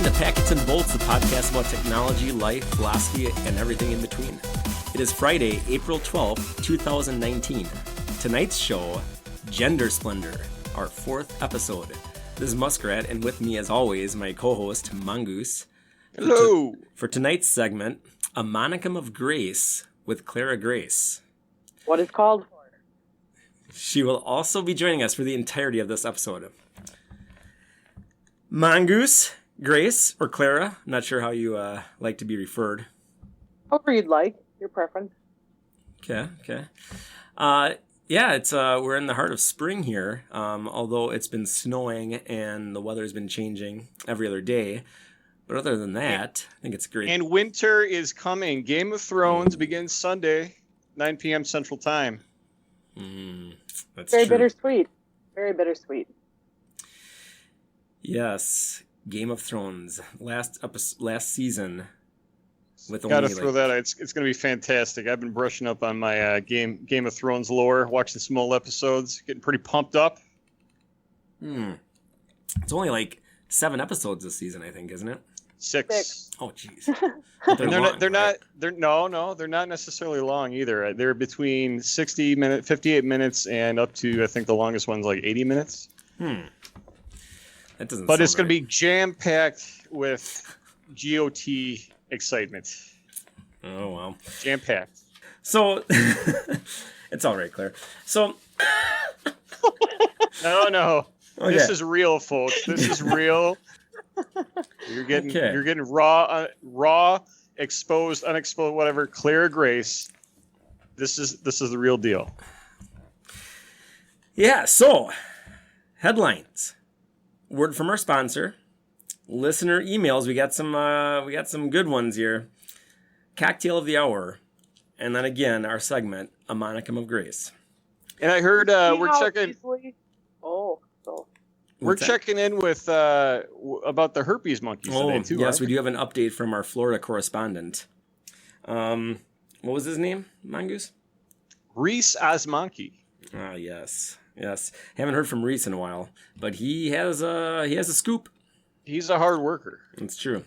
Welcome to Packets and Bolts, the podcast about technology, life, philosophy, and everything in between. It is Friday, April 12th, 2019. Tonight's show, Gender Splendor, our fourth episode. This is Muskrat, and with me, as always, my co-host, Mongoose. Hello! For tonight's segment, A Modicum of Grace with Clara Grace. What is called? She will also be joining us for the entirety of this episode. Mongoose, Grace, or Clara, not sure how you like to be referred. However you'd like, your preference. Okay. Yeah, it's we're in the heart of spring here, although it's been snowing and the weather's been changing every other day. But other than that, I think it's great. And winter is coming. Game of Thrones begins Sunday, 9 p.m. Central Time. That's Very true. bittersweet. Very bittersweet. Yes, Game of Thrones, last season. With Gotta only, throw that out. It's going to be fantastic. I've been brushing up on my Game of Thrones lore, watching some old episodes, getting pretty pumped up. It's only like 7 episodes this season, I think, isn't it? 6. Oh, jeez. They're not necessarily long either. They're between 58 minutes and up to, I think the longest one's like 80 minutes. That doesn't. But it's going to be jam-packed with GOT excitement. Oh, wow. Jam-packed. So, it's all right, Claire. So, No. Okay. This is real, folks. This is real. You're getting raw, exposed, unexposed, whatever. Clara Grace. This is the real deal. Yeah, so, headlines. Word from our sponsor. Listener emails. We got some good ones here. Cocktail of the hour. And then again, our segment, A Modicum of Grace. And I heard we're checking. We're checking in with about the herpes monkeys today too. Yes, we do have an update from our Florida correspondent. What was his name, Mongoose? Reese Osmonkey. Ah, yes. Haven't heard from Reese in a while, but he has a scoop. He's a hard worker. It's true.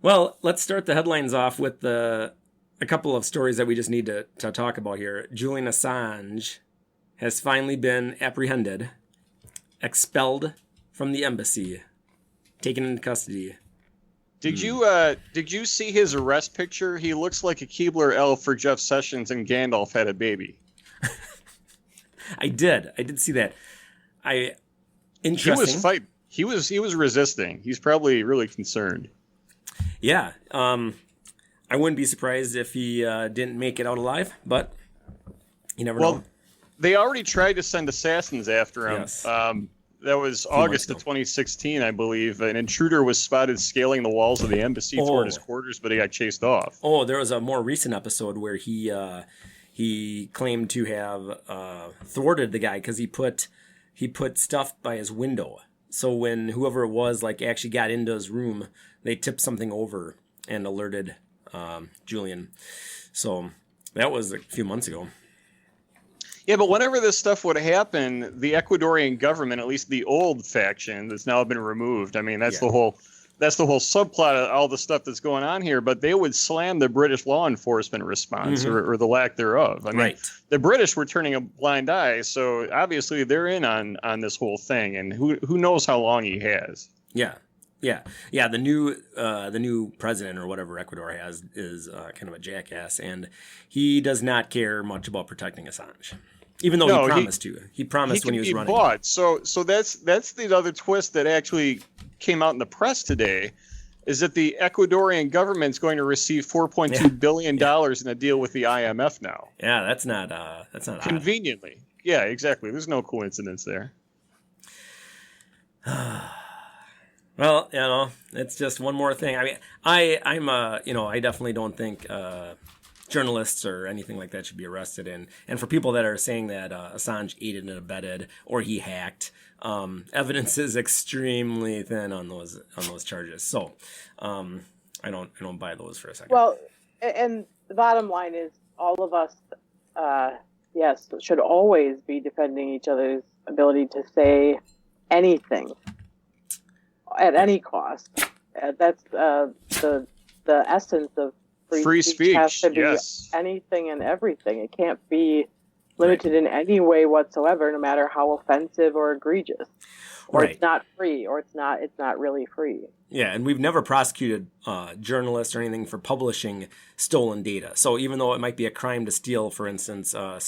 Well, let's start the headlines off with a couple of stories that we just need to talk about here. Julian Assange has finally been apprehended, expelled from the embassy, taken into custody. Did you see his arrest picture? He looks like a Keebler elf for Jeff Sessions and Gandalf had a baby. I did see that. Interesting. He was fighting. He was resisting. He's probably really concerned. Yeah. I wouldn't be surprised if he didn't make it out alive, but you never know. They already tried to send assassins after him. Yes. That was August of 2016, I believe. An intruder was spotted scaling the walls of the embassy toward his quarters, but he got chased off. Oh, there was a more recent episode where he claimed to have thwarted the guy because he put stuff by his window. So when whoever it was actually got into his room, they tipped something over and alerted Julian. So that was a few months ago. Yeah, but whenever this stuff would happen, the Ecuadorian government, at least the old faction that's now been removed, I mean, that's the whole subplot of all the stuff that's going on here, but they would slam the British law enforcement response or the lack thereof. I mean, The British were turning a blind eye, so obviously they're in on this whole thing, and who knows how long he has. Yeah. The new president or whatever Ecuador has is kind of a jackass, and he does not care much about protecting Assange, even though he promised to. He promised when he was running. Bought. So that's the other twist that actually came out in the press today, is that the Ecuadorian government's going to receive $4.2 billion in a deal with the IMF now. Yeah, that's not conveniently. Odd. Yeah, exactly. There's no coincidence there. Well, it's just one more thing. I mean, I definitely don't think journalists or anything like that should be arrested. And for people that are saying that Assange aided and abetted or he hacked, evidence is extremely thin on those charges. So, I don't buy those for a second. Well, and the bottom line is all of us, should always be defending each other's ability to say anything at any cost. That's the essence of Free speech. Has to be Yes. anything and everything. It can't be limited in any way whatsoever, no matter how offensive or egregious. Or it's not free, or it's not really free. Yeah, and we've never prosecuted journalists or anything for publishing stolen data. So even though it might be a crime to steal, for instance, top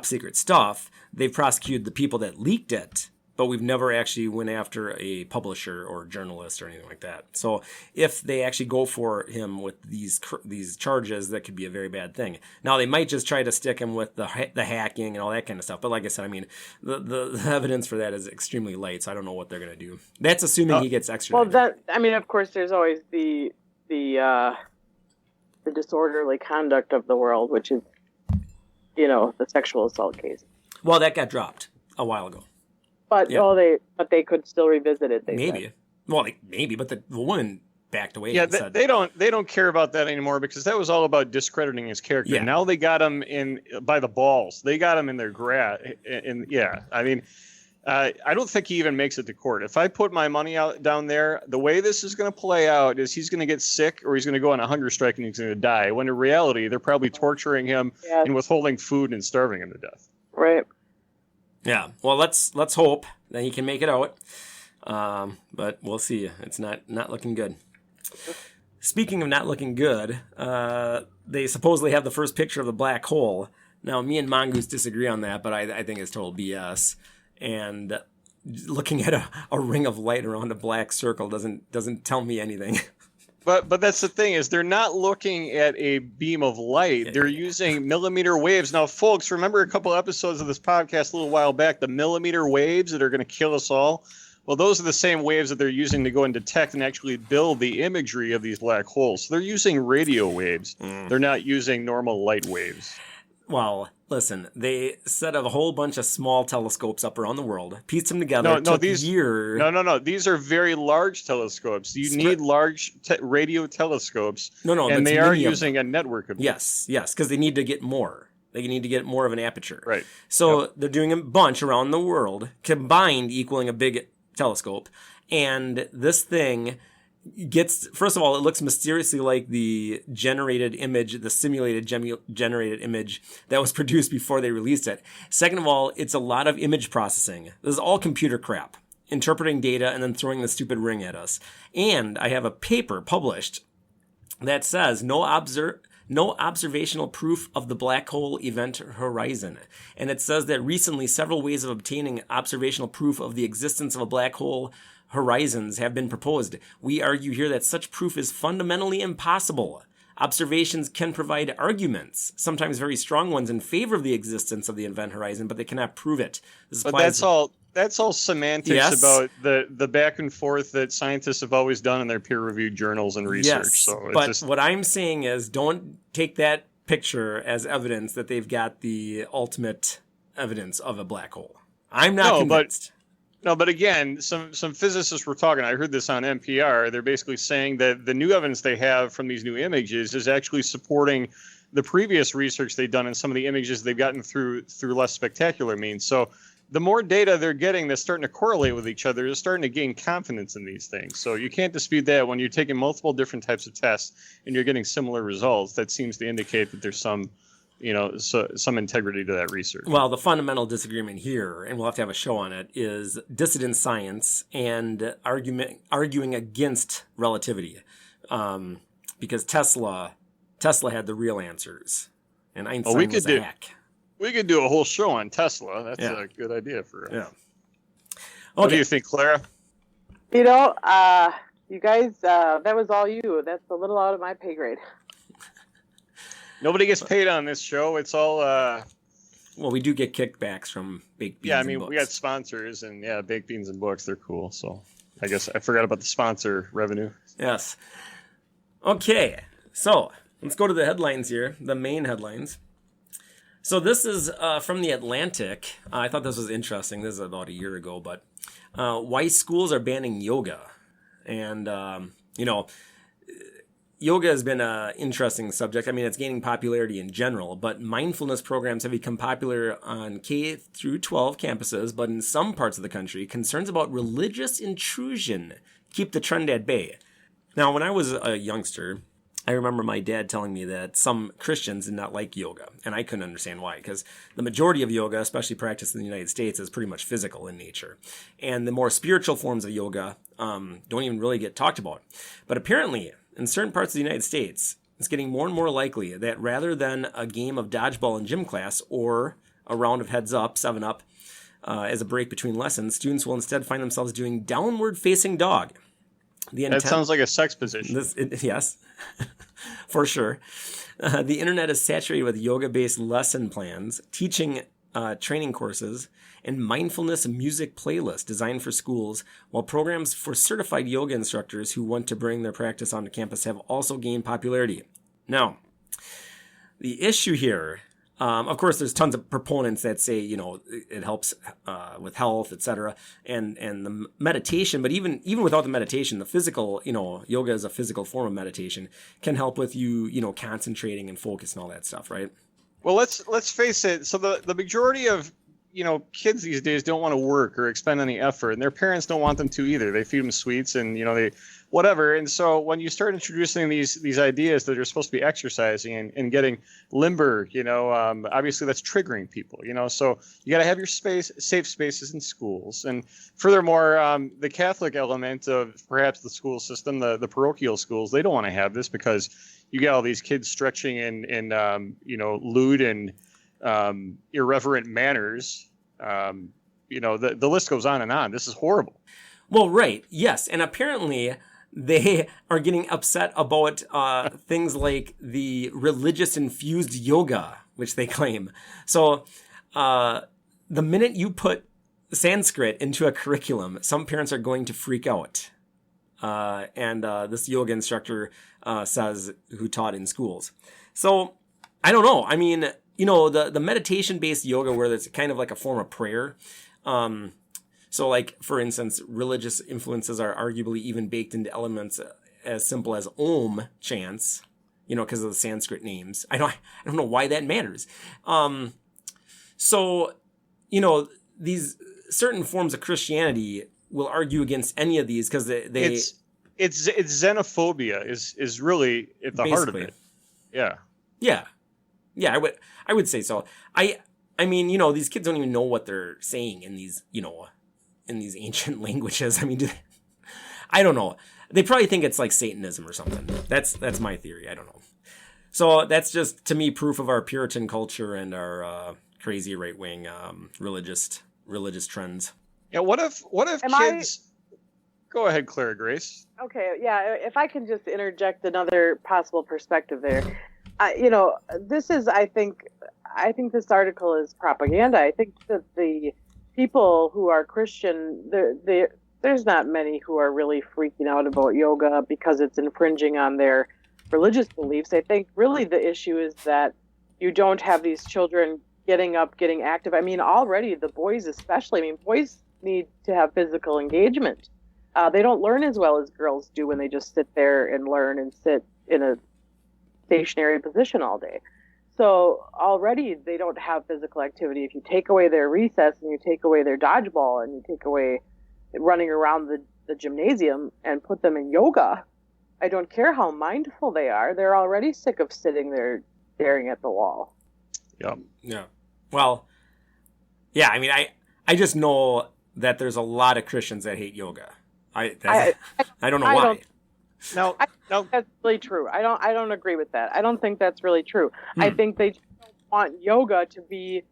secret stuff, they've prosecuted the people that leaked it, but we've never actually went after a publisher or journalist or anything like that. So if they actually go for him with these charges, that could be a very bad thing. Now, they might just try to stick him with the hacking and all that kind of stuff. But like I said, I mean, the evidence for that is extremely light, so I don't know what they're going to do. That's assuming he gets extradited. Well, of course, there's always the disorderly conduct of the world, which is, the sexual assault case. Well, that got dropped a while ago. But they could still revisit it. Maybe. Said. Well, maybe, but the woman backed away. Yeah, and said, they don't care about that anymore because that was all about discrediting his character. Yeah. Now they got him in by the balls. They got him in their and yeah, I mean, I don't think he even makes it to court. If I put my money out down there, the way this is going to play out is he's going to get sick or he's going to go on a hunger strike and he's going to die. When in reality, they're probably torturing him and withholding food and starving him to death. Right. Yeah. Well, let's hope that he can make it out. But we'll see. It's not looking good. Speaking of not looking good, they supposedly have the first picture of the black hole. Now, me and Mongoose disagree on that, but I think it's total BS. And looking at a ring of light around a black circle doesn't tell me anything. But that's the thing is they're not looking at a beam of light. They're using millimeter waves. Now, folks, remember a couple episodes of this podcast a little while back, the millimeter waves that are going to kill us all? Well, those are the same waves that they're using to go and detect and actually build the imagery of these black holes. So they're using radio waves. They're not using normal light waves. Well, listen, they set up a whole bunch of small telescopes up around the world, pieced them together. No, these are very large telescopes. You need large radio telescopes. And they are using a network of them. Yes, because they need to get more. They need to get more of an aperture. Right. So they're doing a bunch around the world, combined equaling a big telescope. And this thing first of all, it looks mysteriously like the generated image, the simulated generated image that was produced before they released it. Second of all, it's a lot of image processing. This is all computer crap, interpreting data and then throwing the stupid ring at us. And I have a paper published that says no observational proof of the black hole event horizon. And it says that recently several ways of obtaining observational proof of the existence of a black hole horizons have been proposed. We argue here that such proof is fundamentally impossible. Observations can provide arguments, sometimes very strong ones, in favor of the existence of the event horizon, but they cannot prove it. But that's all semantics about the back and forth that scientists have always done in their peer-reviewed journals and research. Yes, so but what I'm saying is don't take that picture as evidence that they've got the ultimate evidence of a black hole. I'm not convinced. No, but again, some physicists were talking. I heard this on NPR. They're basically saying that the new evidence they have from these new images is actually supporting the previous research they've done in some of the images they've gotten through less spectacular means. So the more data they're getting that's starting to correlate with each other, they're starting to gain confidence in these things. So you can't dispute that when you're taking multiple different types of tests and you're getting similar results. That seems to indicate that there's some integrity to that research. Well, the fundamental disagreement here, and we'll have to have a show on it, is dissident science and arguing against relativity, because Tesla had the real answers, and Einstein was a hack. We could do a whole show on Tesla. That's a good idea for us. Yeah. Okay. What do you think, Clara? You guys, that was all you. That's a little out of my pay grade. Nobody gets paid on this show. It's all. Well, we do get kickbacks from Baked Beans. And Books. We got sponsors, and Baked Beans and Books. They're cool. So I guess I forgot about the sponsor revenue. Yes. Okay, so let's go to the headlines here, the main headlines. So this is from The Atlantic. I thought this was interesting. This is about a year ago, but why schools are banning yoga. And, yoga has been an interesting subject. I mean, it's gaining popularity in general, but mindfulness programs have become popular on K through 12 campuses, but in some parts of the country, concerns about religious intrusion keep the trend at bay. Now, when I was a youngster, I remember my dad telling me that some Christians did not like yoga, and I couldn't understand why, because the majority of yoga, especially practiced in the United States, is pretty much physical in nature. And the more spiritual forms of yoga don't even really get talked about. But apparently, in certain parts of the United States, it's getting more and more likely that rather than a game of dodgeball in gym class or a round of heads up, 7-Up, as a break between lessons, students will instead find themselves doing downward facing dog. That sounds like a sex position. Yes, for sure. The internet is saturated with yoga-based lesson plans, teaching training courses, and mindfulness music playlists designed for schools, while programs for certified yoga instructors who want to bring their practice onto campus have also gained popularity. Now, the issue here, of course, there's tons of proponents that say, it helps with health, etc., and the meditation. But even without the meditation, the physical, yoga is a physical form of meditation, can help with you, concentrating and focus and all that stuff, right? Well, let's face it. So the majority of kids these days don't want to work or expend any effort, and their parents don't want them to either. They feed them sweets and they whatever. And so when you start introducing these ideas that are supposed to be exercising and getting limber, obviously that's triggering people. So you got to have your safe spaces in schools. And furthermore, the Catholic element of perhaps the school system, the parochial schools, they don't want to have this because you got all these kids stretching in lewd and irreverent manners. The list goes on and on. This is horrible. Well, right. Yes. And apparently they are getting upset about things like the religious infused yoga, which they claim. So the minute you put Sanskrit into a curriculum, some parents are going to freak out. And this yoga instructor says, who taught in schools. So I don't know. I mean, the meditation-based yoga where it's kind of like a form of prayer. So like, for instance, religious influences are arguably even baked into elements as simple as Om chants, because of the Sanskrit names. I don't know why that matters. So, these certain forms of Christianity will argue against any of these because they it's xenophobia is really at the heart of it. Yeah. Yeah, I would say so. I mean, these kids don't even know what they're saying in these, in these ancient languages. I mean, I don't know. They probably think it's like Satanism or something. That's my theory. I don't know. So that's just, to me, proof of our Puritan culture and our crazy right-wing religious trends. Yeah. What if kids? Go ahead, Clara Grace. Okay. Yeah. If I can just interject another possible perspective there. This is, I think this article is propaganda. I think that the people who are Christian, there's not many who are really freaking out about yoga because it's infringing on their religious beliefs. I think really the issue is that you don't have these children getting up, getting active. I mean, already the boys especially, boys need to have physical engagement. They don't learn as well as girls do when they just sit there and learn and sit in a stationary position all day. So already they don't have physical activity. If you take away their recess and you take away their dodgeball and you take away running around the gymnasium and put them in yoga, I don't care how mindful they are. They're already sick of sitting there staring at the wall. Yeah. Well, yeah, I mean, I just know that there's a lot of Christians that hate yoga. I don't know why. No, that's really true. I don't agree with that. I don't think that's really true. I think they just don't want yoga to be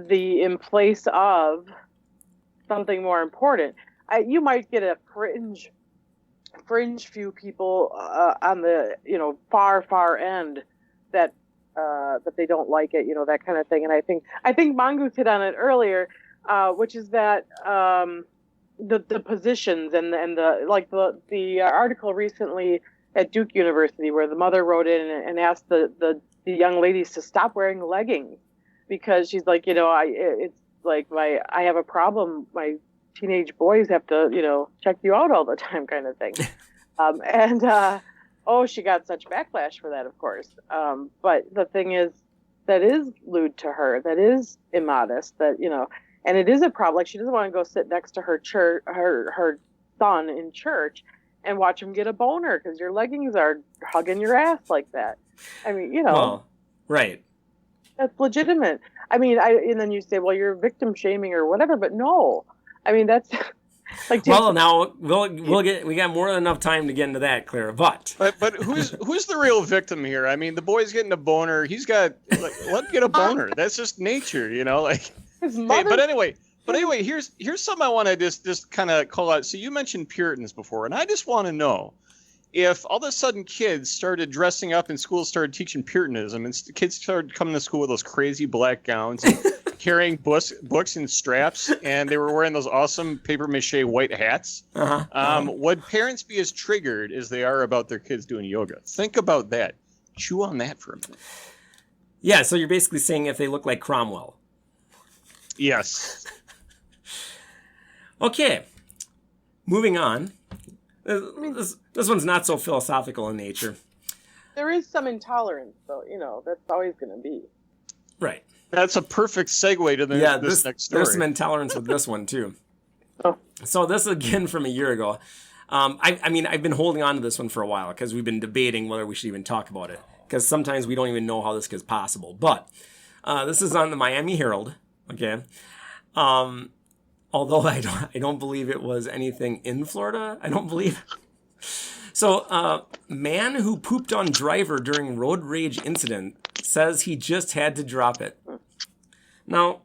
in place of something more important. You might get a fringe few people on the far end that they don't like it, that kind of thing. And I think Mongoose hit on it earlier, which is that the positions and the article recently at Duke University where the mother wrote in and asked the young ladies to stop wearing leggings because she's like, it's like I have a problem. My teenage boys have to, check you out all the time kind of thing. oh, she got such backlash for that, of course. But the thing is, that is lewd to her. That is immodest. That, you know, and it is a problem. Like, she doesn't want to go sit next to her her son in church and watch him get a boner because your leggings are hugging your ass like that. I mean, you know, Well, right. that's legitimate. I mean, and then you say, well, you're victim shaming or whatever, but no. I mean, that's like. Well, now we got more than enough time to get into that, Clara. But who's the real victim here? I mean, the boy's getting a boner. He's got let him get a boner. That's just nature, you know. Like, his mother. Hey, but anyway, here's something I want to just kind of call out. So you mentioned Puritans before, and I just want to know if all of a sudden kids started dressing up and schools started teaching Puritanism, and kids started coming to school with those crazy black gowns, and carrying books and straps, and they were wearing those awesome paper mache white hats. Would parents be as triggered as they are about their kids doing yoga? Think about that. Chew on that for a minute. Yeah, so you're basically saying if they look like Cromwell. Yes. Okay, moving on. This one's not so philosophical in nature. There is some intolerance, though. You know, that's always going to be. Right. That's a perfect segue to this next story. There's some intolerance with this one, too. Oh. So this is again from a year ago. I mean, I've been holding on to this one for a while because we've been debating whether we should even talk about it. Because sometimes we don't even know how this is possible. But this is on the Miami Herald. Okay. Although I don't believe it was anything in Florida. I don't believe. So, man who pooped on driver during road rage incident says he just had to drop it. Now,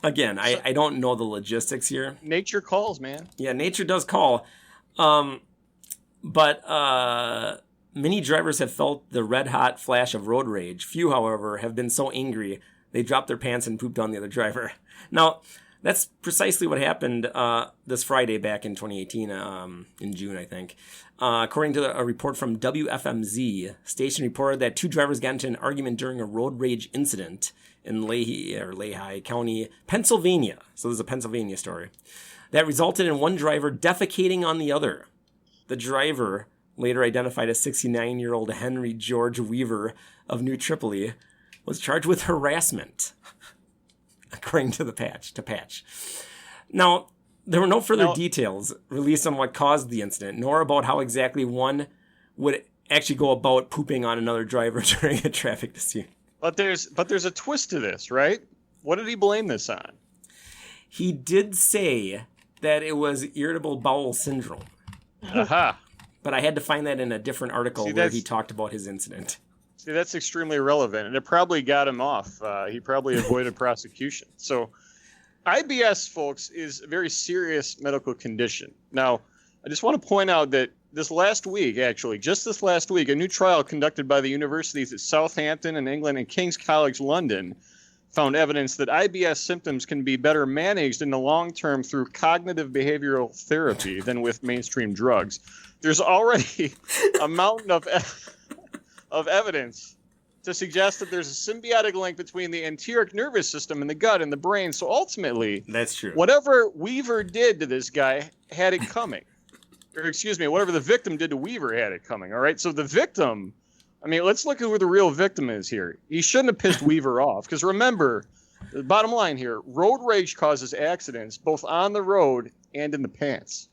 again, I don't know the logistics here. Nature calls, man. Yeah, nature does call. But many drivers have felt the red-hot flash of road rage. Few, however, have been so angry they dropped their pants and pooped on the other driver. Now, that's precisely what happened this Friday back in 2018, in June, I think. According to a report from WFMZ, station reported that two drivers got into an argument during a road rage incident in Lehigh County, Pennsylvania. So this is a Pennsylvania story. That resulted in one driver defecating on the other. The driver, later identified as 69-year-old Henry George Weaver of New Tripoli, was charged with harassment, according to Patch. Now, there were no further details released on what caused the incident, nor about how exactly one would actually go about pooping on another driver during a traffic dispute. But there's a twist to this, right? What did he blame this on? He did say that it was irritable bowel syndrome. Aha. But I had to find that in a different article where he talked about his incident. See, that's extremely relevant, and it probably got him off. He probably avoided prosecution. So IBS, folks, is a very serious medical condition. Now, I just want to point out that just this last week, a new trial conducted by the universities at Southampton in England and King's College London found evidence that IBS symptoms can be better managed in the long term through cognitive behavioral therapy than with mainstream drugs. There's already a mountain of evidence to suggest that there's a symbiotic link between the enteric nervous system and the gut and the brain. So ultimately, that's true. Whatever Weaver did to this guy had it coming. Or excuse me, whatever the victim did to Weaver had it coming. All right. So the victim, I mean, let's look at who the real victim is here. He shouldn't have pissed Weaver off. Because remember, the bottom line here, road rage causes accidents both on the road and in the pants.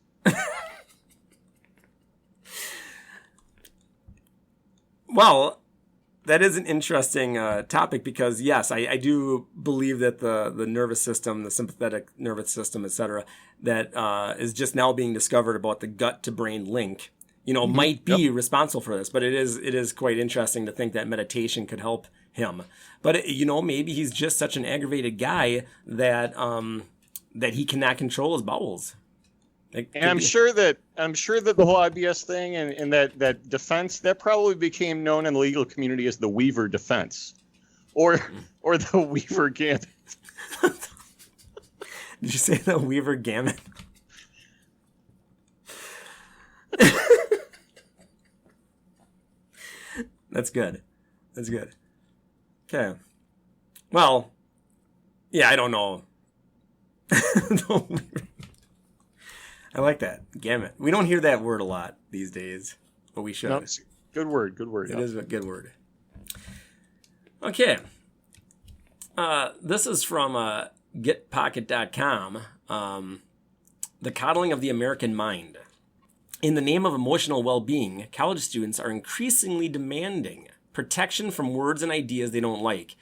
Well, that is an interesting topic because, yes, I do believe that the nervous system, the sympathetic nervous system, etc., that is just now being discovered about the gut-to-brain link, might be responsible for this. But it is quite interesting to think that meditation could help him. But, maybe he's just such an aggravated guy that he cannot control his bowels. And I'm sure that the whole IBS thing and that defense that probably became known in the legal community as the Weaver defense, or the Weaver gambit. Did you say the Weaver gambit? That's good. Okay. Well, yeah, I don't know. I like that. Gamut. We don't hear that word a lot these days. but we should. No, good word. It is a good word. Okay. This is from getpocket.com. The coddling of the American mind. In the name of emotional well-being, college students are increasingly demanding protection from words and ideas they don't like.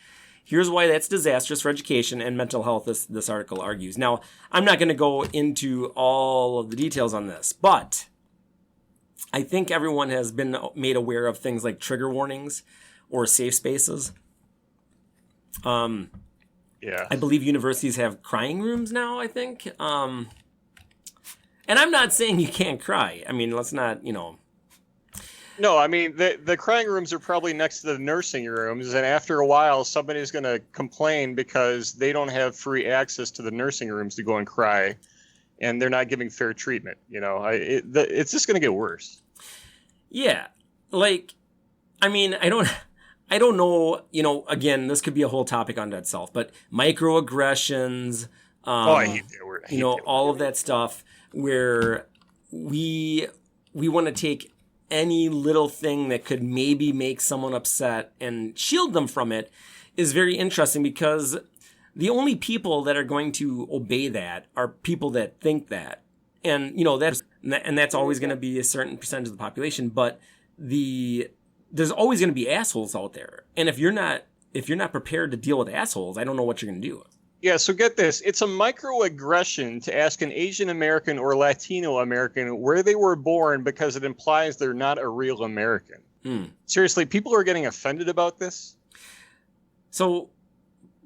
Here's why that's disastrous for education and mental health, this article argues. Now, I'm not going to go into all of the details on this, but I think everyone has been made aware of things like trigger warnings or safe spaces. Yeah. I believe universities have crying rooms now, I think. And I'm not saying you can't cry. I mean, let's not, No, I mean, the crying rooms are probably next to the nursing rooms, and after a while, somebody's going to complain because they don't have free access to the nursing rooms to go and cry, and they're not giving fair treatment. It's just going to get worse. Yeah. Like, I mean, I don't know, again, this could be a whole topic unto itself, but microaggressions, I hate that word. all of that stuff where we want to take any little thing that could maybe make someone upset and shield them from it is very interesting, because the only people that are going to obey that are people that think that. And, that's always going to be a certain percentage of the population, but there's always going to be assholes out there. And if you're not prepared to deal with assholes, I don't know what you're going to do. Yeah, so get this. It's a microaggression to ask an Asian American or Latino American where they were born because it implies they're not a real American. Seriously, people are getting offended about this. So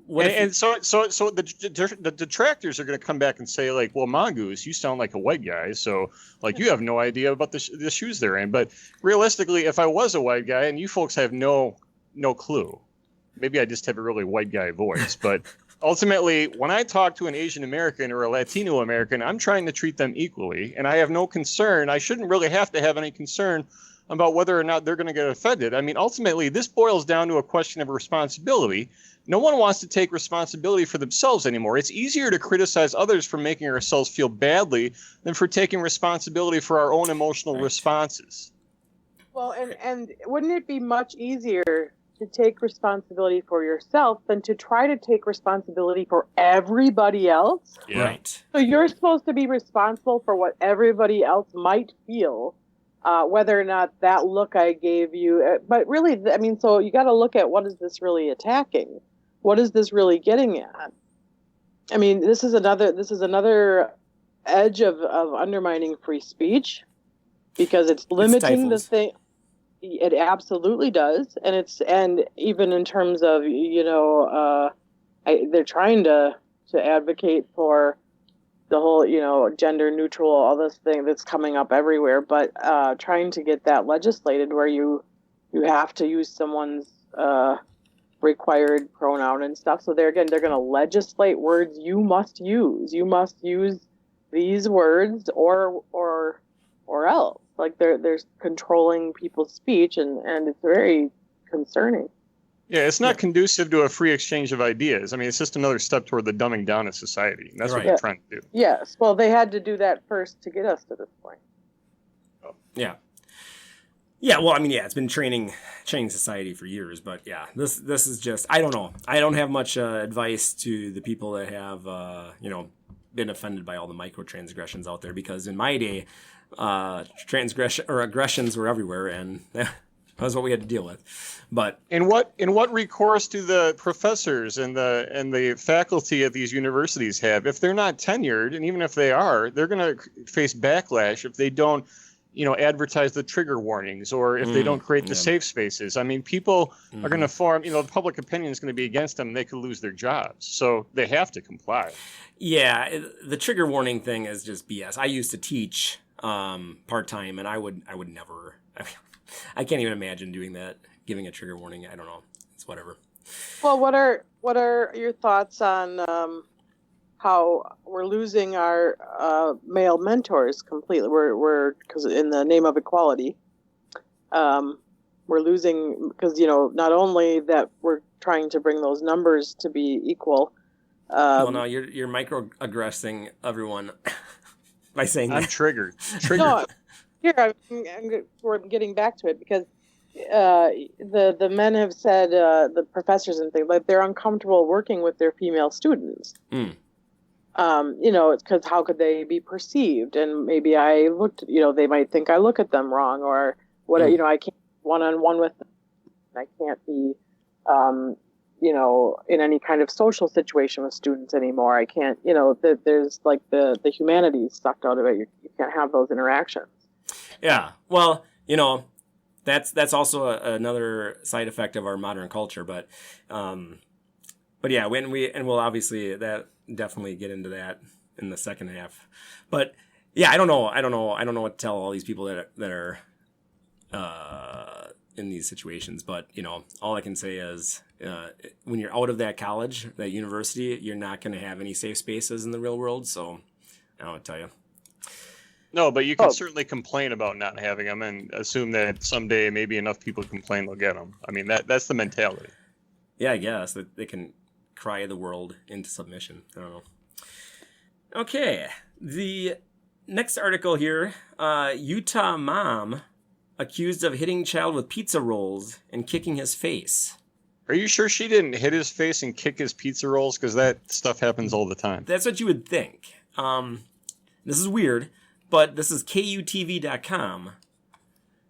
so the detractors are going to come back and say, like, well, Mongoose, you sound like a white guy, so like you have no idea about the shoes they're in. But realistically, if I was a white guy and you folks have no clue, maybe I just have a really white guy voice, but ultimately, when I talk to an Asian American or a Latino American, I'm trying to treat them equally, and I have no concern. I shouldn't really have to have any concern about whether or not they're going to get offended. I mean, ultimately, this boils down to a question of responsibility. No one wants to take responsibility for themselves anymore. It's easier to criticize others for making ourselves feel badly than for taking responsibility for our own emotional responses. Well, and wouldn't it be much easier to take responsibility for yourself than to try to take responsibility for everybody else? Yeah. Right. So you're supposed to be responsible for what everybody else might feel, whether or not that look I gave you. But really, I mean, so you got to look at, what is this really attacking? What is this really getting at? I mean, this is another edge of undermining free speech, because it's limiting the thing. It absolutely does, and even in terms of they're trying to advocate for the whole gender neutral, all this thing that's coming up everywhere, but trying to get that legislated where you have to use someone's required pronoun and stuff. So they're going to legislate words you must use. You must use these words or else. Like they're controlling people's speech, and it's very concerning. Yeah, it's not conducive to a free exchange of ideas. I mean, it's just another step toward the dumbing down of society. And that's what they're trying to do. Yes. Well, they had to do that first to get us to this point. Oh. Yeah. Yeah, well, I mean, it's been training society for years, but yeah, this is just, I don't know. I don't have much advice to the people that have, been offended by all the microtransgressions out there, because in my day, aggressions were everywhere, and that was what we had to deal with. But in what recourse do the professors and the faculty at these universities have if they're not tenured? And even if they are, they're going to face backlash if they don't advertise the trigger warnings, or if they don't create the safe spaces. I mean, people are going to form, the public opinion is going to be against them, and they could lose their jobs. So they have to comply. Yeah, the trigger warning thing is just BS. I used to teach part-time, and I would never, I can't even imagine doing that, giving a trigger warning. I don't know. It's whatever. Well, what are your thoughts on how we're losing our male mentors completely? We're because in the name of equality, we're losing, because not only that we're trying to bring those numbers to be equal. Well, no, you're microaggressing everyone by saying I'm that. triggered. No, here we're getting back to it because the men have said, the professors and things, like they're uncomfortable working with their female students. It's because how could they be perceived? And maybe I looked, they might think I look at them wrong, or what, I can't one-on-one with them. I can't be, in any kind of social situation with students anymore. I can't, there's like the humanities sucked out of it. You can't have those interactions. Yeah. Well, that's also another side effect of our modern culture. But yeah, we'll obviously that definitely get into that in the second half. But yeah, I don't know what to tell all these people that are in these situations. But all I can say is when you're out of that college, that university, you're not going to have any safe spaces in the real world. So I don't know what to tell you. No, but you can certainly complain about not having them and assume that someday maybe enough people complain they'll get them. I mean, that's the mentality. Yeah, I guess that they can cry the world into submission. I don't know. Okay, the next article here, Utah mom accused of hitting child with pizza rolls and kicking his face. Are you sure she didn't hit his face and kick his pizza rolls? Because that stuff happens all the time. That's what you would think. This is weird, but this is KUTV.com.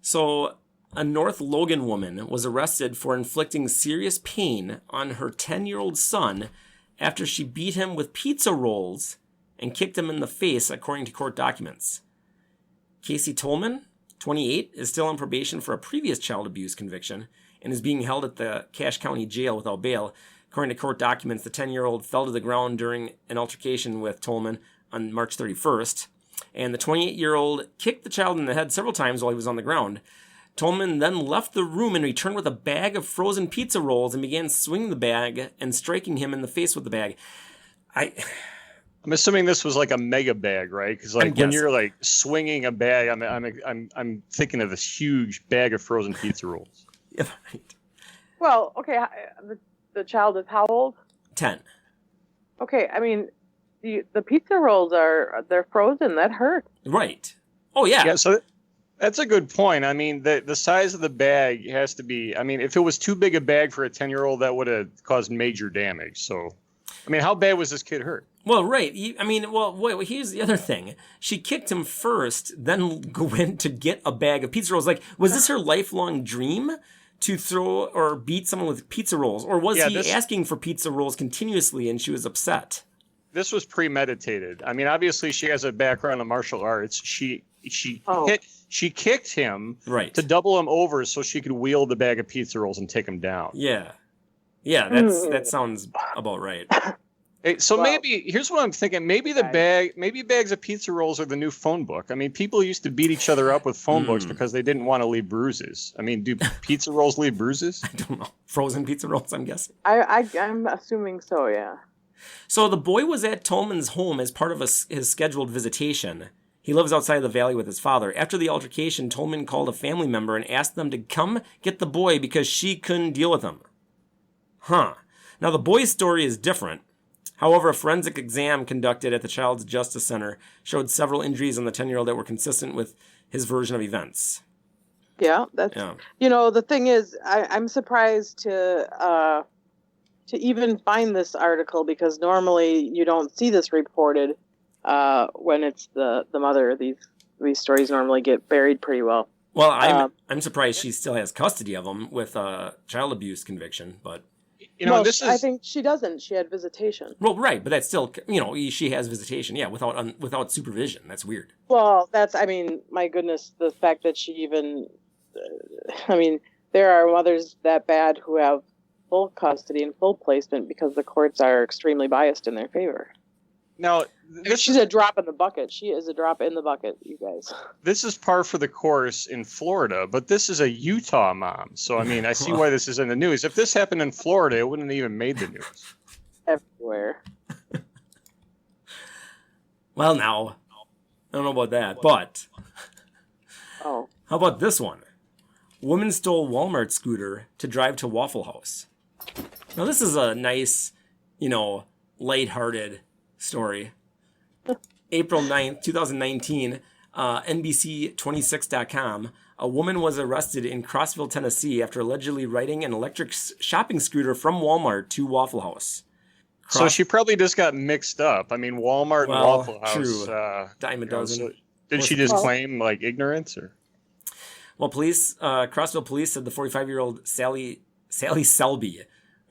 So, a North Logan woman was arrested for inflicting serious pain on her 10-year-old son after she beat him with pizza rolls and kicked him in the face, according to court documents. Casey Tolman, 28, is still on probation for a previous child abuse conviction and is being held at the Cache County Jail without bail. According to court documents, the 10-year-old fell to the ground during an altercation with Tolman on March 31st, and the 28-year-old kicked the child in the head several times while he was on the ground. Tolman then left the room and returned with a bag of frozen pizza rolls and began swinging the bag and striking him in the face with the bag. I'm assuming this was like a mega bag, right? Because when you're like swinging a bag, I'm thinking of this huge bag of frozen pizza rolls. Yeah, right. Well, okay, the child is how old? 10. Okay, I mean, the pizza rolls they're frozen. That hurts. Right. Oh yeah. Yeah. So that's a good point. I mean, the size of the bag has to be. I mean, if it was too big a bag for a 10-year-old, that would have caused major damage. So, I mean, how bad was this kid hurt? Well, right. Wait, here's the other thing. She kicked him first, then went to get a bag of pizza rolls. Like, was this her lifelong dream to throw or beat someone with pizza rolls? Or was he asking for pizza rolls continuously and she was upset? This was premeditated. I mean, obviously she has a background in martial arts. She kicked him to double him over so she could wield the bag of pizza rolls and take him down. Yeah. Yeah, that sounds about right. Hey, so maybe here's what I'm thinking. Maybe bags of pizza rolls are the new phone book. I mean, people used to beat each other up with phone books because they didn't want to leave bruises. I mean, do pizza rolls leave bruises? I don't know. Frozen pizza rolls, I'm guessing. I'm assuming so, yeah. So the boy was at Tolman's home as part of his scheduled visitation. He lives outside of the valley with his father. After the altercation, Tolman called a family member and asked them to come get the boy because she couldn't deal with him. Huh. Now the boy's story is different. However, a forensic exam conducted at the Child's Justice Center showed several injuries on the 10-year-old that were consistent with his version of events. Yeah, the thing is, I'm surprised to even find this article because normally you don't see this reported when it's the mother. These stories normally get buried pretty well. Well, I'm surprised she still has custody of him with a child abuse conviction, but I think she doesn't. She had visitation. Well, right, but that's still, she has visitation, yeah, without supervision. That's weird. Well, my goodness, the fact that she even, there are mothers that bad who have full custody and full placement because the courts are extremely biased in their favor. Now, she's a drop in the bucket. She is a drop in the bucket, you guys. This is par for the course in Florida, but this is a Utah mom. So, I see why this is in the news. If this happened in Florida, it wouldn't have even made the news. Everywhere. Well, now, I don't know about that, but how about this one? Woman stole Walmart scooter to drive to Waffle House. Now, this is a nice, lighthearted story. April 9th, 2019, NBC26.com, a woman was arrested in Crossville, Tennessee after allegedly riding an electric shopping scooter from Walmart to Waffle House. So she probably just got mixed up. I mean, Walmart and Waffle House. True. Dime a dozen. So did she just claim like ignorance or? Well, Crossville police said the 45-year-old Sally Selby,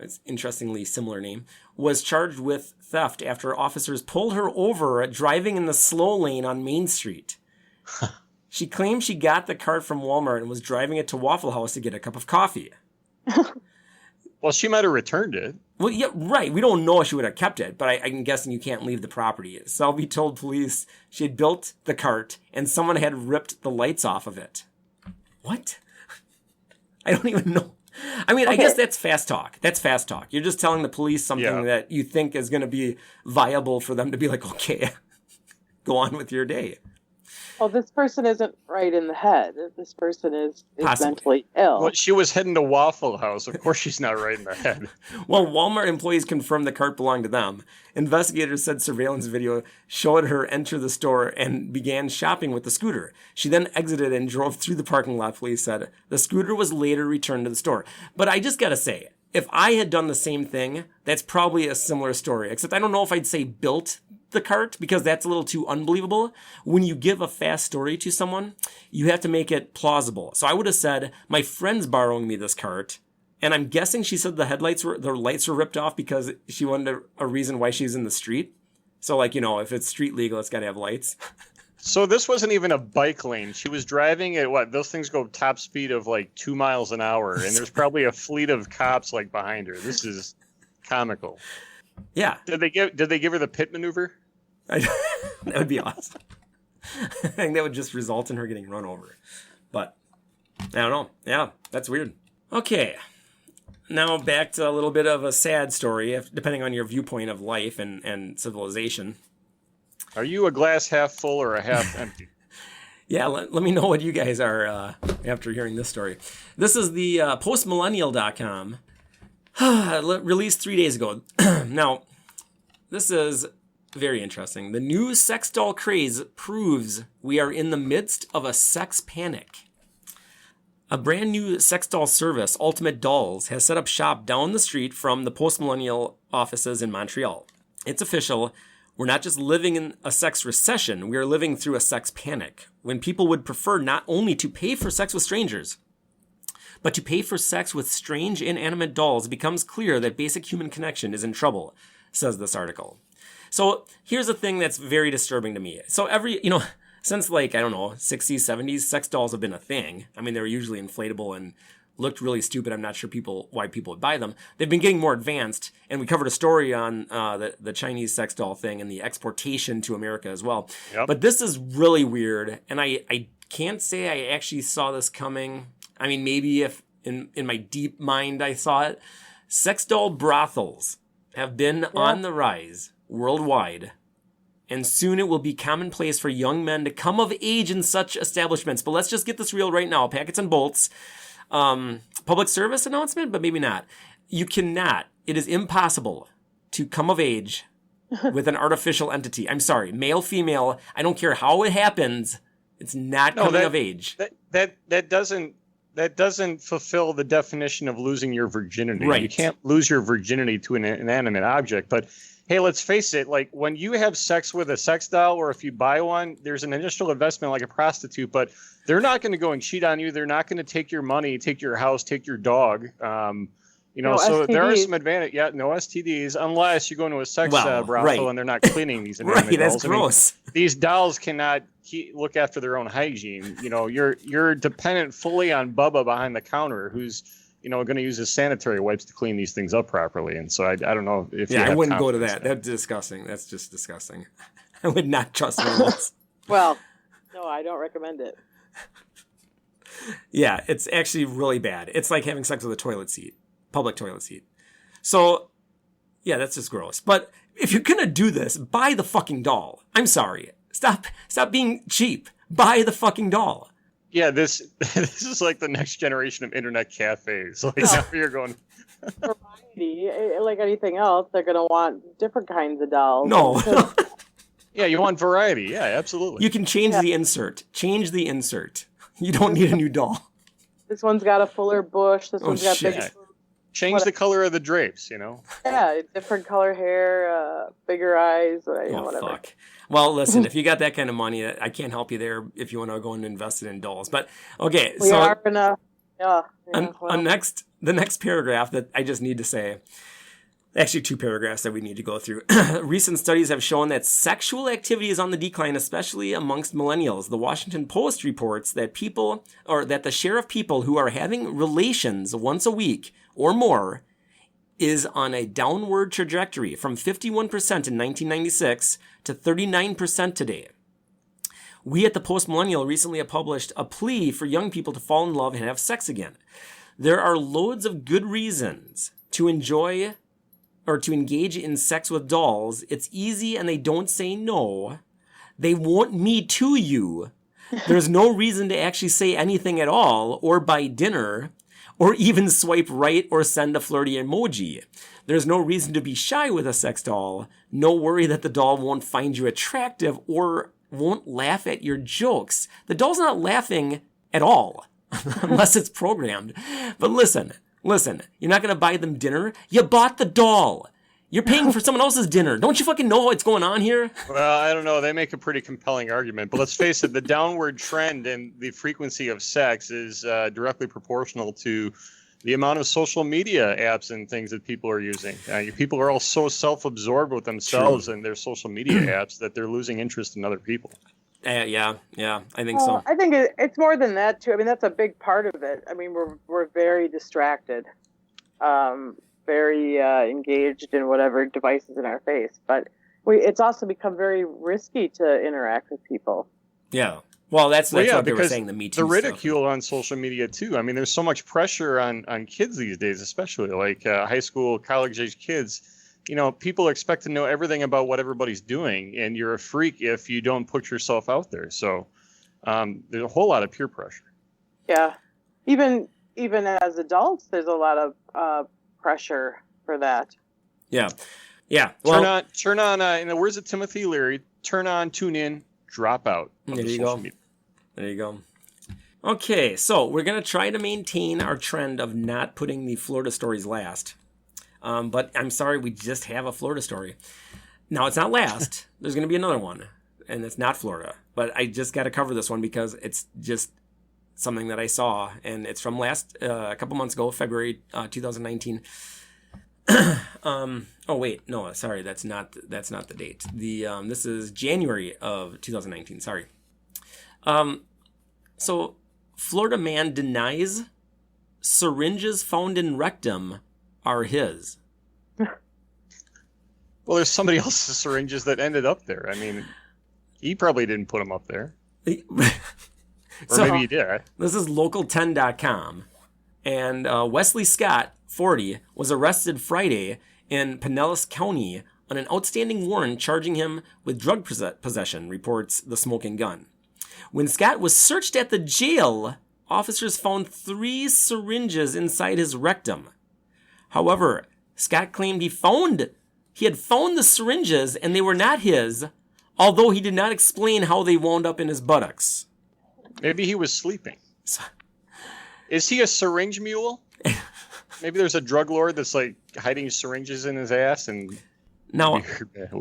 it's interestingly similar name, was charged with theft after officers pulled her over driving in the slow lane on Main Street. She claimed she got the cart from Walmart and was driving it to Waffle House to get a cup of coffee. Well, she might have returned it. Well, yeah, right. We don't know if she would have kept it, but I'm guessing you can't leave the property. Selby told police she had built the cart and someone had ripped the lights off of it. What? I don't even know. I mean, okay. I guess that's fast talk. That's fast talk. You're just telling the police something that you think is going to be viable for them to be like, okay, go on with your day. Well, this person isn't right in the head. This person is mentally ill. Well, she was heading to Waffle House. Of course she's not right in the head. Well, Walmart employees confirmed the cart belonged to them. Investigators said surveillance video showed her enter the store and began shopping with the scooter. She then exited and drove through the parking lot, police said. The scooter was later returned to the store. But I just got to say, if I had done the same thing, that's probably a similar story. Except I don't know if I'd say built the cart, because that's a little too unbelievable. When you give a fast story to someone, you have to make it plausible. So I would have said, my friend's borrowing me this cart, and I'm guessing she said the lights were ripped off because she wanted a reason why she's in the street. So, like, you know, if it's street legal, it's got to have lights. So this wasn't even a bike lane. She was driving at those things go top speed of like 2 miles an hour, and there's probably a fleet of cops like behind her. This is comical. Yeah. Did they give her the pit maneuver? That would be awesome. I think that would just result in her getting run over. But I don't know. Yeah, that's weird. Okay. Now back to a little bit of a sad story, depending on your viewpoint of life and civilization. Are you a glass half full or a half empty? Yeah, let me know what you guys are after hearing this story. This is the postmillennial.com. Released 3 days ago. Now, this is very interesting. The new sex doll craze proves we are in the midst of a sex panic. A brand new sex doll service, Ultimate Dolls, has set up shop down the street from the Postmillennial offices in Montreal. It's official. We're not just living in a sex recession, we are living through a sex panic, when people would prefer not only to pay for sex with strangers, but to pay for sex with strange inanimate dolls. It becomes clear that basic human connection is in trouble, says this article. So here's a thing that's very disturbing to me. So since like, I don't know, 60s, 70s, sex dolls have been a thing. I mean, they were usually inflatable and looked really stupid. I'm not sure why people would buy them. They've been getting more advanced, and we covered a story on the Chinese sex doll thing and the exportation to America as well. Yep. But this is really weird, and I can't say I actually saw this coming. I mean, maybe if in my deep mind I saw it. Sex doll brothels have been on the rise worldwide, and soon it will be commonplace for young men to come of age in such establishments. But let's just get this real right now. Packets and bolts. Public service announcement, but maybe not. You cannot. It is impossible to come of age with an artificial entity. I'm sorry, male, female. I don't care how it happens. It's not coming of age. That doesn't fulfill the definition of losing your virginity. Right. You can't lose your virginity to an inanimate object, but hey, let's face it, like when you have sex with a sex doll or if you buy one, there's an initial investment like a prostitute, but they're not going to go and cheat on you. They're not going to take your money, take your house, take your dog. So STDs. There are some advantage. Yeah, no STDs unless you go into a sex brothel and they're not cleaning these inanimate dolls. That's gross. These dolls cannot look after their own hygiene. You're dependent fully on Bubba behind the counter who's going to use his sanitary wipes to clean these things up properly. And so I don't know if I wouldn't go to that. That's disgusting. That's just disgusting. I would not trust animals. Well, no, I don't recommend it. Yeah, it's actually really bad. It's like having sex with a toilet seat, public toilet seat. So, yeah, that's just gross. But if you're going to do this, buy the fucking doll. I'm sorry. Stop being cheap. Buy the fucking doll. Yeah, this is like the next generation of internet cafes. Like now you're going variety, like anything else, they're gonna want different kinds of dolls. No. Yeah, you want variety. Yeah, absolutely. You can change the insert. Change the insert. You don't need a new doll. This one's got a fuller bush. This one's got shit. big. Change the color of the drapes, Yeah, different color hair, bigger eyes, whatever. Fuck. Well, listen, if you got that kind of money, I can't help you there if you want to go and invest it in dolls. But, okay. We are in a... The next paragraph that I just need to say, actually 2 paragraphs that we need to go through. Recent studies have shown that sexual activity is on the decline, especially amongst millennials. The Washington Post reports that the share of people who are having relations once a week or more is on a downward trajectory from 51% in 1996 to 39% today. We at the Post Millennial recently published a plea for young people to fall in love and have sex again. There are loads of good reasons to enjoy or to engage in sex with dolls. It's easy and they don't say no. They want me to you. There's no reason to actually say anything at all or buy dinner or even swipe right or send a flirty emoji. There's no reason to be shy with a sex doll. No worry that the doll won't find you attractive or won't laugh at your jokes. The doll's not laughing at all, unless it's programmed. But listen, you're not going to buy them dinner. You bought the doll. You're paying for someone else's dinner. Don't you fucking know what's going on here? Well, I don't know. They make a pretty compelling argument. But let's face it, the downward trend in the frequency of sex is directly proportional to the amount of social media apps and things that people are using. People are all so self-absorbed with themselves and their social media apps that they're losing interest in other people. Yeah, I think so. I think it's more than that, too. I mean, that's a big part of it. I mean, we're very distracted. Very engaged in whatever devices in our face, but it's also become very risky to interact with people. Yeah, well, that's what they were saying. The Me Too, the ridicule on social media too. I mean, there's so much pressure on kids these days, especially like high school, college age kids. People expect to know everything about what everybody's doing, and you're a freak if you don't put yourself out there. So there's a whole lot of peer pressure. Yeah, even as adults, there's a lot of pressure for that. Yeah. Well, turn on. In the words of Timothy Leary, turn on, tune in, drop out. There you go. Okay, so we're gonna try to maintain our trend of not putting the Florida stories last. But I'm sorry, we just have a Florida story. Now it's not last. There's gonna be another one, and it's not Florida. But I just got to cover this one because it's just something that I saw, and it's from a couple months ago, February 2019. Oh wait, no, sorry, that's not the date. This is January of 2019. Sorry. So Florida man denies syringes found in rectum are his. Well, there's somebody else's syringes that ended up there. I mean, he probably didn't put them up there. Or maybe he did. This is local10.com. And Wesley Scott, 40, was arrested Friday in Pinellas County on an outstanding warrant charging him with drug possession, reports The Smoking Gun. When Scott was searched at the jail, officers found 3 syringes inside his rectum. However, Scott claimed he had found the syringes and they were not his, although he did not explain how they wound up in his buttocks. Maybe he was sleeping. Is he a syringe mule? Maybe there's a drug lord that's like hiding syringes in his ass and... Now,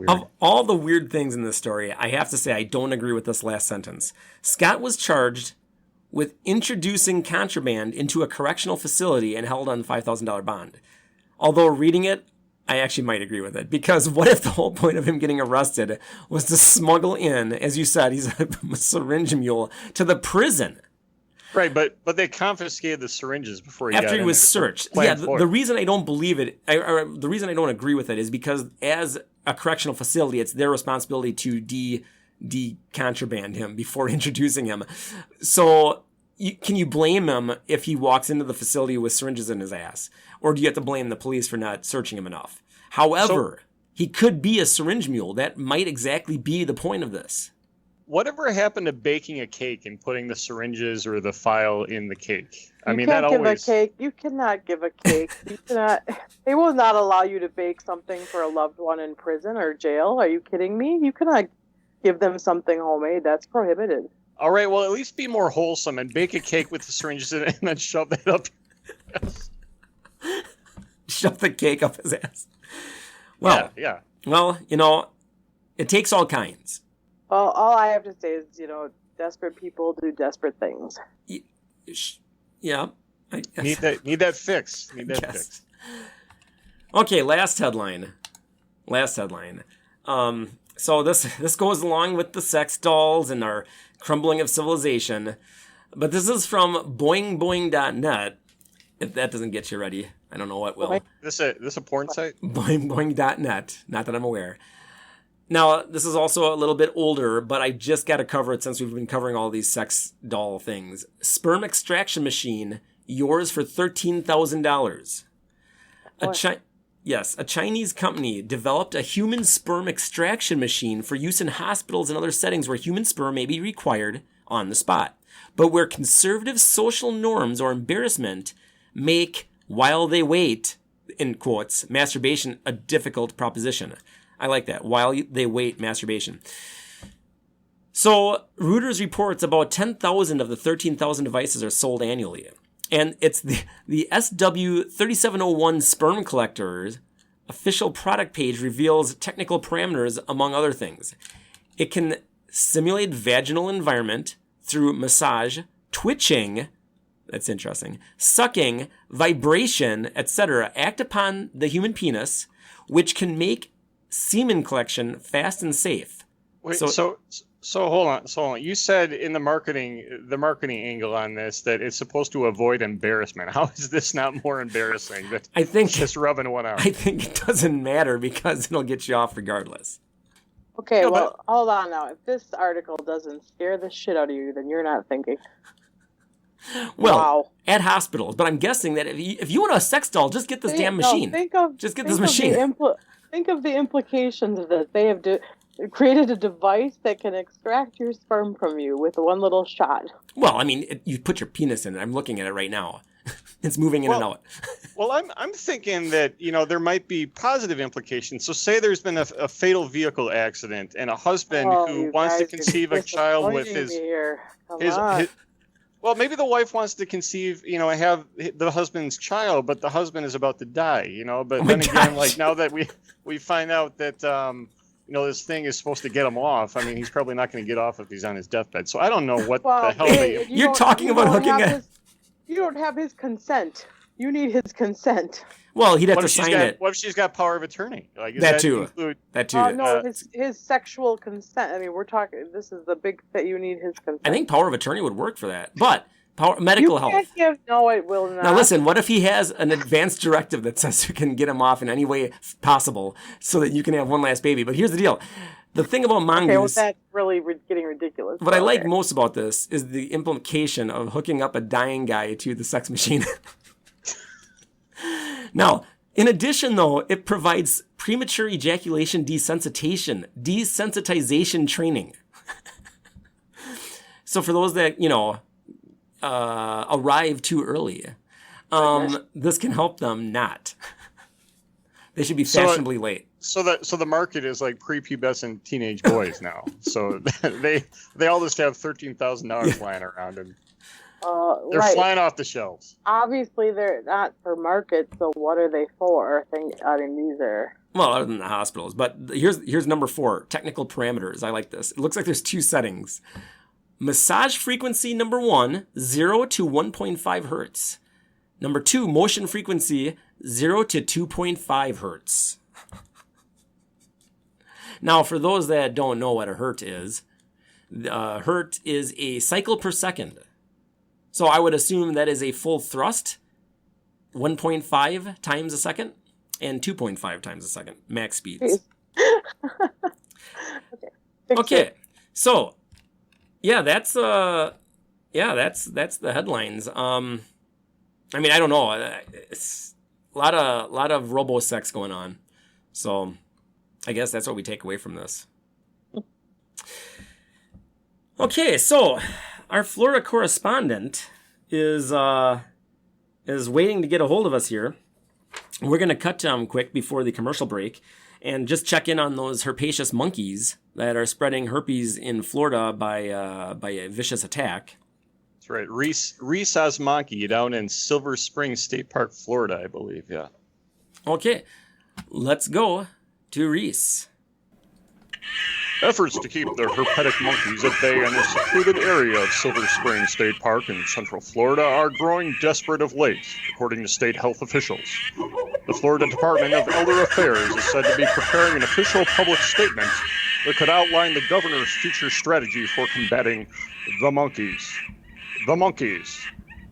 of all the weird things in this story, I have to say I don't agree with this last sentence. Scott was charged with introducing contraband into a correctional facility and held on $5,000 bond. Although reading it, I actually might agree with it. Because what if the whole point of him getting arrested was to smuggle in, as you said, he's a syringe mule, to the prison? Right, but they confiscated the syringes before after he was searched. Yeah, the reason I don't believe it, or the reason I don't agree with it, is because as a correctional facility, it's their responsibility to de-contraband him before introducing him. So can you blame him if he walks into the facility with syringes in his ass? Or do you have to blame the police for not searching him enough? However, he could be a syringe mule. That might exactly be the point of this. Whatever happened to baking a cake and putting the syringes or the file in the cake? You cannot give a cake. You cannot. They will not allow you to bake something for a loved one in prison or jail. Are you kidding me? You cannot give them something homemade, that's prohibited. All right, well, at least be more wholesome and bake a cake with the syringes in it and then shove that up. Shove the cake up his ass. Well, yeah. Well, it takes all kinds. Well, all I have to say is, desperate people do desperate things. Yeah. Need that fix. Need that fix. Okay, last headline. So this goes along with the sex dolls and our crumbling of civilization. But this is from boingboing.net. If that doesn't get you ready, I don't know what will. This a porn site? Boingboing.net. Not that I'm aware. Now, this is also a little bit older, but I just got to cover it since we've been covering all these sex doll things. Sperm extraction machine, yours for $13,000. A Chinese company developed a human sperm extraction machine for use in hospitals and other settings where human sperm may be required on the spot, but where conservative social norms or embarrassment make, while they wait, in quotes, masturbation a difficult proposition. I like that. While they wait, masturbation. So Reuters reports about 10,000 of the 13,000 devices are sold annually. And it's the SW3701 sperm collector's official product page reveals technical parameters, among other things. It can simulate vaginal environment through massage, twitching, that's interesting, sucking, vibration, etc., act upon the human penis, which can make semen collection fast and safe. Wait, so hold on. You said in the marketing angle on this that it's supposed to avoid embarrassment. How is this not more embarrassing? I think just rubbing one out. I think it doesn't matter because it'll get you off regardless. Okay, well, hold on now. If this article doesn't scare the shit out of you, then you're not thinking. Well, at hospitals, but I'm guessing that if you want a sex doll, just get this damn machine. Just get this machine. Think of the implications of this. They have created a device that can extract your sperm from you with one little shot. Well, I mean, you put your penis in it. I'm looking at it right now. It's moving in and out. Well, I'm thinking that, there might be positive implications. So say there's been a fatal vehicle accident and a husband who wants to conceive a child with his well, maybe the wife wants to conceive, have the husband's child, but the husband is about to die, But then again, like now that we find out that, this thing is supposed to get him off. I mean, he's probably not going to get off if he's on his deathbed. So I don't know what the hell you're talking about hooking a... You don't have his consent. You need his consent. Well, he'd have to sign it. What if she's got power of attorney? Like, that too. No, his sexual consent. I mean, we're talking. This is the big that you need his consent. I think power of attorney would work for that, but medical health. No, it will not. Now listen. What if he has an advanced directive that says you can get him off in any way possible so that you can have one last baby? But here's the deal. The thing about Mongoose... Okay, well, that's really getting ridiculous. What I like most about this is the implication of hooking up a dying guy to the sex machine. Now, in addition, though, it provides premature ejaculation desensitization training. So for those that, arrive too early, this can help them not. They should be fashionably late. So the market is like prepubescent teenage boys now. So they all just have $13,000 flying around and they're flying off the shelves. Obviously, they're not for market. So what are they for? These are other than the hospitals. But here's number 4: technical parameters. I like this. It looks like there's 2 settings. Massage frequency number 1, 0 to 1.5 hertz. Number 2, motion frequency 0 to 2.5 hertz. Now, for those that don't know what a hertz is a cycle per second. So I would assume that is a full thrust, 1.5 times a second, and 2.5 times a second, max speeds. Okay. So, that's the headlines. I mean, I don't know. It's a lot of robo-sex going on. So I guess that's what we take away from this. Okay, so our Florida correspondent is waiting to get a hold of us here. We're going to cut quick before the commercial break, And just check in on those herpaceous monkeys that are spreading herpes in Florida by a vicious attack. That's right. Reese Osmonkey down in Silver Spring State Park, Florida, I believe. Yeah. Okay, let's go to Reese. Efforts to keep the herpetic monkeys at bay in the secluded area of Silver Spring State Park in central Florida are growing desperate of late, according to state health officials. The Florida Department of Elder Affairs is said to be preparing an official public statement that could outline the governor's future strategy for combating the monkeys. The monkeys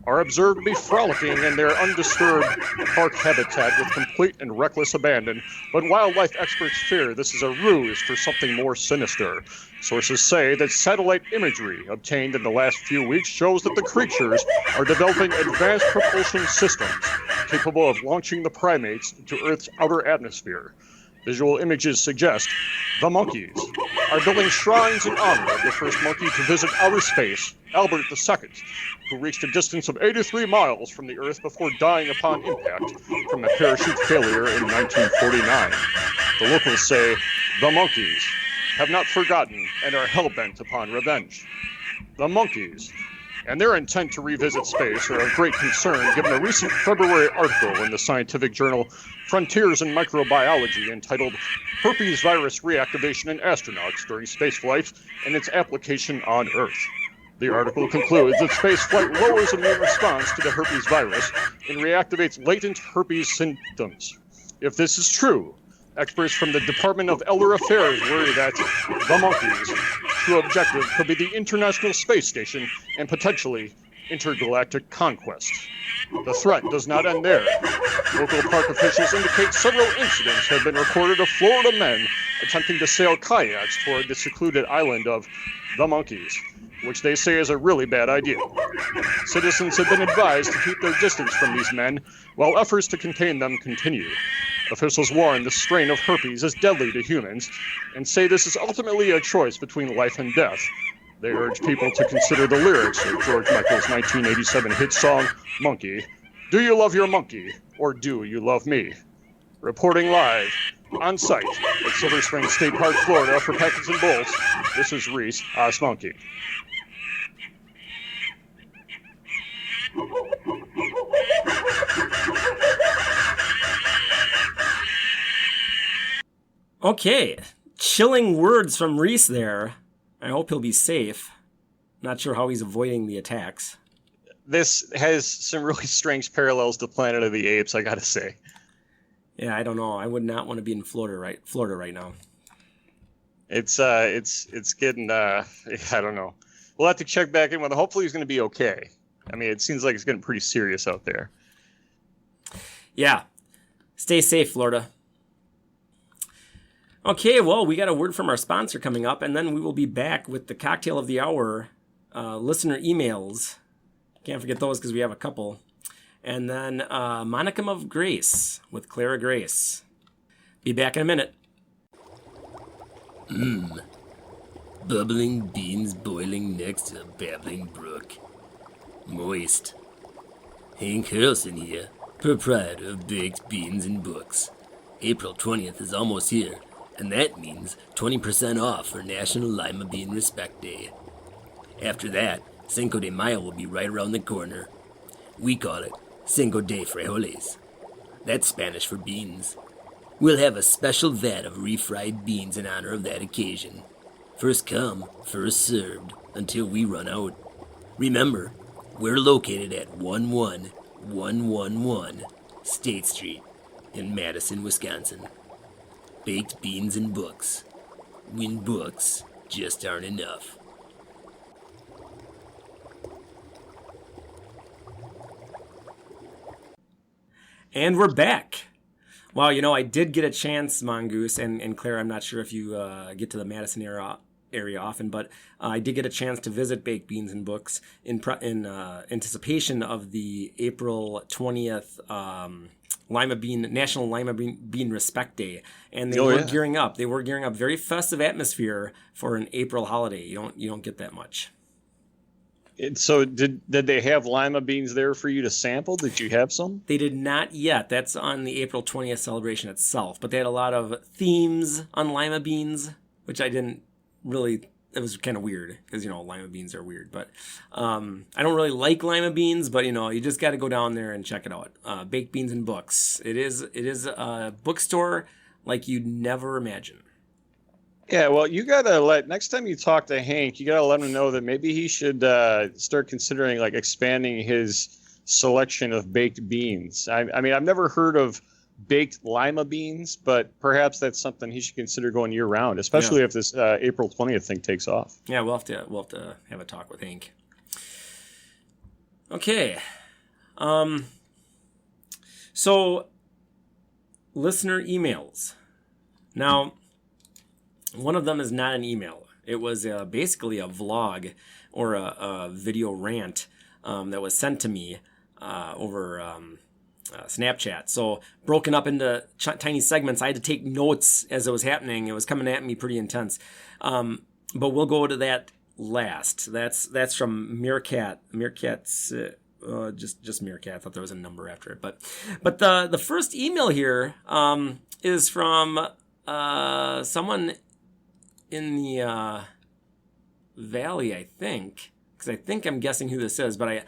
are observed to be frolicking in their undisturbed park habitat with complete and reckless abandon, but wildlife experts fear this is a ruse for something more sinister. Sources say that satellite imagery obtained in the last few weeks shows that the creatures are developing advanced propulsion systems capable of launching the primates into Earth's outer atmosphere. Visual images suggest the monkeys are building shrines in honor of the first monkey to visit outer space, Albert II, who reached a distance of 83 miles from the Earth before dying upon impact from a parachute failure in 1949. The locals say the monkeys have not forgotten and are hell-bent upon revenge. The monkeys and their intent to revisit space are of great concern given a recent February article in the scientific journal Frontiers in Microbiology entitled Herpes Virus Reactivation in Astronauts During Spaceflight and Its Application on Earth. The article concludes that spaceflight lowers immune response to the herpes virus and reactivates latent herpes symptoms. If this is true, experts from the Department of Elder Affairs worry that the monkeys' true objective could be the International Space Station and potentially intergalactic conquest. The threat does not end there. Local park officials indicate several incidents have been reported of Florida men attempting to sail kayaks toward the secluded island of the monkeys, which they say is a really bad idea. Citizens have been advised to keep their distance from these men while efforts to contain them continue. Officials warn the strain of herpes is deadly to humans and say this is ultimately a choice between life and death. They urge people to consider the lyrics of George Michael's 1987 hit song, Monkey. Do you love your monkey, or do you love me? Reporting live, on site, at Silver Spring State Park, Florida, for Packets and Bolts, this is Reese Osmonkey. Okay, chilling words from Reese there. I hope he'll be safe. Not sure how he's avoiding the attacks. This has some really strange parallels to Planet of the Apes, I gotta say. Yeah, I don't know. I would not want to be in Florida right now. It's getting I don't know. We'll have to check back in with him. Hopefully he's going to be okay. I mean, it seems like it's getting pretty serious out there. Yeah. Stay safe, Florida. Okay, well, we got a word from our sponsor coming up, and then we will be back with the cocktail of the hour, listener emails. Can't forget those because we have a couple. And then A Modicum of Grace with Clara Grace. Be back in a minute. Bubbling beans boiling next to a babbling brook. Moist. Hank Harrelson here, proprietor of Baked Beans and Books. April 20th is almost here, and that means 20% off for National Lima Bean Respect Day. After that, Cinco de Mayo will be right around the corner. We call it Cinco de Frijoles. That's Spanish for beans. We'll have a special vat of refried beans in honor of that occasion. First come, first served, until we run out. Remember, we're located at 11111 State Street in Madison, Wisconsin. Baked Beans and Books. When books just aren't enough. And we're back. Wow, I did get a chance, Mongoose, and Claire, I'm not sure if you get to the Madison area often, but I did get a chance to visit Baked Beans and Books in anticipation of the April 20th National Lima Bean Respect Day, and they were gearing up. They were gearing up. Very festive atmosphere for an April holiday. You don't get that much. So did they have lima beans there for you to sample? Did you have some? They did not yet. That's on the April 20th celebration itself. But they had a lot of themes on lima beans, which I didn't really... It was kind of weird because, lima beans are weird. But I don't really like lima beans, but, you just got to go down there and check it out. Baked Beans and Books. It is a bookstore like you'd never imagine. Yeah, well, you gotta next time you talk to Hank, you gotta let him know that maybe he should start considering like expanding his selection of baked beans. I mean, I've never heard of baked lima beans, but perhaps that's something he should consider going year round, especially if this April 20th thing takes off. Yeah, we'll have to have a talk with Hank. Okay, so listener emails. Now, one of them is not an email. It was basically a vlog or a video rant that was sent to me over Snapchat. So broken up into tiny segments. I had to take notes as it was happening. It was coming at me pretty intense. But we'll go to that last. That's from Meerkat. Meerkat's just Meerkat. I thought there was a number after it. But the first email here is from someone in the Valley, I think, because I think I'm guessing who this is, but I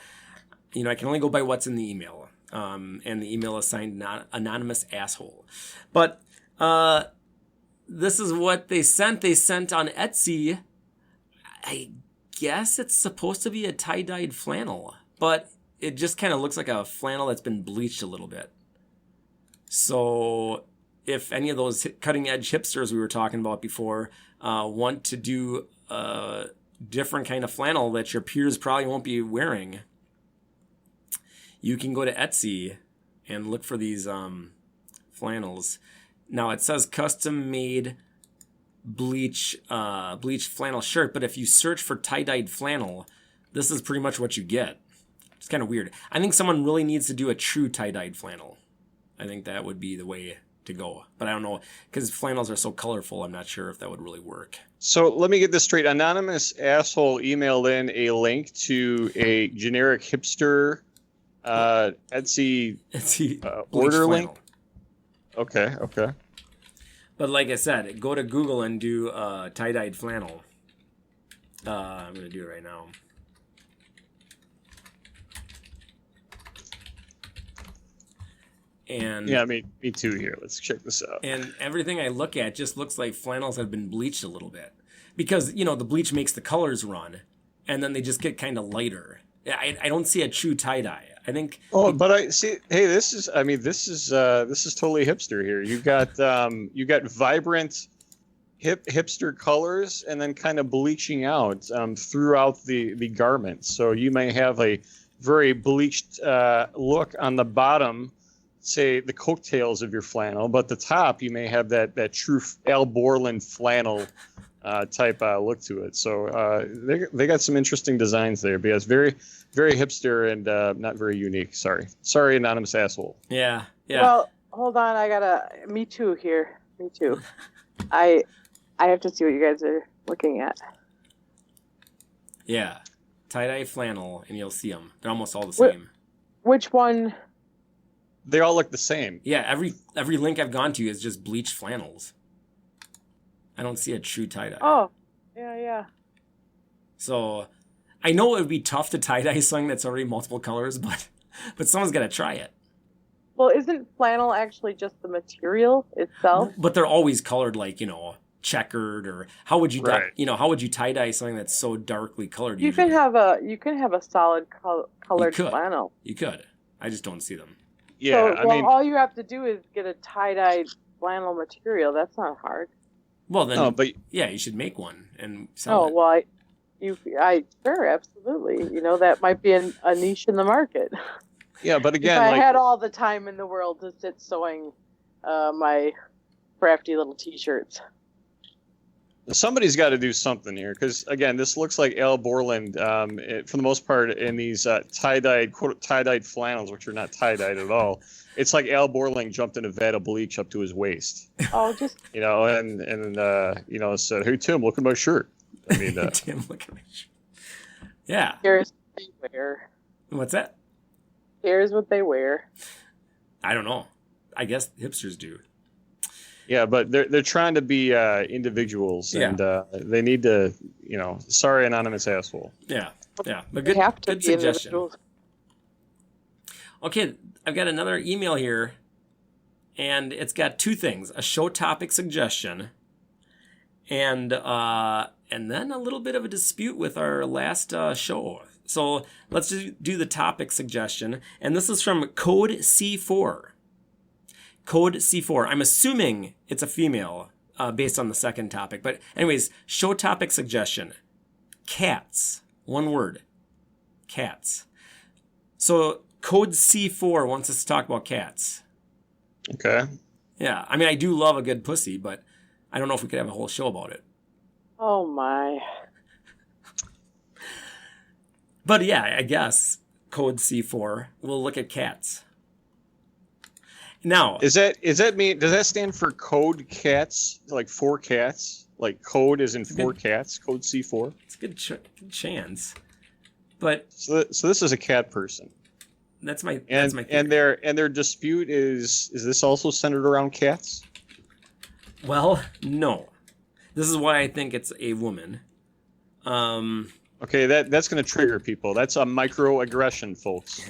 can only go by what's in the email, and the email is signed anonymous asshole. But this is what they sent. They sent on Etsy. I guess it's supposed to be a tie-dyed flannel, but it just kind of looks like a flannel that's been bleached a little bit. So if any of those cutting-edge hipsters we were talking about before want to do a different kind of flannel that your peers probably won't be wearing, you can go to Etsy and look for these flannels. Now it says custom-made bleached flannel shirt, but if you search for tie-dyed flannel, this is pretty much what you get. It's kind of weird. I think someone really needs to do a true tie-dyed flannel. I think that would be the way to go. But I don't know, because flannels are so colorful, I'm not sure if that would really work. So let me get this straight. Anonymous asshole emailed in a link to a generic hipster Etsy order link. Okay. But like I said, go to Google and do tie-dyed flannel. I'm going to do it right now. And yeah, me too here. Let's check this out. And everything I look at just looks like flannels have been bleached a little bit. Because, the bleach makes the colors run, and then they just get kind of lighter. I don't see a true tie-dye. I think... Oh, but I see... Hey, this is totally hipster here. You got vibrant hipster colors and then kind of bleaching out throughout the garment. So you may have a very bleached look on the bottom, say the coattails of your flannel, but the top you may have that true Al Borland flannel type look to it. So they got some interesting designs there, but it's very, very hipster and not very unique. Sorry, anonymous asshole. Yeah. Well, hold on, me too here. Me too. I have to see what you guys are looking at. Yeah, tie-dye flannel, and you'll see them. They're almost all the same. Which one? They all look the same. Yeah, every link I've gone to is just bleached flannels. I don't see a true tie-dye. Oh, yeah. So, I know it would be tough to tie-dye something that's already multiple colors, but someone's got to try it. Well, isn't flannel actually just the material itself? But they're always colored like, checkered, or how would you how would you tie-dye something that's so darkly colored? You can have a solid colored flannel. You could. I just don't see them. Yeah, so, all you have to do is get a tie-dyed flannel material. That's not hard. Well, then, you should make one and sell it. Oh, well, sure, absolutely. That might be a niche in the market. Yeah, but again, if I had all the time in the world to sit sewing my crafty little T-shirts. Somebody's got to do something here, because again, this looks like Al Borland for the most part in these tie-dyed flannels, which are not tie-dyed at all. It's like Al Borland jumped in a vat of bleach up to his waist. Oh, just and said, "Hey Tim, look at my shirt." I mean, Tim, look at my shirt. Yeah. they wear. What's that? Here's what they wear. I don't know. I guess hipsters do. Yeah, but they're trying to be individuals, Yeah. and they need to, sorry, anonymous asshole. Yeah. But They good, have to good be suggestion. individuals. Okay, I've got another email here, and it's got two things: a show topic suggestion, and then a little bit of a dispute with our last show. So let's just do the topic suggestion, and this is from Code C4. Code C4. I'm assuming it's a female based on the second topic, but anyways, show topic suggestion: cats. One word, cats. So Code C4 wants us to talk about cats. Okay. Yeah, I mean, I do love a good pussy, but I don't know if we could have a whole show about it. Oh my. But yeah, I guess Code C4 will look at cats. Now, Does that mean, does that stand for code cats? Like 4 cats? Like code is in 4 cats? Code C4? it's a good chance. But So this is a cat person. that's my And theory. their dispute is this also centered around cats? Well, no. This is why I think it's a woman. Okay, that's going to trigger people. That's a microaggression, folks.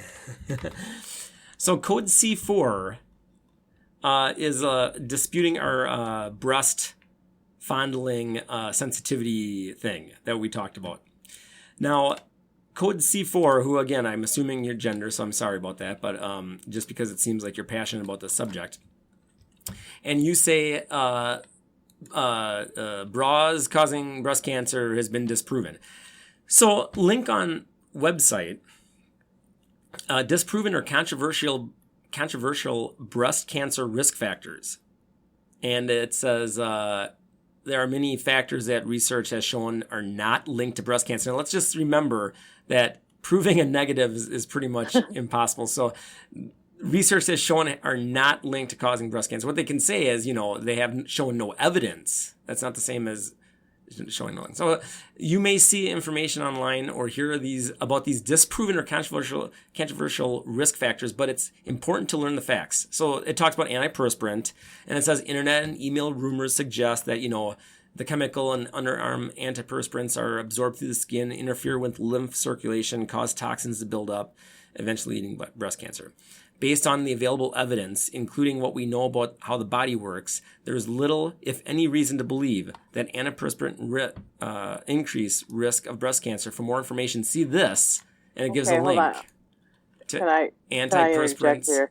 So Code C4 is disputing our breast fondling sensitivity thing that we talked about. Now, Code C4, who again, I'm assuming your gender, so I'm sorry about that, but just because it seems like you're passionate about the subject. And you say bras causing breast cancer has been disproven. So, link on website, disproven or controversial breast cancer risk factors. And it says there are many factors that research has shown are not linked to breast cancer. Now, let's just remember that proving a negative is pretty much impossible. So research has shown are not linked to causing breast cancer. What they can say is, they have shown no evidence. That's not the same as showing no evidence. So you may see information online or hear about these disproven or controversial risk factors, but it's important to learn the facts. So it talks about antiperspirant, and it says internet and email rumors suggest that, the chemical and underarm antiperspirants are absorbed through the skin, interfere with lymph circulation, cause toxins to build up, eventually leading to breast cancer. Based on the available evidence, including what we know about how the body works, there is little, if any, reason to believe that antiperspirant increase risk of breast cancer. For more information, see this, and it gives a link to antiperspirants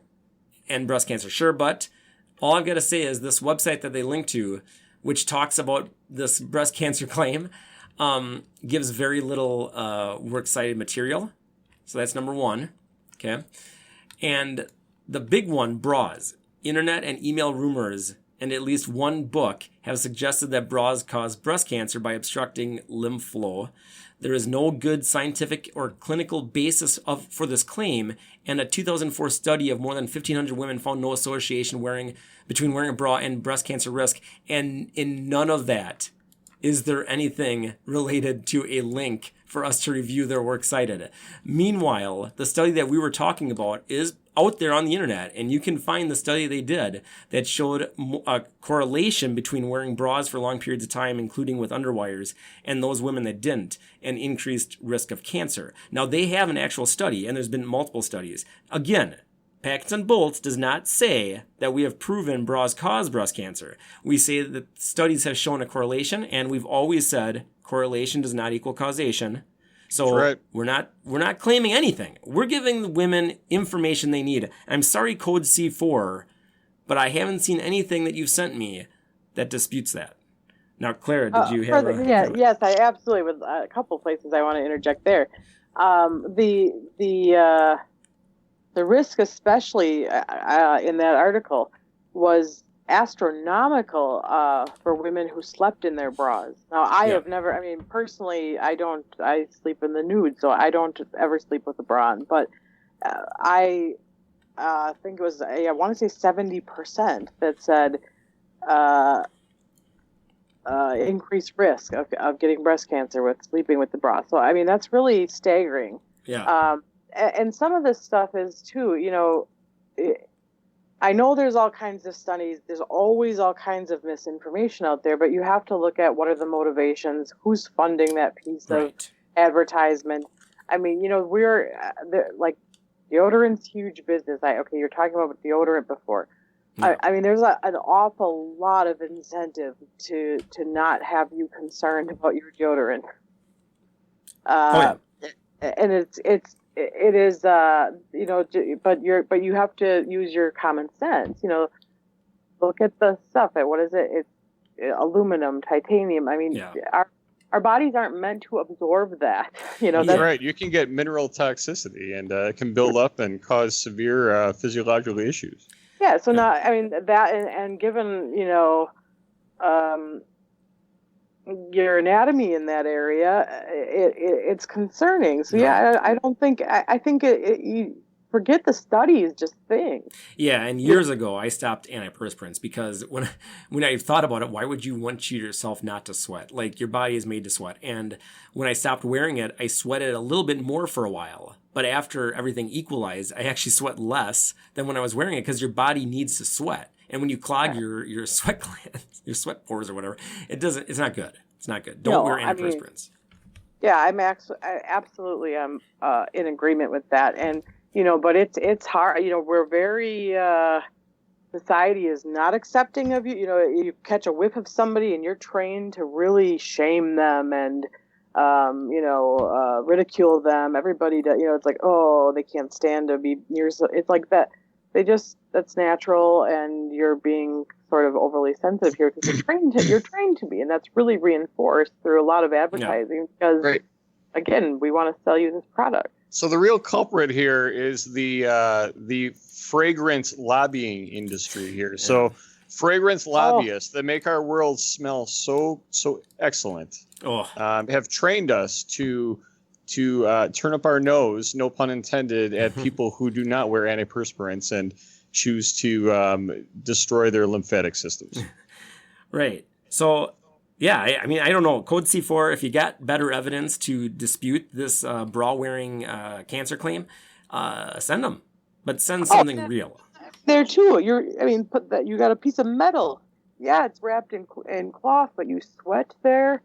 and breast cancer. Sure, but all I've got to say is this website that they link to, which talks about this breast cancer claim, gives very little works cited material. So that's number one. Okay. And the big one, bras. Internet and email rumors and at least one book have suggested that bras cause breast cancer by obstructing lymph flow. There is no good scientific or clinical basis for this claim, and a 2004 study of more than 1,500 women found no association between wearing a bra and breast cancer risk. And in none of that is there anything related to a link for us to review their work cited. Meanwhile, the study that we were talking about is out there on the internet, and you can find the study they did that showed a correlation between wearing bras for long periods of time, including with underwires, and those women that didn't, and increased risk of cancer. Now, they have an actual study, and there's been multiple studies. Again, Packets and Bolts does not say that we have proven bras cause breast cancer. We say that studies have shown a correlation, and we've always said correlation does not equal causation. So right. we're not claiming anything. We're giving the women information they need. I'm sorry, Code C4, but I haven't seen anything that you've sent me that disputes that. Now, Clara, did you have yes, I absolutely would. A couple places I want to interject there. The risk, especially in that article, was astronomical for women who slept in their bras. Now, I have never, personally, I sleep in the nude, so I don't ever sleep with a bra on, but I think it was, I want to say 70% that said increased risk of getting breast cancer with sleeping with the bra. So, that's really staggering. Yeah. And some of this stuff is too, I know there's all kinds of studies. There's always all kinds of misinformation out there, but you have to look at what are the motivations, who's funding that piece of advertisement. I mean, we're like deodorant's huge business. You're talking about deodorant before. Yeah. I mean, there's an awful lot of incentive to not have you concerned about your deodorant. And it is, but you have to use your common sense. Look at the stuff. What is it? It's aluminum, titanium. I mean, our bodies aren't meant to absorb that. That's right. You can get mineral toxicity, and it can build up and cause severe physiological issues. Yeah. So now, I mean, that and given your anatomy in that area, it's concerning. So I don't think I think you forget the studies, just think. Yeah, and years ago I stopped antiperspirants because when I thought about it, why would you want yourself not to sweat? Like, your body is made to sweat. And when I stopped wearing it, I sweated a little bit more for a while. But after everything equalized, I actually sweat less than when I was wearing it because your body needs to sweat. And when you clog your sweat glands, your sweat pores or whatever, it's not good. It's not good. Don't wear antiperspirants. I absolutely am in agreement with that. And, but it's hard. We're very, society is not accepting of you. You catch a whiff of somebody and you're trained to really shame them and, ridicule them. Everybody does, it's like, oh, they can't stand to be near. It's like that. That's natural, and you're being sort of overly sensitive here because you're trained to be, and that's really reinforced through a lot of advertising because, again, we want to sell you this product. So the real culprit here is the fragrance lobbying industry here. So fragrance lobbyists that make our world smell so excellent have trained us to turn up our nose, no pun intended, at people who do not wear antiperspirants and choose to destroy their lymphatic systems. Right. So, I mean, I don't know. Code C4, if you got better evidence to dispute this bra-wearing cancer claim, send them. But send something real. There, too. You got a piece of metal. Yeah, it's wrapped in cloth, but you sweat there.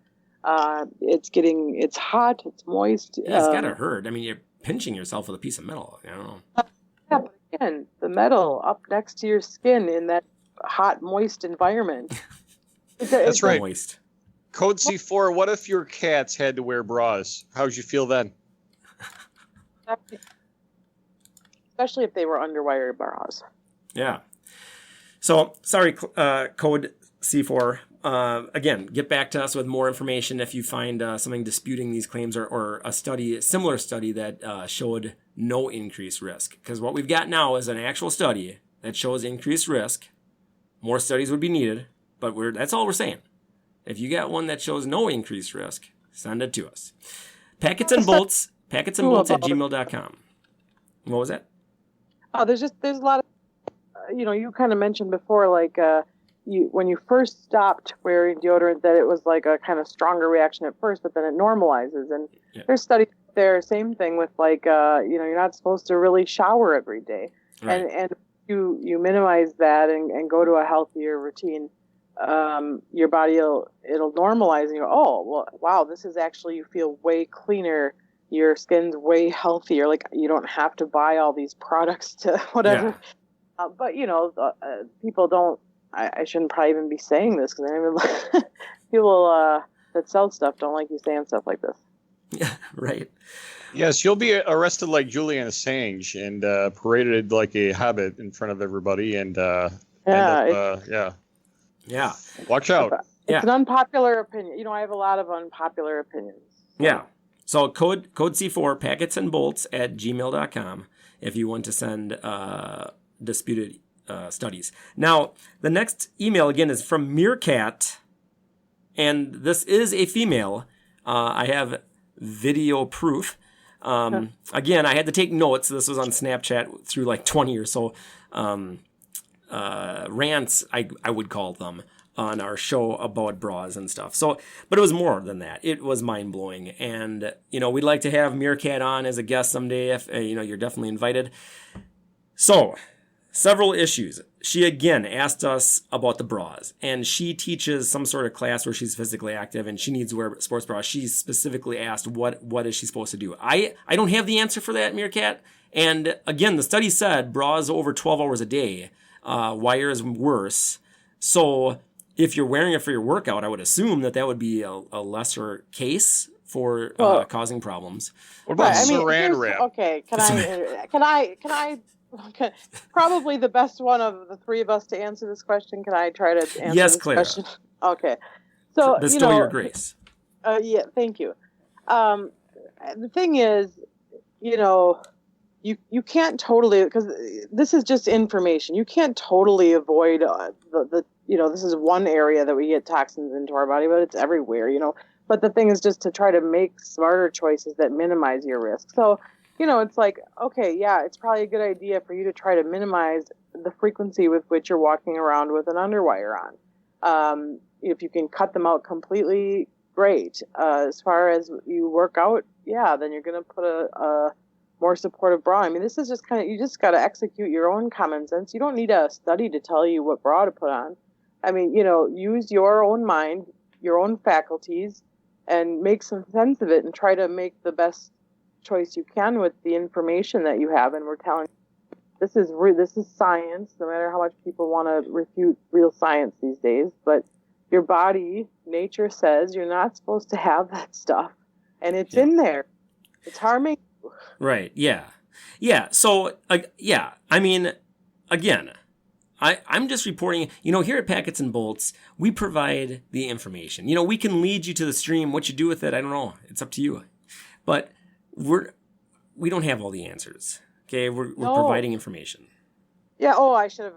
It's hot, it's moist. Yeah, it's gotta hurt. I mean, you're pinching yourself with a piece of metal. I don't know. Yeah, but again, the metal up next to your skin in that hot, moist environment. That's right. Moist. Code C4, what if your cats had to wear bras? How would you feel then? Especially if they were underwire bras. Yeah. So, sorry, Code C4. Again, get back to us with more information if you find something disputing these claims or a similar study that showed no increased risk. Because what we've got now is an actual study that shows increased risk. More studies would be needed, but that's all we're saying. If you got one that shows no increased risk, send it to us. Packetsandbolts at gmail.com. What was that? Oh, there's a lot of, you kind of mentioned before, like, when you first stopped wearing deodorant, that it was like a kind of stronger reaction at first, but then it normalizes. And there's studies there, same thing with like, you're not supposed to really shower every day. Right. And you minimize that and go to a healthier routine. Your body it'll normalize and you go, oh, well, wow, this is actually, you feel way cleaner. Your skin's way healthier. Like, you don't have to buy all these products to whatever. Yeah. But people don't, I shouldn't probably even be saying this because people that sell stuff don't like you saying stuff like this. Yeah, right. Yes, you'll be arrested like Julian Assange and paraded like a hobbit in front of everybody and watch out. It's an unpopular opinion. I have a lot of unpopular opinions. So. Yeah. So code C4, packetsandbolts at gmail.com if you want to send disputed studies. Now, the next email again is from Meerkat, and this is a female. I have video proof. Again, I had to take notes. This was on Snapchat through like 20 or so rants, I would call them. on our show about bras and stuff. So, but it was more than that. It was mind blowing. And, we'd like to have Meerkat on as a guest someday. If, you're definitely invited. So, several issues. She again asked us about the bras, and she teaches some sort of class where she's physically active and she needs to wear sports bras. She specifically asked what is she supposed to do. I don't have the answer for that, Meerkat. And again, the study said bras over 12 hours a day. Wire is worse. So if you're wearing it for your workout, I would assume that would be a lesser case for causing problems. What about saran wrap? Okay, can I probably the best one of the three of us to answer this question. Can I try to answer this Clara. question? Okay. So, bestow your grace. Yeah, thank you. The thing is, you can't totally, because this is just information. You can't totally avoid this is one area that we get toxins into our body, but it's everywhere, But the thing is just to try to make smarter choices that minimize your risk. So, it's like, okay, yeah, it's probably a good idea for you to try to minimize the frequency with which you're walking around with an underwire on. If you can cut them out completely, great. As far as you work out, yeah, then you're going to put a more supportive bra. I mean, this is just you just got to execute your own common sense. You don't need a study to tell you what bra to put on. I mean, use your own mind, your own faculties, and make some sense of it and try to make the best choice you can with the information that you have. And we're telling you, this is science, no matter how much people want to refute real science these days. But your body, nature says you're not supposed to have that stuff, and it's in there. It's harming. Right. Yeah. Yeah. So, I mean, again, I'm just reporting, here at Packets and Bolts, we provide the information. We can lead you to the stream. What you do with it, I don't know. It's up to you. But we don't have all the answers. Okay, we're providing information. Yeah. Oh, I should have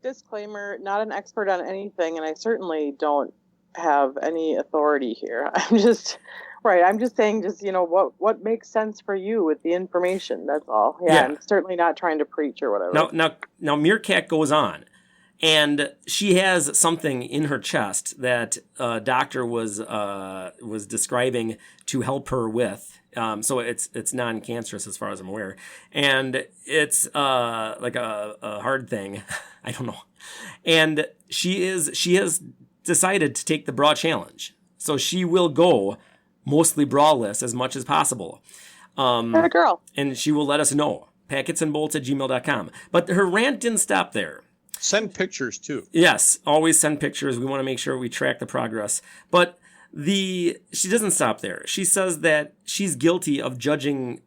disclaimer. Not an expert on anything, and I certainly don't have any authority here. I'm just saying, what makes sense for you with the information. That's all. Yeah. I'm certainly not trying to preach or whatever. Now, Meerkat goes on. And she has something in her chest that a doctor was describing to help her with. So it's non-cancerous as far as I'm aware, and it's like a hard thing. I don't know. And she has decided to take the bra challenge. So she will go mostly braless as much as possible. A girl. And she will let us know. packetsandbolts@gmail.com. But her rant didn't stop there. Send pictures, too. Yes, always send pictures. We want to make sure we track the progress. But she doesn't stop there. She says that she's guilty of judging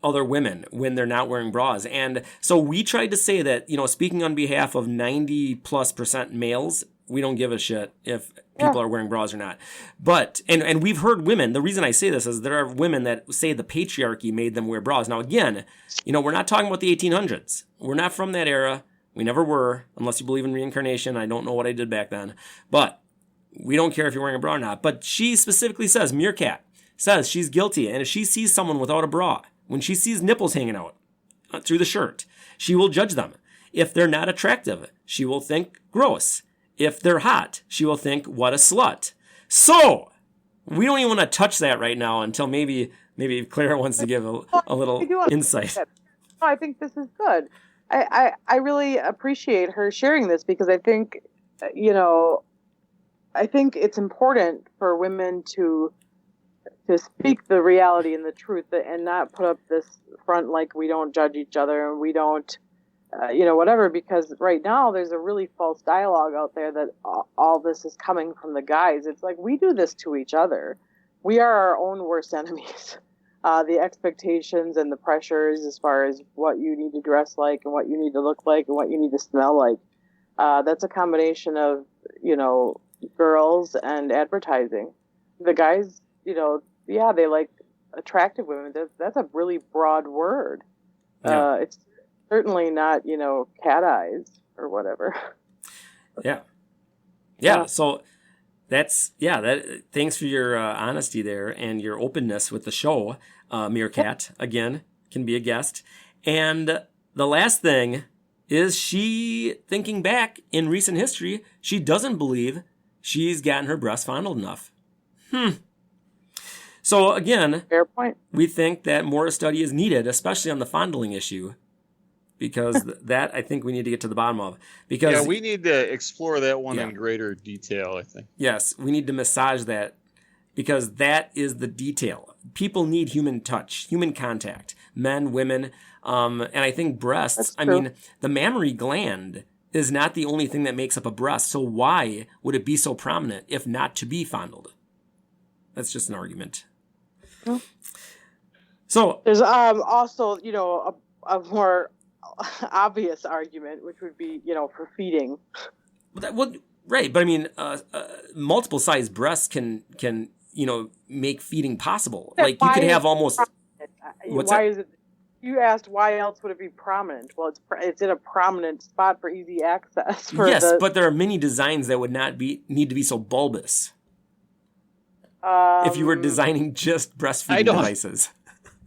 other women when they're not wearing bras. And so we tried to say that, speaking on behalf of 90+% males, we don't give a shit if people are wearing bras or not. But, and we've heard women, the reason I say this is there are women that say the patriarchy made them wear bras. Now, again, we're not talking about the 1800s. We're not from that era. We never were, unless you believe in reincarnation. I don't know what I did back then. But we don't care if you're wearing a bra or not. But she specifically says, Meerkat says she's guilty. And if she sees someone without a bra, when she sees nipples hanging out through the shirt, she will judge them. If they're not attractive, she will think gross. If they're hot, she will think, what a slut. So, we don't even want to touch that right now until maybe Clara wants to give a little insight. I think this is good. I really appreciate her sharing this because I think, I think it's important for women to speak the reality and the truth and not put up this front like we don't judge each other and we don't, whatever, because right now there's a really false dialogue out there that all this is coming from the guys. It's like we do this to each other. We are our own worst enemies. The expectations and the pressures as far as what you need to dress like and what you need to look like and what you need to smell like. That's a combination of, girls and advertising. The guys, they like attractive women. That's a really broad word. Yeah. It's certainly not, cat eyes or whatever. Yeah. So thanks for your honesty there and your openness with the show. Meerkat, again, can be a guest. And the last thing is she, thinking back in recent history, she doesn't believe she's gotten her breast fondled enough. So again, Fair point. we think that more study is needed, especially on the fondling issue, because that I think we need to get to the bottom of. Because Yeah, we need to explore that one Yeah. in greater detail, I think. yes, we need to massage that, because that is the detail. People need human touch, human contact, men, women, and I think breasts. That's I true. mean, the mammary gland is not the only thing that makes up a breast. So why would it be so prominent if not to be fondled? That's just an argument. Well. So There's also, a more obvious argument, which would be, for feeding. right, but I mean, multiple size breasts can make feeding possible. Yeah, Like you could why have is- almost. What's why that? is it? You asked why else would it be prominent? Well, it's in a prominent spot for easy access. Yes, but there are many designs that would not need to be so bulbous. If you were designing just breastfeeding devices.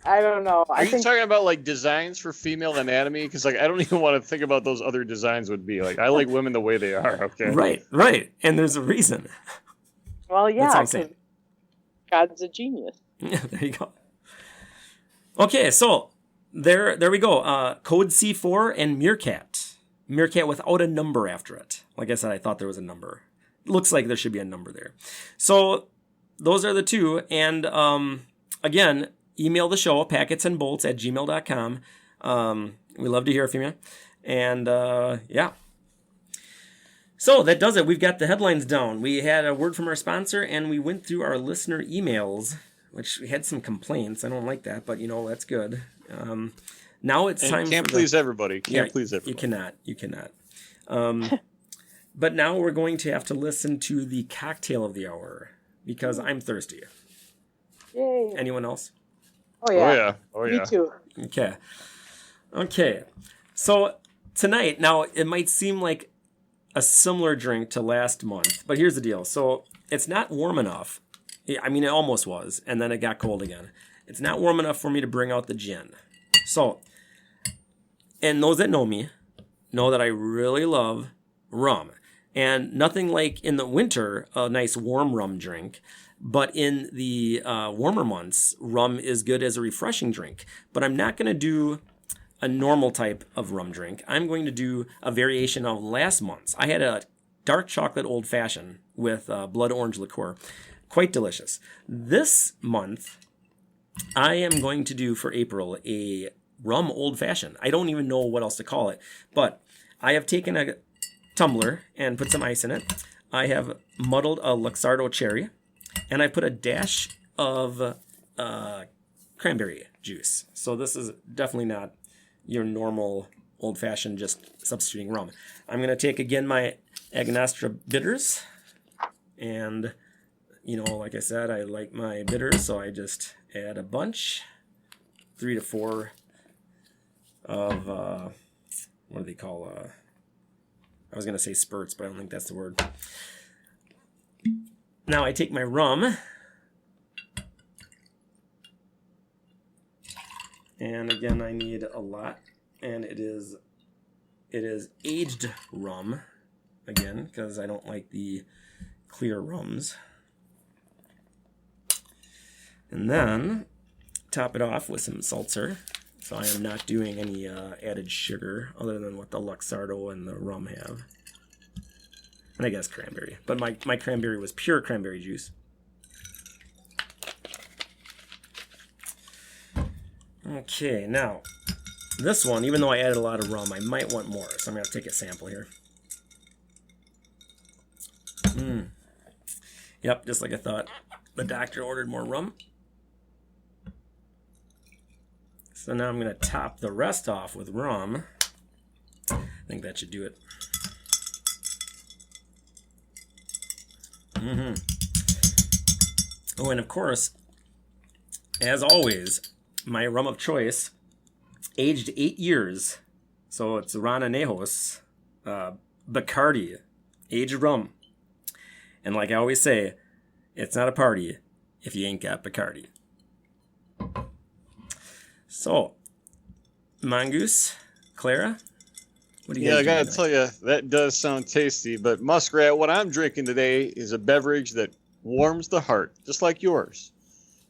I don't know. Are you talking about like designs for female anatomy? Because like I don't even want to think about those other designs would be. Like I like women the way they are. Okay. Right. And there's a reason. Well, That's yeah, all I'm saying. 'cause God's a genius. Yeah, there you go. Okay, so there we go. Code C4 and Meerkat. Meerkat without a number after it. Like I said, I thought there was a number. Looks like there should be a number there. So those are the two. And again, email the show, packetsandbolts@gmail.com. We love to hear from you. And yeah. So that does it. We've got the headlines down. We had a word from our sponsor, and we went through our listener emails, which we had some complaints. I don't like that, but that's good. Now it's time. Can't please everybody. Can't please everybody. You cannot. But now we're going to have to listen to the cocktail of the hour because I'm thirsty. Yay. Anyone else? Oh, yeah. Oh yeah. Me too. Okay. So tonight, now it might seem like a similar drink to last month, but here's the deal. So it's not warm enough. I mean, it almost was, and then it got cold again. It's not warm enough for me to bring out the gin. So, and those that know me know that I really love rum. And nothing like in the winter, a nice warm rum drink. But in the warmer months, rum is good as a refreshing drink. But I'm not going to do a normal type of rum drink. I'm going to do a variation of last month's. I had a dark chocolate old fashioned with blood orange liqueur. Quite delicious. This month, I am going to do for April a rum old fashioned. I don't even know what else to call it, but I have taken a tumbler and put some ice in it. I have muddled a Luxardo cherry, and I put a dash of cranberry juice. So this is definitely not your normal old fashioned, just substituting rum. I'm going to take again my Agnostra bitters, and like I said, I like my bitters, so I just add a bunch, 3 to 4 of, what do they call, I was going to say spurts, but I don't think that's the word. Now I take my rum, and again, I need a lot, and it is aged rum, again, because I don't like the clear rums. And then top it off with some seltzer. So I am not doing any added sugar other than what the Luxardo and the rum have. And I guess cranberry. But my cranberry was pure cranberry juice. Okay, now this one, even though I added a lot of rum, I might want more. So I'm going to take a sample here. Yep, just like I thought. The doctor ordered more rum. So now I'm going to top the rest off with rum. I think that should do it. Oh, and of course, as always, my rum of choice, aged 8 years. So it's Rana Nejos, Bacardi, aged rum. And like I always say, it's not a party if you ain't got Bacardi. So, Mongoose, Clara, What do you guys I gotta doing tell you, that does sound tasty. But Muskrat, what I'm drinking today is a beverage that warms the heart, just like yours.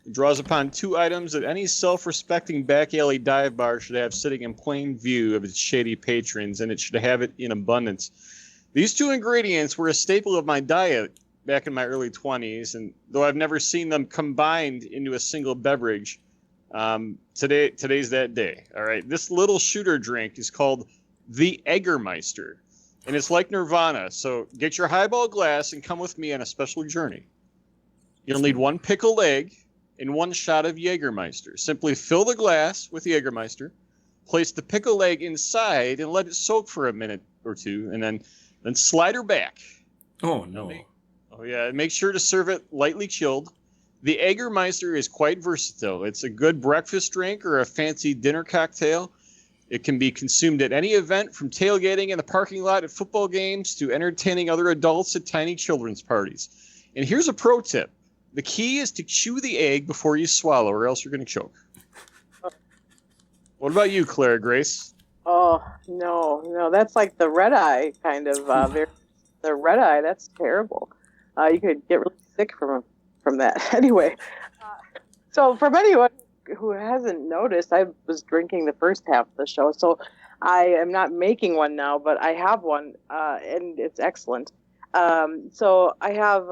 It draws upon two items that any self-respecting back alley dive bar should have sitting in plain view of its shady patrons, and it should have it in abundance. These two ingredients were a staple of my diet back in my early 20s, and though I've never seen them combined into a single beverage, today's that day. All right, this little shooter drink is called the Jägermeister, and it's like Nirvana. So get your highball glass and come with me on a special journey. You'll need one pickled egg and one shot of Jägermeister. Simply fill the glass with Jägermeister, place the pickled egg inside, and let it soak for a minute or two, and then slide her back. Oh, no. Oh, yeah. Make sure to serve it lightly chilled. The Jägermeister is quite versatile. It's a good breakfast drink or a fancy dinner cocktail. It can be consumed at any event, from tailgating in the parking lot at football games to entertaining other adults at tiny children's parties. And here's a pro tip. The key is to chew the egg before you swallow, or else you're going to choke. What about you, Clara Grace? Oh, no, that's like the red eye kind of. The red eye, that's terrible. You could get really sick from that. Anyway, so for anyone who hasn't noticed, I was drinking the first half of the show, so I am not making one now, but I have one, and it's excellent. So I have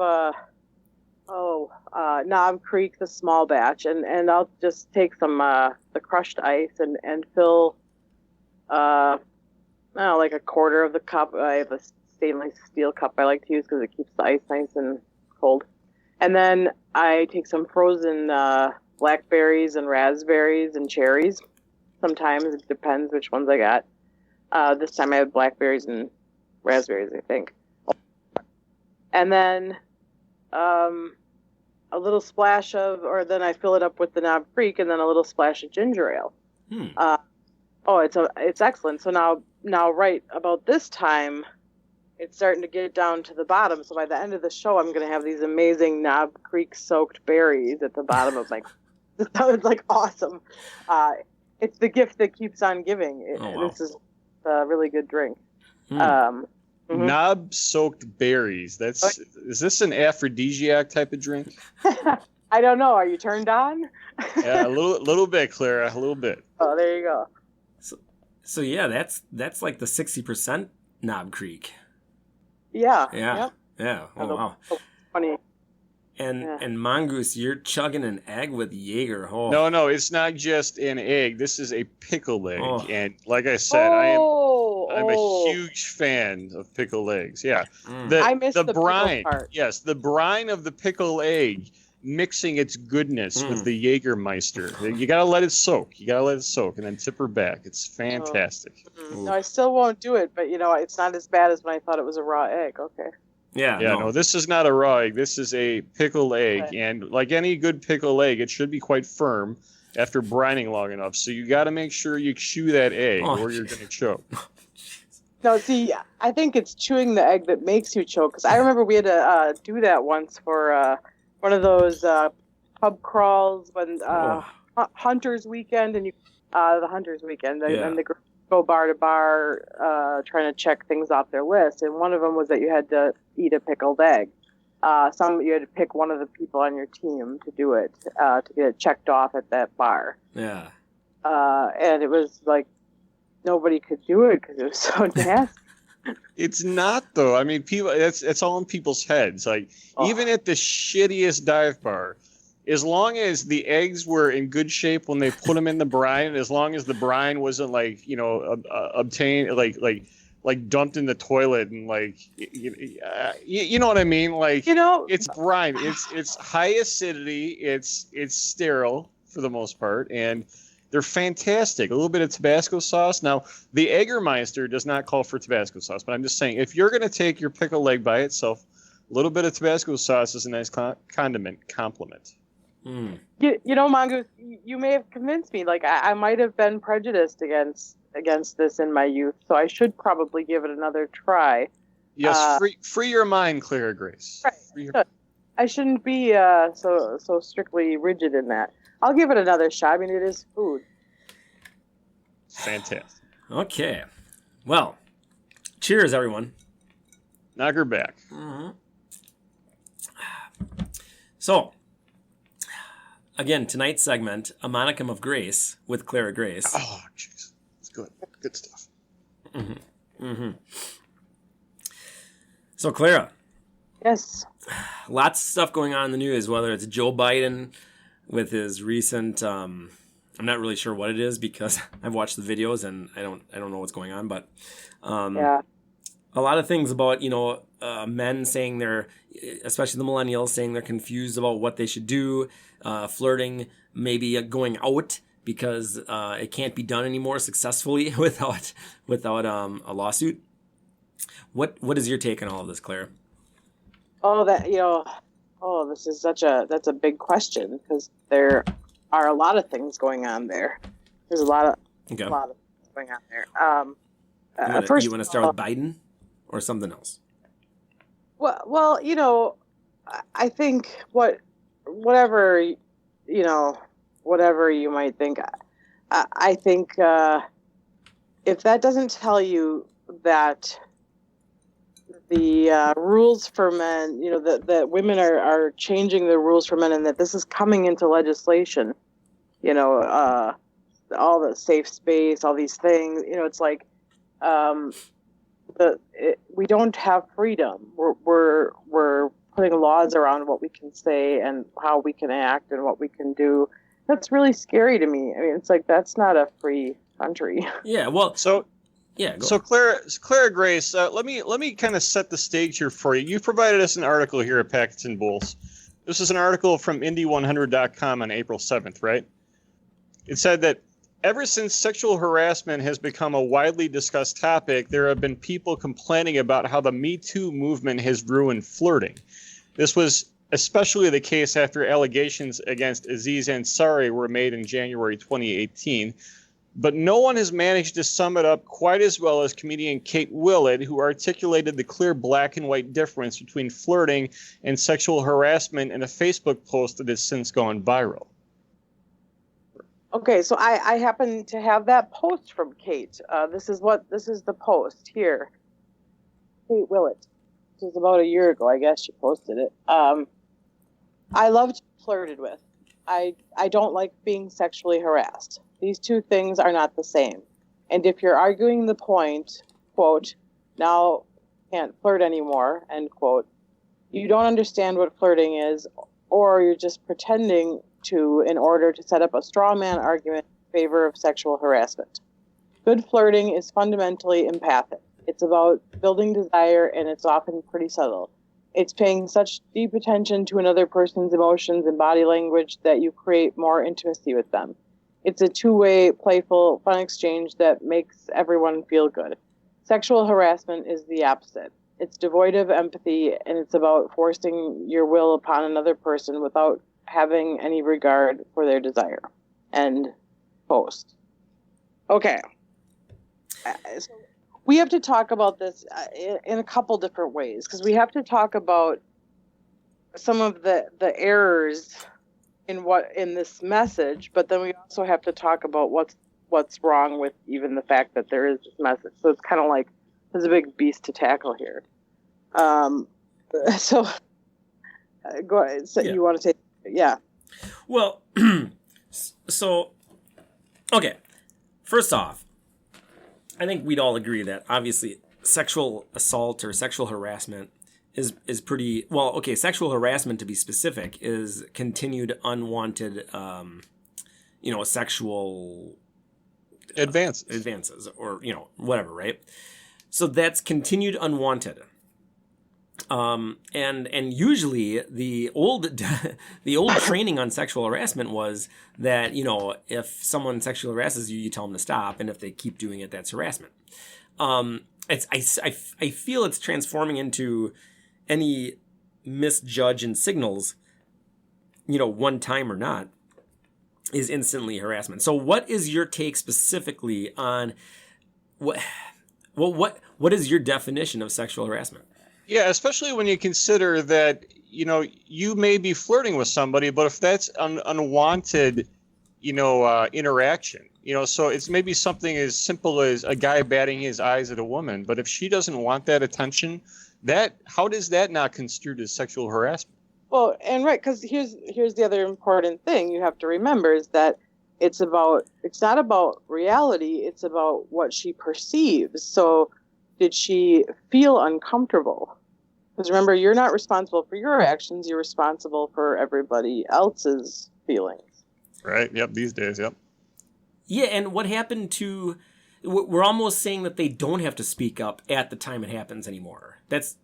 Knob Creek, the small batch, and I'll just take some the crushed ice and fill like a quarter of the cup. I have a stainless steel cup I like to use because it keeps the ice nice and cold. And then I take some frozen blackberries and raspberries and cherries. Sometimes it depends which ones I got. This time I have blackberries and raspberries, I think. And then a little splash of, or then I fill it up with the Knob Creek, and then a little splash of ginger ale. It's excellent. So now right about this time, it's starting to get down to the bottom. So by the end of the show, I'm going to have these amazing Knob Creek soaked berries at the bottom of my. It's like awesome. It's the gift that keeps on giving. Wow. This is a really good drink. Knob soaked berries. Is this an aphrodisiac type of drink? I don't know. Are you turned on? Yeah, a little bit, Clara. A little bit. Oh, there you go. So yeah, that's like the 60% Knob Creek. Yeah. Yeah. Yep. Yeah. Oh, wow. Funny. And Mongoose, you're chugging an egg with Jaeger. Oh. No, it's not just an egg. This is a pickled egg. Oh. And like I said, I'm a huge fan of pickled eggs. Yeah. I missed the brine. part. Yes, the brine of the pickled egg mixing its goodness with the Jägermeister. You got to let it soak. And then tip her back. It's fantastic. No, I still won't do it, but it's not as bad as when I thought it was a raw egg. Okay. Yeah. No, this is not a raw egg. This is a pickled egg. Okay. And like any good pickled egg, it should be quite firm after brining long enough. So you got to make sure you chew that egg or you're going to choke. No, see, I think it's chewing the egg that makes you choke. Because I remember we had to do that once for one of those pub crawls when Hunter's Weekend and the Hunter's Weekend and the go bar to bar trying to check things off their list. And one of them was that you had to eat a pickled egg. You had to pick one of the people on your team to do it to get it checked off at that bar. Yeah. And it was like nobody could do it because it was so nasty. It's not though. I mean, people. It's all in people's heads. Like even at the shittiest dive bar, as long as the eggs were in good shape when they put them in the brine, as long as the brine wasn't obtained like dumped in the toilet and you know what I mean? Like it's brine. It's high acidity. It's sterile for the most part, and they're fantastic. A little bit of Tabasco sauce. Now, the Jägermeister does not call for Tabasco sauce, but I'm just saying, if you're going to take your pickled egg by itself, a little bit of Tabasco sauce is a nice condiment complement. Mongoose, you may have convinced me. Like, I might have been prejudiced against this in my youth, so I should probably give it another try. Yes, free your mind, Clara Grace. Right. I shouldn't be so strictly rigid in that. I'll give it another shot. I mean, it is food. Fantastic. Okay. Well, Cheers, everyone. Knock her back. So, again, tonight's segment, A Modicum of Grace with Clara Grace. Oh, jeez. It's good. Good stuff. So, Clara, Yes. lots of stuff going on in the news, whether it's Joe Biden with his recent, I'm not really sure what it is because I've watched the videos and I don't know what's going on, but Yeah. a lot of things about, men saying they're, especially the millennials, saying they're confused about what they should do, flirting, maybe going out because it can't be done anymore successfully without a lawsuit. What is your take on all of this, Claire? Oh, this is that's a big question because there are a lot of things going on there. There's a lot of things going on there. You want to start with Biden or something else? Well, I think whatever you might think, I think if that doesn't tell you that the rules for men, that women are changing the rules for men and that this is coming into legislation, all the safe space, all these things, it's like we don't have freedom. We're putting laws around what we can say and how we can act and what we can do. That's really scary to me. I mean, it's like that's not a free country. Yeah, well, Clara Grace, let me kind of set the stage here for you. You provided us an article here at Packets and Bolts. This is an article from Indy100.com on April 7th, right? It said that ever since sexual harassment has become a widely discussed topic, there have been people complaining about how the Me Too movement has ruined flirting. This was especially the case after allegations against Aziz Ansari were made in January 2018. But no one has managed to sum it up quite as well as comedian Kate Willett, who articulated the clear black and white difference between flirting and sexual harassment in a Facebook post that has since gone viral. Okay, so I happen to have that post from Kate. This is the post here. Kate Willett. This was about a year ago, I guess she posted it. I love to be flirted with. I don't like being sexually harassed. These two things are not the same. And if you're arguing the point, quote, now can't flirt anymore, end quote, you don't understand what flirting is, or you're just pretending to in order to set up a straw man argument in favor of sexual harassment. Good flirting is fundamentally empathic. It's about building desire, and it's often pretty subtle. It's paying such deep attention to another person's emotions and body language that you create more intimacy with them. It's a two-way, playful, fun exchange that makes everyone feel good. Sexual harassment is the opposite. It's devoid of empathy, and it's about forcing your will upon another person without having any regard for their desire. End post. Okay. So we have to talk about this in a couple different ways, because we have to talk about some of the errors in this message, but then we also have to talk about what's wrong with even the fact that there is this message. So it's kind of like there's a big beast to tackle here. So go ahead. So yeah. You want to take? Yeah. Well, so okay. First off, I think we'd all agree that obviously sexual assault or sexual harassment is pretty well. Okay, sexual harassment, to be specific, is continued unwanted, sexual advances, or whatever, right? So that's continued unwanted. And usually the old training on sexual harassment was that, if someone sexually harasses you, you tell them to stop. And if they keep doing it, that's harassment. I feel it's transforming into any misjudge and signals, one time or not, is instantly harassment. So what is your take specifically on what is your definition of sexual harassment? Yeah, especially when you consider that, you may be flirting with somebody, but if that's unwanted, interaction, So it's maybe something as simple as a guy batting his eyes at a woman. But if she doesn't want that attention, how does that not construed as sexual harassment? Well, and right, because here's the other important thing you have to remember is that it's not about reality, it's about what she perceives. So did she feel uncomfortable? Because remember, you're not responsible for your actions, you're responsible for everybody else's feelings. Right, yep, these days, yep. Yeah, and what happened to... We're almost saying that they don't have to speak up at the time it happens anymore. That's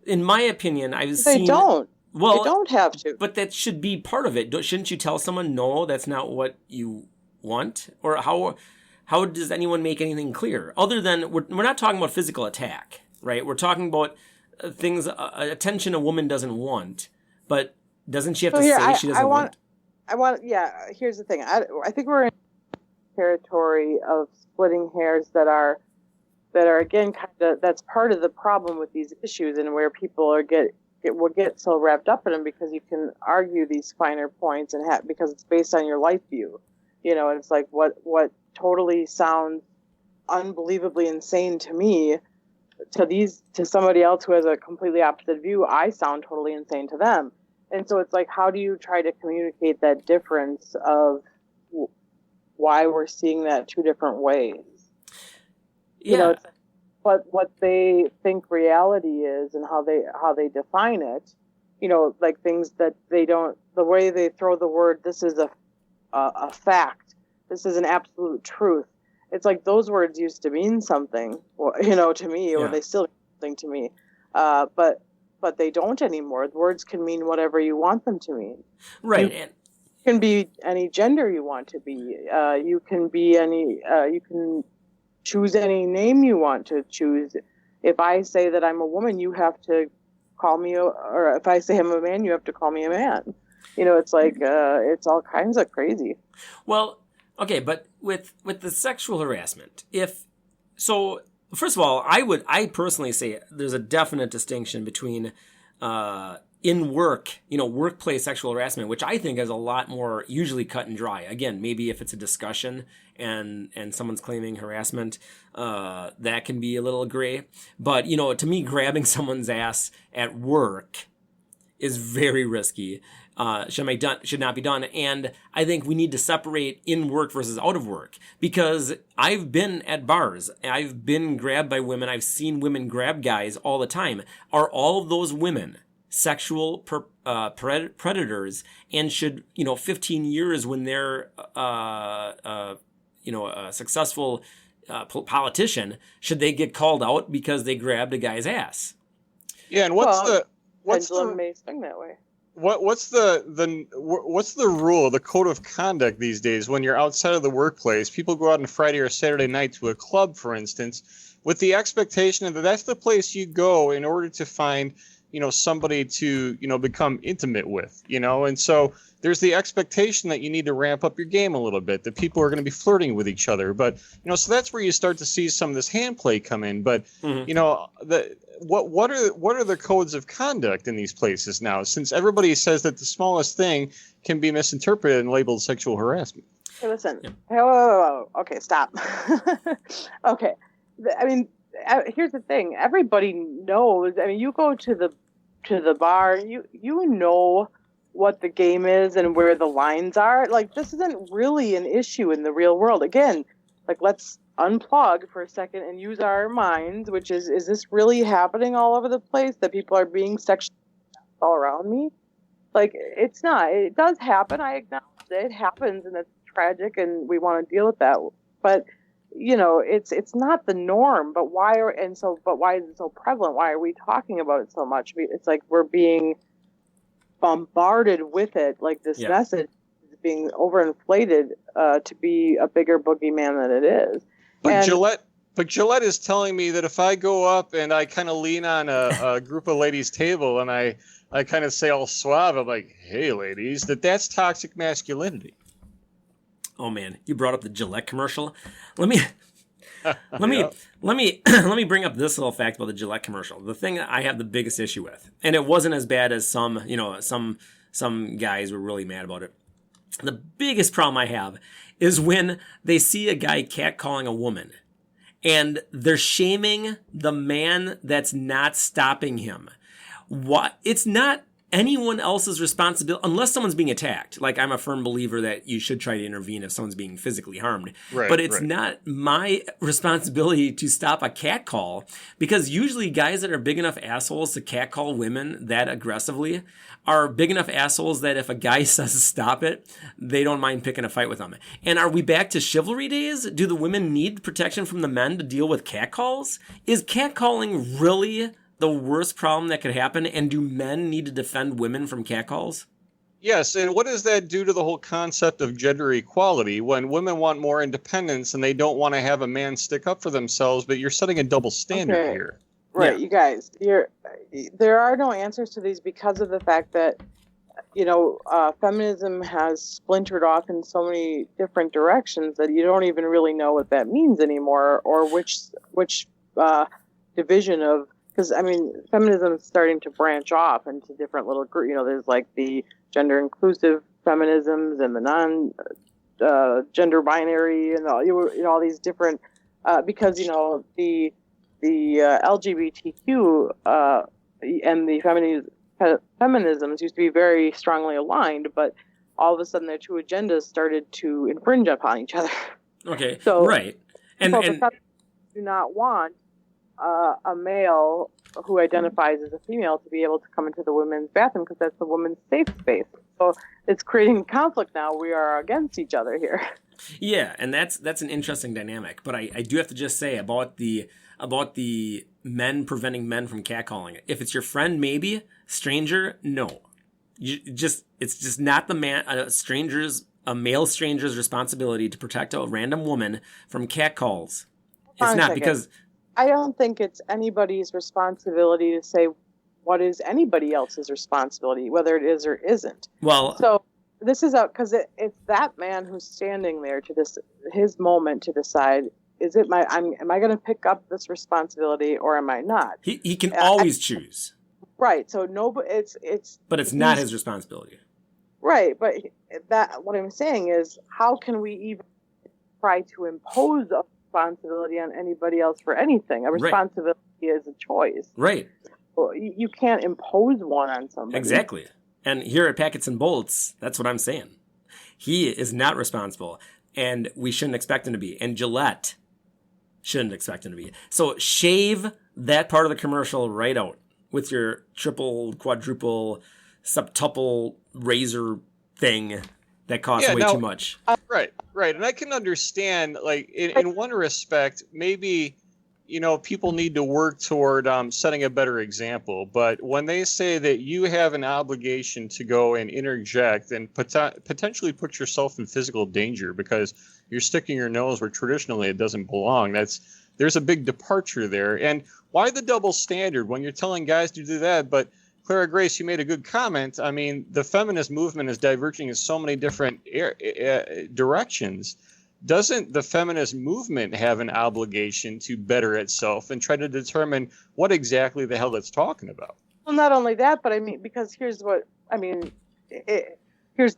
in my opinion, They don't. Well, they don't have to. But that should be part of it. Shouldn't you tell someone, no, that's not what you want? Or how does anyone make anything clear? Other than, we're not talking about physical attack, right? We're talking about things, attention a woman doesn't want. But doesn't she have to say she doesn't want? Here's the thing. I think we're in territory of splitting hairs that are again that's part of the problem with these issues, and where people will get so wrapped up in them because you can argue these finer points and because it's based on your life view, and it's like what totally sounds unbelievably insane to me to somebody else who has a completely opposite view, I sound totally insane to them. And so it's like, how do you try to communicate that difference of why we're seeing that two different ways? Yeah. What they think reality is and how they define it, like things that they don't, the way they throw the word, this is a fact, this is an absolute truth. It's like those words used to mean something, to me, or they still mean something to me. But they don't anymore. Words can mean whatever you want them to mean. Right. You can be any gender you want to be. You can be you can choose any name you want to choose. If I say that I'm a woman, you have to call me, or if I say I'm a man, you have to call me a man. It's like, it's all kinds of crazy. Well, okay, but with the sexual harassment, first of all, I personally say there's a definite distinction between in work, workplace sexual harassment, which I think is a lot more usually cut and dry. Again, maybe if it's a discussion and someone's claiming harassment, that can be a little gray. But, to me, grabbing someone's ass at work is very risky. Should not be done. And I think we need to separate in work versus out of work, because I've been at bars. I've been grabbed by women. I've seen women grab guys all the time. Are all of those women sexual predators, and should 15 years when they're a successful politician, should they get called out because they grabbed a guy's ass? Yeah, and what's the pendulum may swing that way. What's the rule, the code of conduct these days when you're outside of the workplace? People go out on Friday or Saturday night to a club, for instance, with the expectation that that's the place you go in order to find somebody to become intimate with, and so there's the expectation that you need to ramp up your game a little bit, that people are going to be flirting with each other, but so that's where you start to see some of this hand play come in. But what are the codes of conduct in these places now, since everybody says that the smallest thing can be misinterpreted and labeled sexual harassment? Hey, listen. Yeah. Hey, whoa. Okay, stop. Okay. I mean, here's the thing. Everybody knows. I mean, you go to the bar, you know what the game is and where the lines are. Like, this isn't really an issue in the real world. Again, like, let's unplug for a second and use our minds, which is this really happening all over the place, that people are being sexually all around me? Like, it's not. It does happen. I acknowledge that it happens, and it's tragic, and we want to deal with that. But it's not the norm. But why is it so prevalent? Why are we talking about it so much? It's like we're being bombarded with it, like this message is being overinflated to be a bigger boogeyman than it is. But Gillette is telling me that if I go up and I kind of lean on a group of ladies' table and I kind of say all suave, I'm like, "Hey, ladies," that's toxic masculinity. Oh man, you brought up the Gillette commercial. Let me bring up this little fact about the Gillette commercial. The thing that I have the biggest issue with, and it wasn't as bad as some guys were really mad about it. The biggest problem I have is when they see a guy catcalling a woman and they're shaming the man that's not stopping him. What? It's not anyone else's responsibility unless someone's being attacked. Like, I'm a firm believer that you should try to intervene if someone's being physically harmed. Right, but it's not my responsibility to stop a catcall, because usually guys that are big enough assholes to catcall women that aggressively are big enough assholes that if a guy says stop it, they don't mind picking a fight with them. And are we back to chivalry days? Do the women need protection from the men to deal with catcalls? Is catcalling really the worst problem that could happen? And do men need to defend women from catcalls? Yes, and what does that do to the whole concept of gender equality when women want more independence and they don't want to have a man stick up for themselves, but you're setting a double standard here. Right, Yeah. you guys, there are no answers to these because of the fact that, feminism has splintered off in so many different directions that you don't even really know what that means anymore, or which division of. Because, feminism is starting to branch off into different little groups. There's like the gender inclusive feminisms and the non-gender binary and all these different, because, the LGBTQ and the feminisms used to be very strongly aligned, but all of a sudden their two agendas started to infringe upon each other. Okay, So, right. And the feminists do not want a male who identifies as a female to be able to come into the women's bathroom because that's the woman's safe space. So it's creating conflict now. We are against each other here. Yeah, and that's an interesting dynamic. But I do have to just say about the men preventing men from catcalling. If it's your friend, maybe. Stranger, no. It's just not the a male stranger's responsibility to protect a random woman from catcalls. It's not, because I don't think it's anybody's responsibility to say what is anybody else's responsibility, whether it is or isn't. Well, so this is because it's that man who's standing there his moment to decide: am I going to pick up this responsibility or am I not? He can always choose. Right. So but it's not his responsibility. Right. But what I'm saying is, how can we even try to impose a responsibility on anybody else for anything? A responsibility is a choice. Right. Well, you can't impose one on somebody. Exactly. And here at Packets and Bolts, that's what I'm saying. He is not responsible, and we shouldn't expect him to be. And Gillette shouldn't expect him to be. So shave that part of the commercial right out with your triple, quadruple, septuple razor thing that costs way too much. Right. And I can understand, like, in one respect, maybe, people need to work toward setting a better example. But when they say that you have an obligation to go and interject and potentially put yourself in physical danger because you're sticking your nose where traditionally it doesn't belong, there's a big departure there. And why the double standard when you're telling guys to do that? But Clara Grace, you made a good comment. I mean, the feminist movement is diverging in so many different directions. Doesn't the feminist movement have an obligation to better itself and try to determine what exactly the hell it's talking about? Well, not only that, but because here's the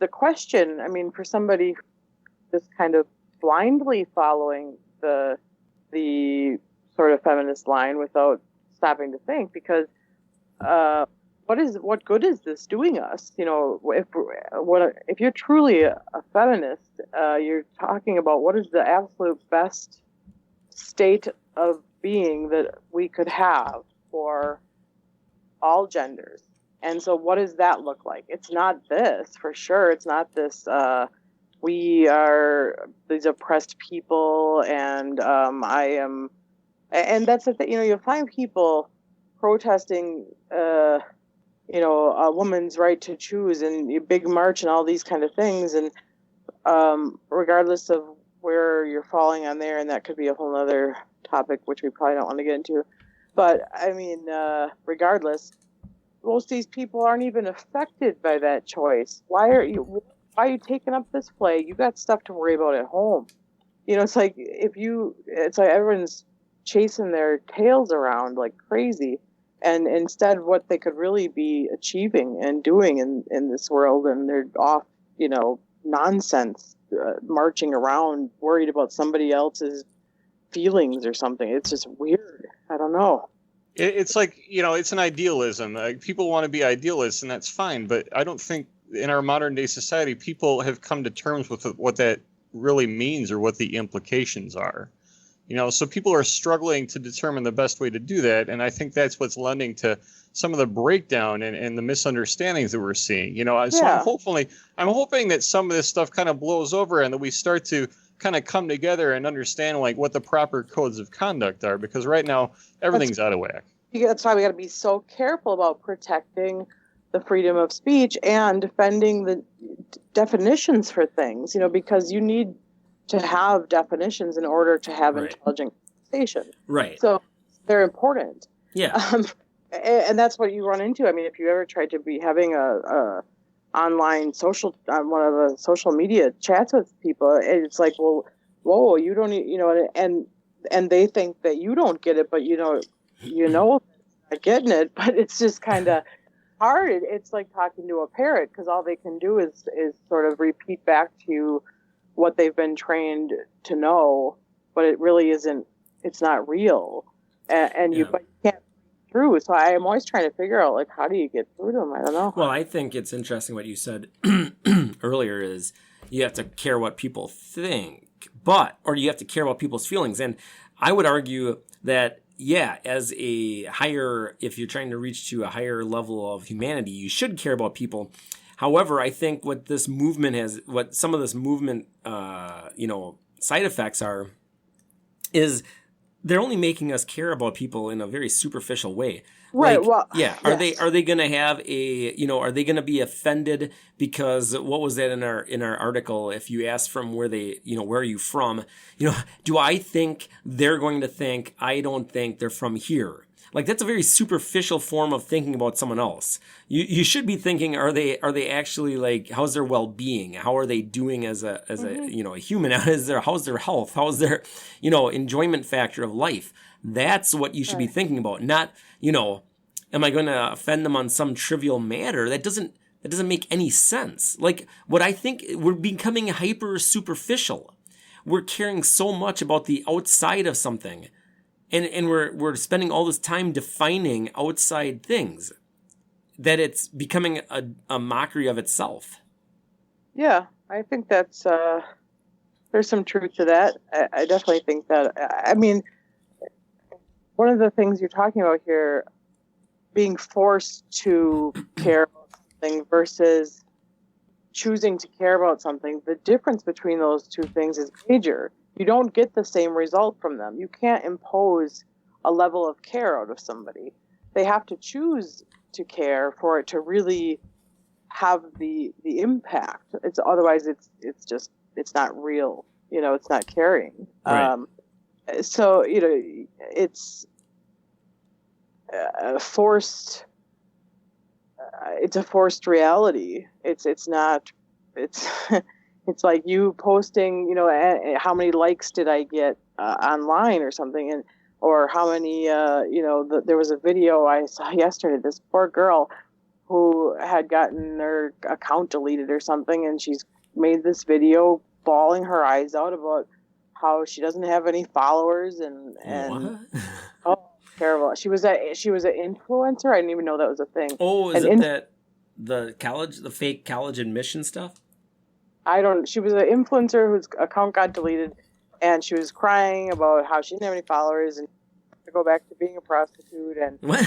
question. For somebody just kind of blindly following the sort of feminist line without stopping to think, because what good is this doing us? If you're truly a feminist, you're talking about what is the absolute best state of being that we could have for all genders. And so what does that look like? It's not this, for sure. It's not this, we are these oppressed people and and that's the thing, you'll find people protesting, a woman's right to choose and a big march and all these kind of things. And regardless of where you're falling on there, and that could be a whole other topic, which we probably don't want to get into. But regardless, most of these people aren't even affected by that choice. Why are you taking up this play? You got stuff to worry about at home. It's like everyone's chasing their tails around like crazy. And instead, what they could really be achieving and doing in this world, and they're off, nonsense, marching around worried about somebody else's feelings or something. It's just weird. I don't know. It's like, it's an idealism. People want to be idealists, and that's fine. But I don't think in our modern day society, people have come to terms with what that really means or what the implications are. So people are struggling to determine the best way to do that. And I think that's what's lending to some of the breakdown and the misunderstandings that we're seeing. So I'm hoping that some of this stuff kind of blows over and that we start to kind of come together and understand like what the proper codes of conduct are, because right now everything's out of whack. That's why we got to be so careful about protecting the freedom of speech and defending the definitions for things, because you need to have definitions in order to have intelligent conversation. Right. So they're important. Yeah. And that's what you run into. I mean, if you ever tried to be having a online one of the social media chats with people, it's like, well, whoa, you don't, and they think that you don't get it, but not getting it, but it's just kind of hard. It's like talking to a parrot, because all they can do is sort of repeat back to you what they've been trained to know, but it really isn't. It's not real, but you can't through. So I am always trying to figure out, like, how do you get through to them? I don't know. Well, I think it's interesting what you said earlier is you have to care what people think, or you have to care about people's feelings. And I would argue that, as if you're trying to reach to a higher level of humanity, you should care about people. However, I think what some of this movement, side effects is they're only making us care about people in a very superficial way. Right. Like, well, are they going to have are they going to be offended because what was that in our article? If you ask from where where are you from? Do I think they're going to think I don't think they're from here? Like, that's a very superficial form of thinking about someone else. You should be thinking, are they actually, like, how's their well-being? How are they doing as a human? How's their health? How's their, enjoyment factor of life? That's what you should be thinking about. Not, am I going to offend them on some trivial matter? That doesn't make any sense. Like, what I think, we're becoming hyper superficial. We're caring so much about the outside of something. And we're spending all this time defining outside things that it's becoming a mockery of itself. Yeah, I think that's there's some truth to that. I definitely think that. I mean, one of the things you're talking about here, being forced to care about something versus choosing to care about something, the difference between those two things is major. You don't get the same result from them. You can't impose a level of care out of somebody. They have to choose to care for it to really have the impact. Otherwise it's not real. It's not caring. Right. So it's forced. It's a forced reality. It's not. It's. It's like you posting, how many likes did I get online or something, or how many, there was a video I saw yesterday. This poor girl who had gotten her account deleted or something, and she's made this video bawling her eyes out about how she doesn't have any followers and what? Oh, terrible. She was an influencer. I didn't even know that was a thing. Oh, is it the fake college admission stuff? She was an influencer whose account got deleted, and she was crying about how she didn't have any followers and to go back to being a prostitute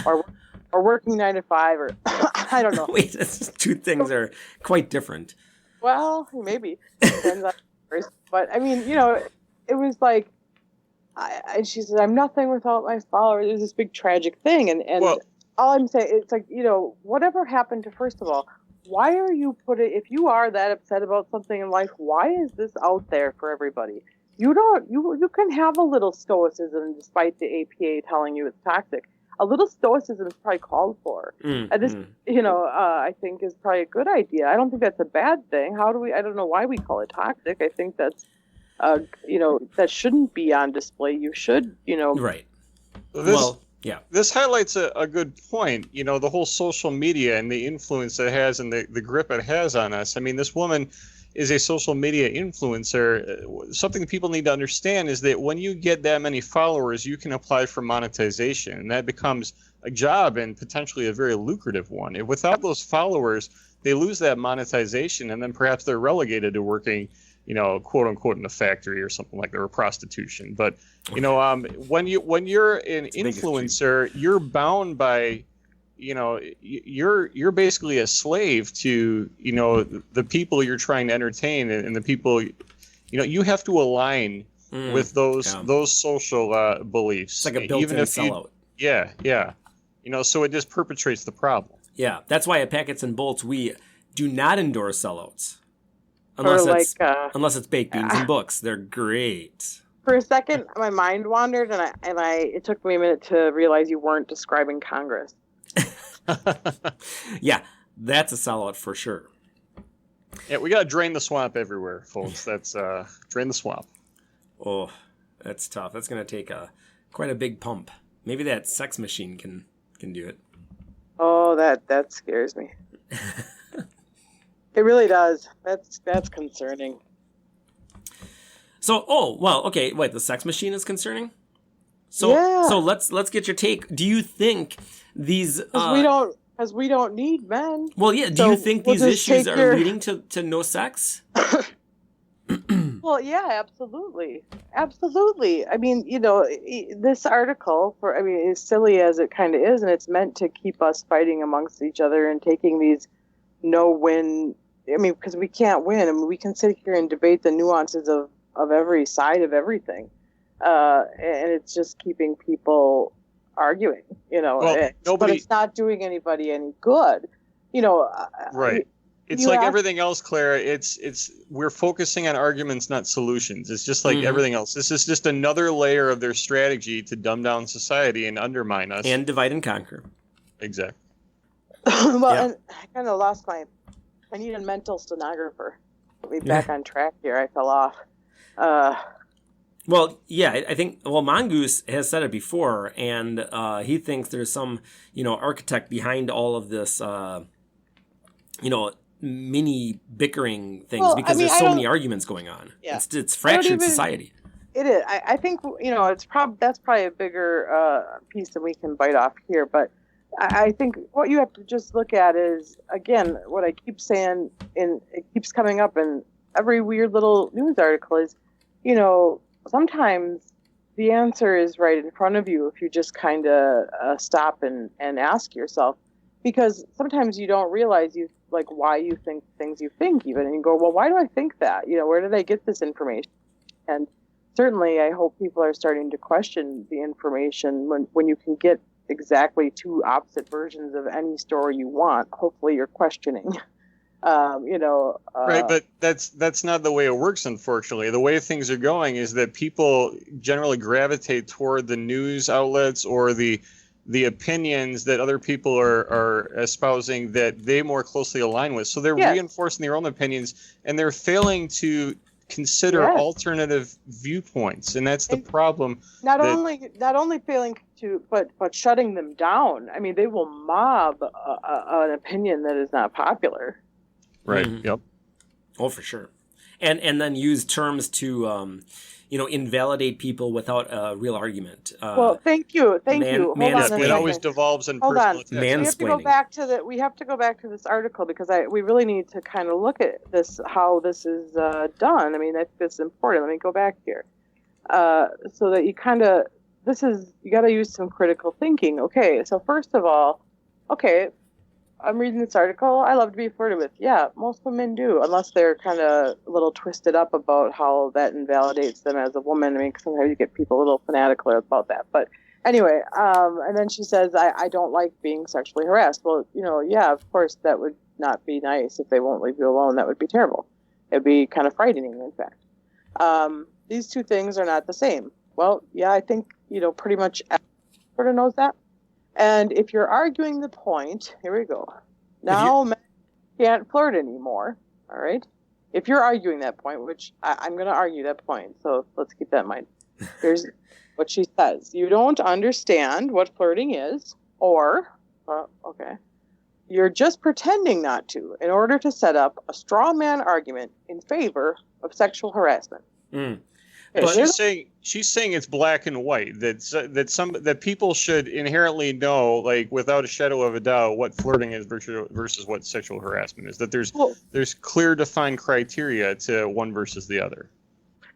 or working 9 to 5 or I don't know. Wait, these two things are quite different. Well, maybe. Depends on but I mean, it was like, and she said, "I'm nothing without my followers." It was this big tragic thing, and all I'm saying, it's like, whatever happened to, first of all, why are you if you are that upset about something in life, why is this out there for everybody? You can have a little stoicism despite the APA telling you it's toxic. A little stoicism is probably called for. And this, I think is probably a good idea. I don't think that's a bad thing. I don't know why we call it toxic. I think that's, that shouldn't be on display. You should, Right. Yeah. This highlights a good point, the whole social media and the influence it has and the grip it has on us. I mean, this woman, is a social media influencer, something people need to understand is that when you get that many followers, you can apply for monetization, and that becomes a job and potentially a very lucrative one. And without those followers, they lose that monetization, and then perhaps they're relegated to working, quote unquote, in a factory or something like that, or prostitution. But when you're an influencer, you're bound by, you're basically a slave to, the people you're trying to entertain, and the people, you have to align with those social beliefs. It's like a built-in sellout. Yeah. So it just perpetuates the problem. Yeah, that's why at Packets and Bolts we do not endorse sellouts, unless it's baked beans and books. They're great. For a second, my mind wandered, and it took me a minute to realize you weren't describing Congress. Yeah, that's a sellout for sure. Yeah, we gotta drain the swamp everywhere, folks. That's drain the swamp. Oh, that's tough. That's gonna take quite a big pump. Maybe that sex machine can do it. Oh, that scares me. It really does. That's concerning. So, okay. Wait, the sex machine is concerning. So, yeah. So let's get your take. Do you think these? Because we don't need men. Well, yeah. Do you think these issues are leading to no sex? Well, yeah, absolutely. I mean, this article, as silly as it kind of is, and it's meant to keep us fighting amongst each other and taking these no-win. I mean, because we can't win. I mean, we can sit here and debate the nuances of every side of everything, and it's just keeping people arguing. But it's not doing anybody any good. Right. It's like everything else, Clara. It's we're focusing on arguments, not solutions. It's just like everything else. This is just another layer of their strategy to dumb down society and undermine us. And divide and conquer. Exactly. And I kind of lost I need a mental stenographer. Put me back on track here. I fell off. Well, yeah, I think, Mongoose has said it before, and he thinks there's some, architect behind all of this, mini bickering things, because there's so many arguments going on. Yeah. It's fractured society. It is. I think, that's probably a bigger piece that we can bite off here, but I think what you have to just look at is, again, what I keep saying, and it keeps coming up in every weird little news article is, sometimes the answer is right in front of you if you just kind of stop and ask yourself, because sometimes you don't realize why you think things you think even, and you go, well, why do I think that? Where did I get this information? And certainly I hope people are starting to question the information when you can get exactly two opposite versions of any story you want. Hopefully you're questioning. Right, but that's not the way it works, unfortunately. The way things are going is that people generally gravitate toward the news outlets or the opinions that other people are espousing that they more closely align with. So they're reinforcing their own opinions, and they're failing to consider alternative viewpoints, and that's the problem. Not only failing to, but shutting them down. I mean, they will mob an opinion that is not popular. Right. Mm-hmm. Yep. Oh, for sure. And then use terms to, invalidate people without a real argument. Well, thank you. Hold on. It always devolves in personal attacks. Mansplaining. We have to go back to this article, because we really need to kind of look at this, how this is done. I mean, I think that's important. Let me go back here, so that you you got to use some critical thinking. Okay, so first of all, I'm reading this article. I love to be flirted with. Yeah, most women do, unless they're kind of a little twisted up about how that invalidates them as a woman. I mean, sometimes you get people a little fanatical about that. But anyway, and then she says, I don't like being sexually harassed. Well, of course, that would not be nice. If they won't leave you alone, that would be terrible. It'd be kind of frightening, in fact. These two things are not the same. Well, yeah, I think, pretty much everyone sort of knows that. And if you're arguing the point, here we go. Now men can't flirt anymore, all right? If you're arguing that point, which I'm going to argue that point, so let's keep that in mind. Here's what she says. You don't understand what flirting is, or, you're just pretending not to in order to set up a straw man argument in favor of sexual harassment. Mm. But But- she's saying it's black and white, that people should inherently know, like without a shadow of a doubt, what flirting is versus what sexual harassment is. That there's clear defined criteria to one versus the other.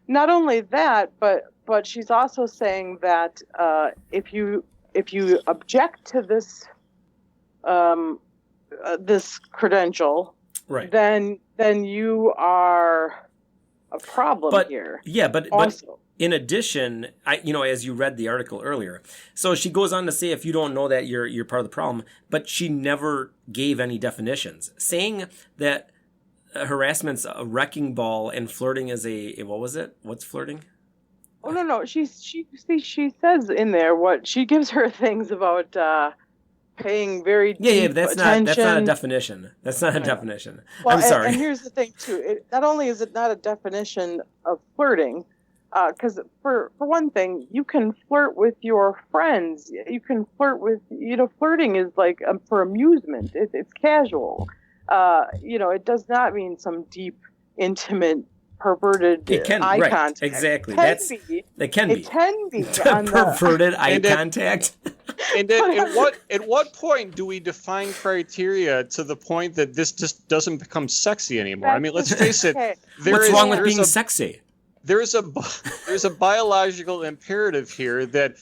Not only that, but she's also saying that if you object to this this credential, right. then you are a problem here. Yeah, but Also, in addition, as you read the article earlier, so she goes on to say if you don't know that, you're part of the problem, but she never gave any definitions, saying that harassment's a wrecking ball and flirting is what was it? What's flirting? oh no, she says in there what she gives her things about paying very deep But that's attention. not a definition. That's not a definition. Well, I'm sorry. And here's the thing too. Not only is it not a definition of flirting, because for one thing, you can flirt with your friends. You can flirt with, flirting is like for amusement. It's casual. It does not mean some deep, intimate, perverted eye contact. Exactly. It can be Perverted eye contact. And at what point do we define criteria to the point that this just doesn't become sexy anymore? I mean, let's face it. Okay. What's wrong with being sexy? There's a biological imperative here that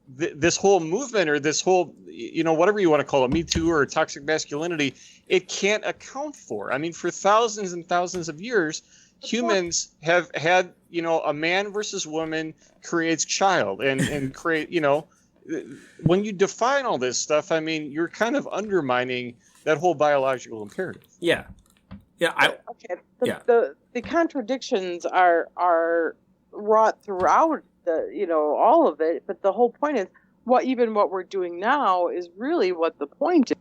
this whole movement, or this whole, whatever you want to call it, Me Too or toxic masculinity, it can't account for. I mean, for thousands and thousands of years, humans have had, a man versus woman creates child and create, when you define all this stuff, I mean, you're kind of undermining that whole biological imperative. Yeah. Yeah. The contradictions are wrought throughout all of it, but the whole point is what we're doing now is really what the point is.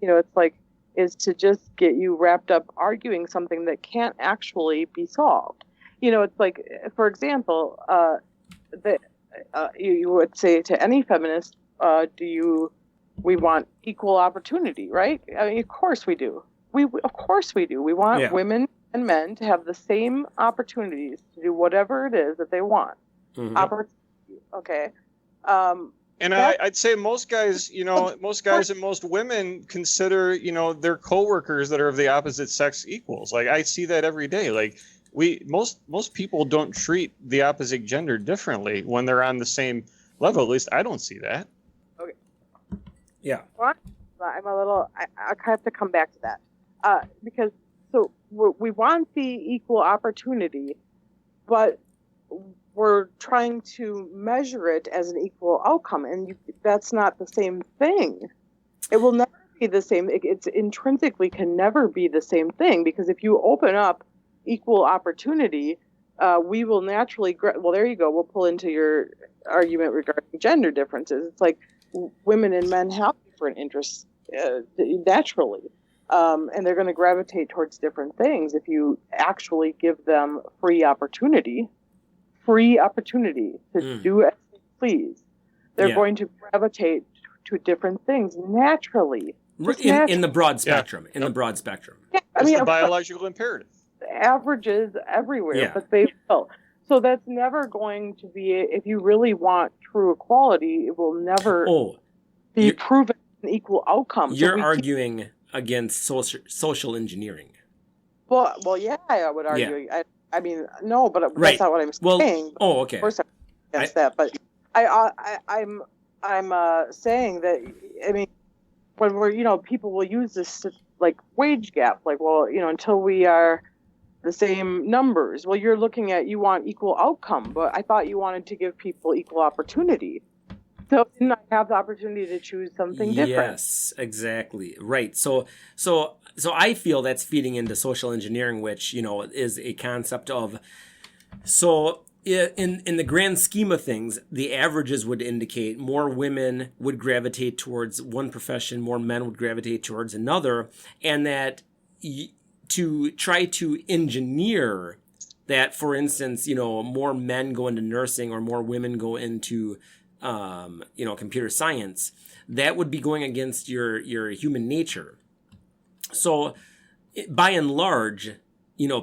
It's like is to just get you wrapped up arguing something that can't actually be solved. It's like, for example, you would say to any feminist, we want equal opportunity, right? I mean, of course we do. Of course we do. We want women and men to have the same opportunities to do whatever it is that they want. Mm-hmm. Opportunity, okay. And I'd say most guys and most women consider, their coworkers that are of the opposite sex equals. Like, I see that every day. Like, most people don't treat the opposite gender differently when they're on the same level. At least I don't see that. Okay. Yeah. Well, I'm a little. I have to come back to that because we want the equal opportunity, but we're trying to measure it as an equal outcome, and that's not the same thing. It will never be the same. It's intrinsically can never be the same thing, because if you open up equal opportunity, we will naturally. Well, there you go. We'll pull into your argument regarding gender differences. It's like women and men have different interests naturally, and they're going to gravitate towards different things if you actually give them free opportunity to do as they please. They're going to gravitate to different things naturally. In the broad spectrum. Yeah. In the broad spectrum. Yeah, it's the biological imperative. Averages everywhere, but they will. So that's never going to be, if you really want true equality, it will never be proven an equal outcome. You're arguing against social engineering. Well, yeah, I would argue. Yeah. I mean, no, but that's not what I'm saying. Okay. Of course, I'm against that. But I'm saying that, I mean, when we're, people will use this like wage gap, like, well, until we are the same numbers. Well, you're looking at, you want equal outcome, but I thought you wanted to give people equal opportunity. So didn't I have the opportunity to choose something different? Yes, exactly. Right. So I feel that's feeding into social engineering, which, is a concept of, in the grand scheme of things, the averages would indicate more women would gravitate towards one profession, more men would gravitate towards another, and that to try to engineer that, for instance, more men go into nursing or more women go into computer science, that would be going against your human nature. So by and large,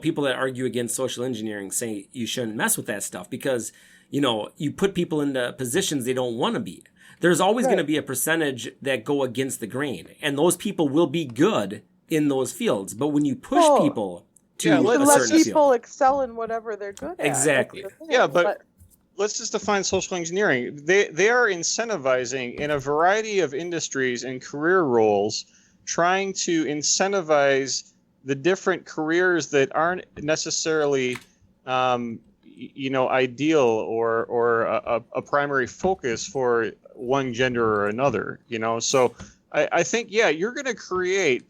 people that argue against social engineering say you shouldn't mess with that stuff because, you put people into positions they don't want to be. There's always going to be a percentage that go against the grain, and those people will be good in those fields. But when you push people to a let certain people field, excel in whatever they're good at. exactly. Yeah, but let's just define social engineering. They are incentivizing in a variety of industries and career roles, trying to incentivize the different careers that aren't necessarily ideal or a primary focus for one gender or another. So I think you're going to create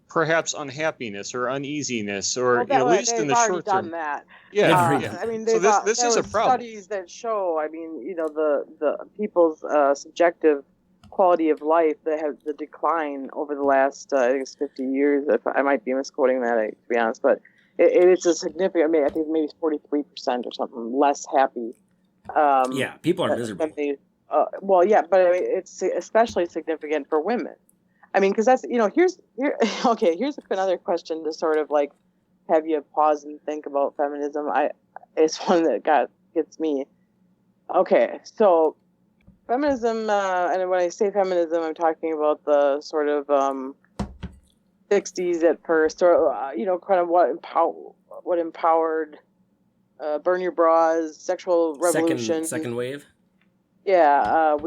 perhaps unhappiness or uneasiness, or at least in the short term. They've already done that. Yeah. I mean, so this is a problem. Studies that show. I mean, the people's subjective quality of life that has the decline over the last I think it's 50 years. I might be misquoting that, to be honest, but it's a significant. I mean, I think maybe 43% or something less happy. People are miserable. But I mean, it's especially significant for women. I mean, because that's here's another question to sort of like have you pause and think about feminism. It's one that gets me. Okay, so feminism, and when I say feminism, I'm talking about the sort of 60s at first, or kind of what empowered burn your bras, sexual revolution, second wave. Yeah,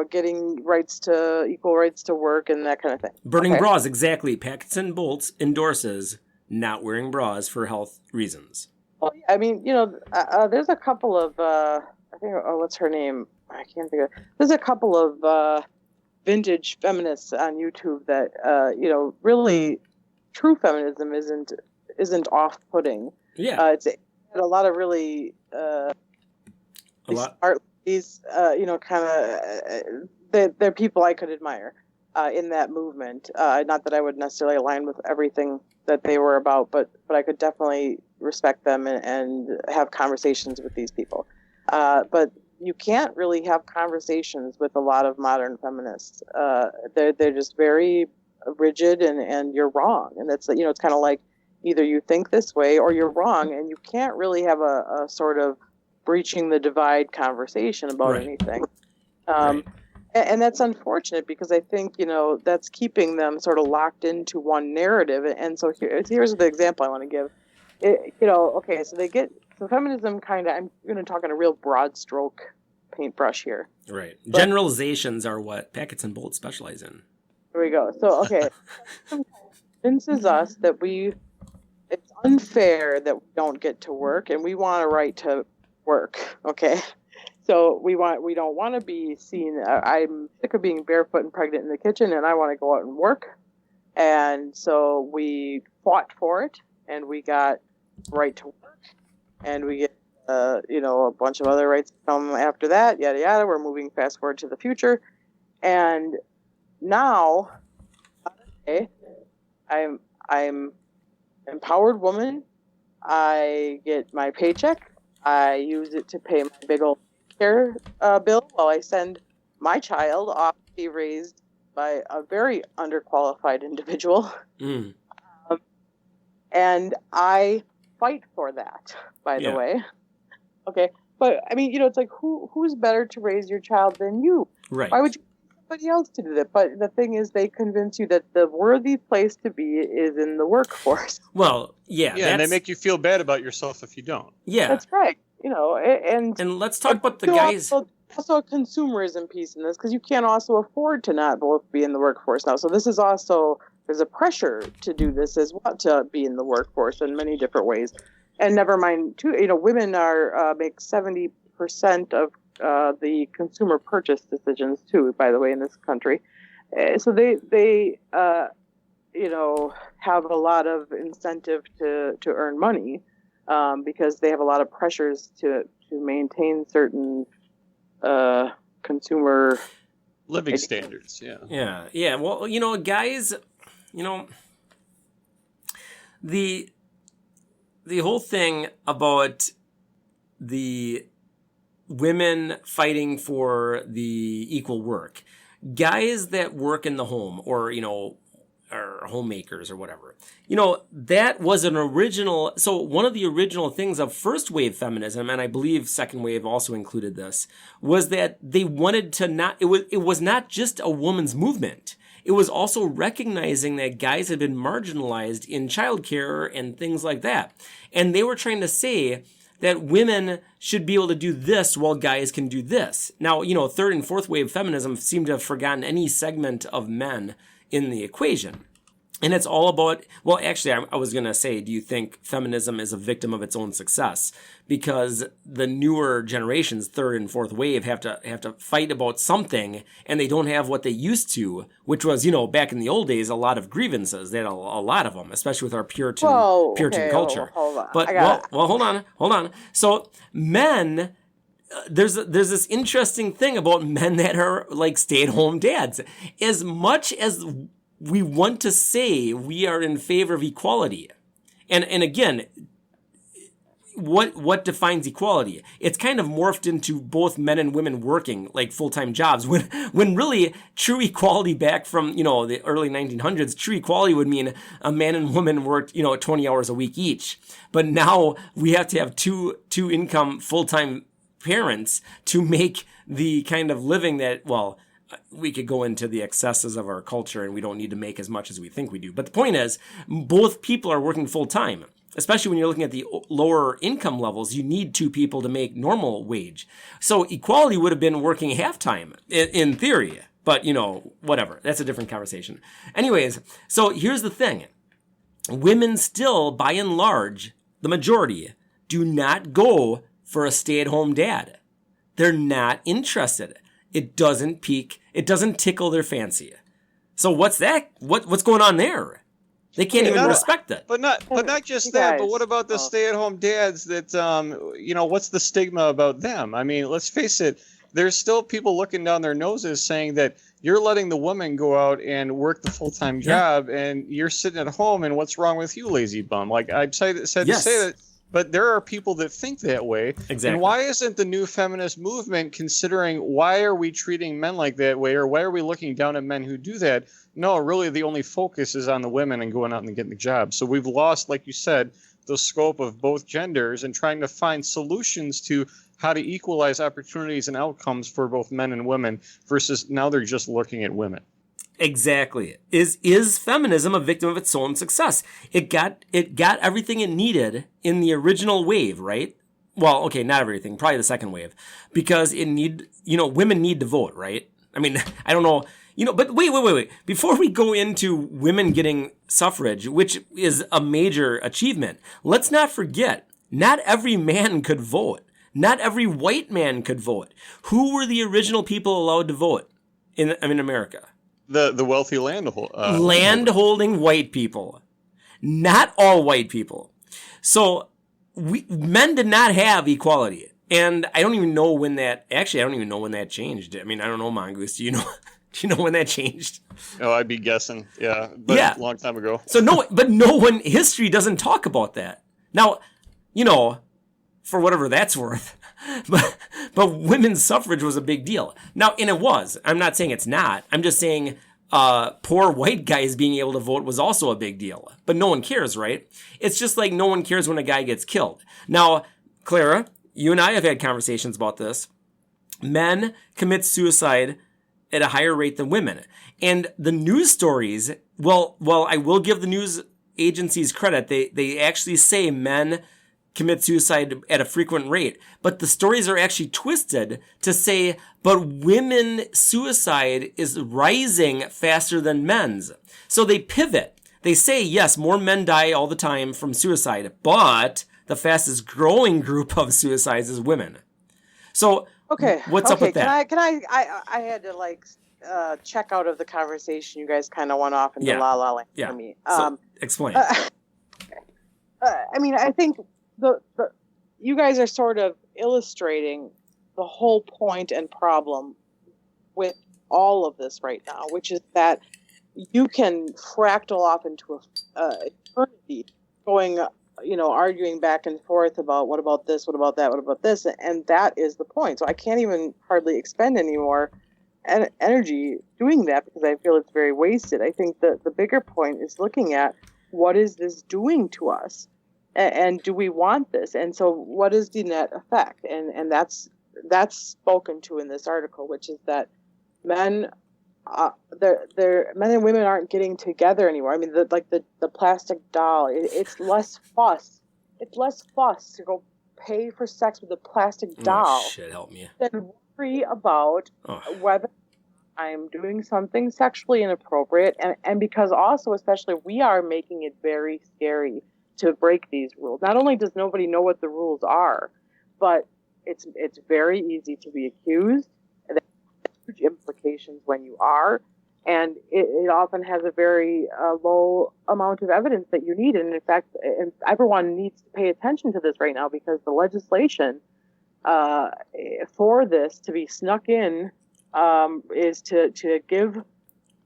getting equal rights to work and that kind of thing. Burning bras, exactly. Packets and Bolts endorses not wearing bras for health reasons. Well, I mean, there's a couple of, I think, what's her name? I can't think of it. There's a couple of vintage feminists on YouTube that, really true feminism isn't off-putting. Yeah. It's a lot of really smart. These, they're people I could admire in that movement. Not that I would necessarily align with everything that they were about, but I could definitely respect them and have conversations with these people. But you can't really have conversations with a lot of modern feminists. They're just very rigid, and you're wrong. And it's it's kind of like either you think this way or you're wrong, and you can't really have a sort of breaching the divide conversation about anything. And that's unfortunate because I think, that's keeping them sort of locked into one narrative. And so here's the example I want to give. So feminism kind of, I'm going to talk on a real broad stroke paintbrush here. Right. Generalizations are what Packets and Bolts specialize in. Here we go. So, convinces us that it's unfair that we don't get to work and we want a right to work. Okay. So we don't want to be seen. I'm sick of being barefoot and pregnant in the kitchen, and I want to go out and work. And so we fought for it, and we got right to work, and we get a bunch of other rights come after that. Yada yada. We're moving fast forward to the future, and now, I'm empowered woman. I get my paycheck. I use it to pay my big old care bill while I send my child off to be raised by a very underqualified individual. Mm. And I fight for that, by the way. Okay. But, I mean, it's like, who's better to raise your child than you? Right. Why would you want somebody else to do that? But the thing is, they convince you that the worthy place to be is in the workforce. Well, yeah. Yeah, and they make you feel bad about yourself if you don't. Yeah. That's right. And let's talk about the guys. Also a consumerism piece in this, because you can't also afford to not both be in the workforce now. So this is also, there's a pressure to do this as well, to be in the workforce in many different ways. And never mind, too, women make 70% of the consumer purchase decisions too, by the way, in this country. So they have a lot of incentive to earn money, because they have a lot of pressures to maintain certain consumer living standards. Yeah. Well, guys, the whole thing about the women fighting for the equal work. Guys that work in the home or, or homemakers or whatever, that was an original. So one of the original things of first wave feminism, and I believe second wave also included this, was that they wanted to it was not just a woman's movement. It was also recognizing that guys had been marginalized in childcare and things like that. And they were trying to say that women should be able to do this while guys can do this. Now, third and fourth wave feminism seem to have forgotten any segment of men in the equation. And it's all about, well, actually, I was going to say, do you think feminism is a victim of its own success? Because the newer generations, third and fourth wave, have to fight about something, and they don't have what they used to, which was, back in the old days, a lot of grievances. They had a lot of them, especially with our Puritan culture. Hold on. But, hold on. So men... There's this interesting thing about men that are like stay-at-home dads. As much as we want to say we are in favor of equality, and again, what defines equality? It's kind of morphed into both men and women working like full-time jobs. When really true equality back from the early 1900s, true equality would mean a man and woman worked 20 hours a week each. But now we have to have two income full-time parents to make the kind of living that, well, we could go into the excesses of our culture and we don't need to make as much as we think we do. But the point is, both people are working full time, especially when you're looking at the lower income levels. You need two people to make normal wage. So equality would have been working half time in theory, but whatever. That's a different conversation. Anyways, so here's the thing. Women still, by and large, the majority, do not go for a stay-at-home dad. They're not interested. It doesn't tickle their fancy. So what's that? What's going on there? They can't even respect it. But not just that. But what about the stay-at-home dads that what's the stigma about them? I mean, let's face it, there's still people looking down their noses saying that you're letting the woman go out and work the full-time job and you're sitting at home, and what's wrong with you, lazy bum? Like I've said to say that. But there are people that think that way. Exactly. And why isn't the new feminist movement considering why are we treating men like that way, or why are we looking down at men who do that? No, really the only focus is on the women and going out and getting the job. So we've lost, like you said, the scope of both genders and trying to find solutions to how to equalize opportunities and outcomes for both men and women versus now they're just looking at women. Exactly. Is feminism a victim of its own success? It got everything it needed in the original wave, right? Well, okay, not everything, probably the second wave, because women need to vote, right? I mean, I don't know, but wait. Before we go into women getting suffrage, which is a major achievement, let's not forget, not every man could vote. Not every white man could vote. Who were the original people allowed to vote in America? The wealthy landholding white people, not all white people. So men did not have equality, and I don't even know when that. Actually, I don't even know when that changed. I mean, I don't know, Mongoose. Do you know? Do you know when that changed? Oh, I'd be guessing. Yeah, but a long time ago. So history doesn't talk about that. Now, for whatever that's worth. But women's suffrage was a big deal. Now, and it was. I'm not saying it's not. I'm just saying poor white guys being able to vote was also a big deal. But no one cares, right? It's just like no one cares when a guy gets killed. Now, Clara, you and I have had conversations about this. Men commit suicide at a higher rate than women. And the news stories, well, I will give the news agencies credit. They actually say men commit suicide at a frequent rate. But the stories are actually twisted to say, but women suicide is rising faster than men's. So they pivot. They say, yes, more men die all the time from suicide, but the fastest growing group of suicides is women. So what's up with that? I had to check out of the conversation. You guys kind of went off into la la land for me. So explain. I mean, I think you guys are sort of illustrating the whole point and problem with all of this right now, which is that you can fractal off into a eternity going arguing back and forth about what about this, what about that, what about this, and that is the point. So I can't even hardly expend any more energy doing that because I feel it's very wasted. I think that the bigger point is looking at what is this doing to us, and do we want this? And so what is the net effect? And that's spoken to in this article, which is that men and women aren't getting together anymore. I mean, the plastic doll, it's less fuss. It's less fuss to go pay for sex with a plastic doll. Oh, shit, help me. Than worry about whether I'm doing something sexually inappropriate, and because also, especially, we are making it very scary to break these rules. Not only does nobody know what the rules are, but it's very easy to be accused. Huge implications when you are, and it often has a very low amount of evidence that you need. And in fact, everyone needs to pay attention to this right now, because the legislation for this to be snuck in is to give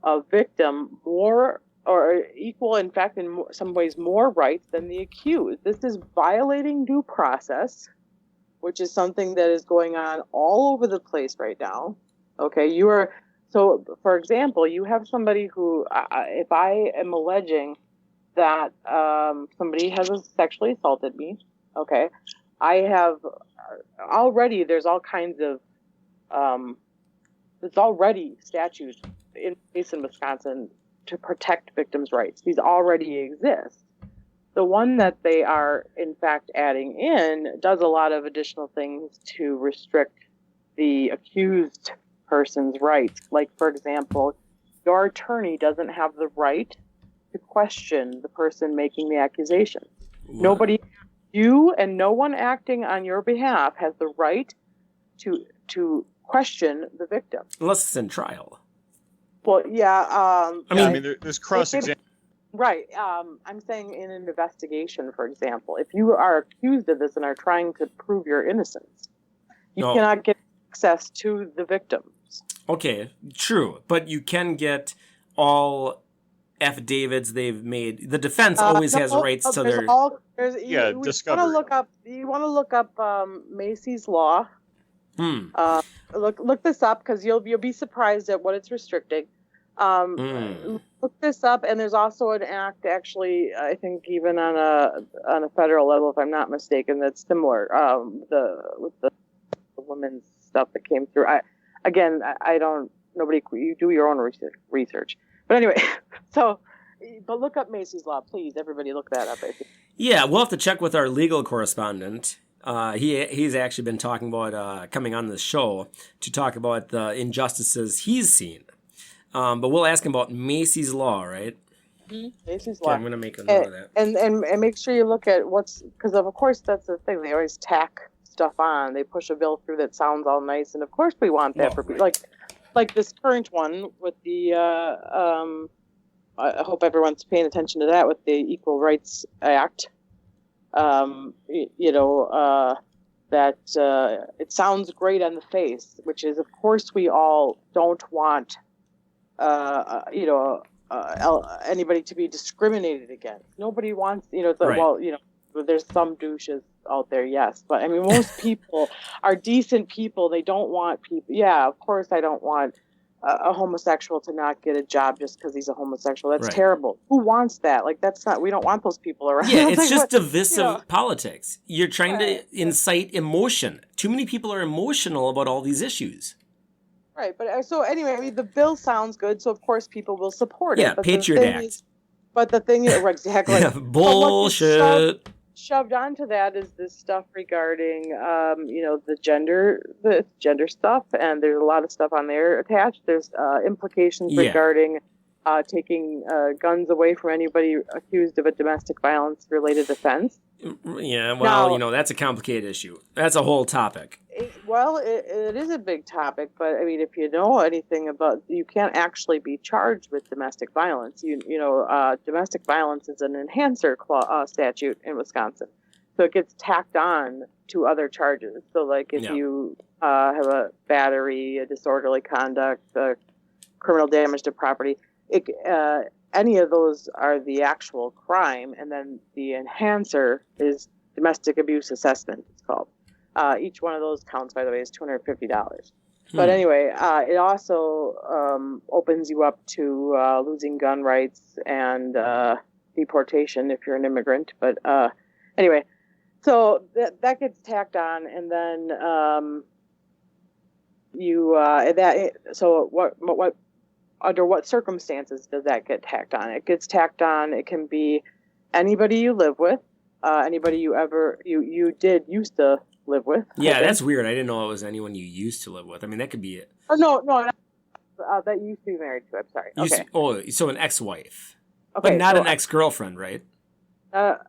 a victim more or equal, in fact, in some ways more rights than the accused. This is violating due process, which is something that is going on all over the place right now. Okay, so for example, you have somebody who, if I am alleging that somebody has sexually assaulted me, okay, I have already, there's all kinds of, there's already statutes in place in Wisconsin to protect victims' rights. These already exist. The one that they are, in fact, adding in does a lot of additional things to restrict the accused person's rights. Like, for example, your attorney doesn't have the right to question the person making the accusation. What? Nobody, you and no one acting on your behalf has the right to question the victim. Unless it's in trial. Well, yeah. I mean, there's cross-examination. Right. I'm saying in an investigation, for example, if you are accused of this and are trying to prove your innocence, you cannot get access to the victims. Okay, true. But you can get all affidavits they've made. The defense always has rights to their... discovery. You want to look up Macy's Law. Look this up, because you'll be surprised at what it's restricting. Look this up, and there's also an act, actually, I think even on a federal level, if I'm not mistaken, that's similar. With the women's stuff that came through. You do your own research. But anyway, but look up Macy's Law, please. Everybody look that up, I think. Yeah, we'll have to check with our legal correspondent. He's actually been talking about coming on the show to talk about the injustices he's seen. But we'll ask him about Macy's Law, right? Mm-hmm. Macy's Law. I'm going to make a note of that. And make sure you look at because of course that's the thing. They always tack stuff on. They push a bill through that sounds all nice, and of course we want that for people. Like this current one with the I hope everyone's paying attention to that, with the Equal Rights Act. That it sounds great on the face, which is, of course, we all don't want anybody to be discriminated against. Nobody wants, Right. There's some douches out there, yes, but I mean, most people are decent people. They don't want people. Yeah, of course, I don't want a homosexual to not get a job just because he's a homosexual. That's Right. terrible. Who wants that? Like, that's not. We don't want those people around. Yeah, it's like, just what- divisive politics. You're trying to Right. incite emotion. Too many people are emotional about all these issues. Right, but so anyway, I mean, the bill sounds good, so of course people will support Yeah, it. But Patriot the thing Act. is, but the thing is, exactly. Yeah, But what bullshit. shoved onto that is this stuff regarding, the gender stuff, and there's a lot of stuff on there attached. There's implications Yeah. regarding taking guns away from anybody accused of a domestic violence-related offense. Yeah, well, Now- that's a complicated issue. That's a whole topic. It is a big topic, but I mean, if you know anything about, you can't actually be charged with domestic violence. Domestic violence is an enhancer statute in Wisconsin, so it gets tacked on to other charges. So, like, if Yeah. you have a battery, a disorderly conduct, criminal damage to property, any of those are the actual crime, and then the enhancer is domestic abuse assessment, it's called. Each one of those counts, by the way, is $250. But anyway, it also opens you up to losing gun rights and deportation if you're an immigrant. But anyway, so that gets tacked on, and then what under what circumstances does that get tacked on? It gets tacked on. It can be anybody you live with, anybody you used to live with. Yeah, that's weird. I didn't know it was anyone you used to live with. I mean, that could be it. Oh, no, that you used to be married to. I'm sorry. Okay. So an ex-wife, okay, but not so an ex-girlfriend, right? We'll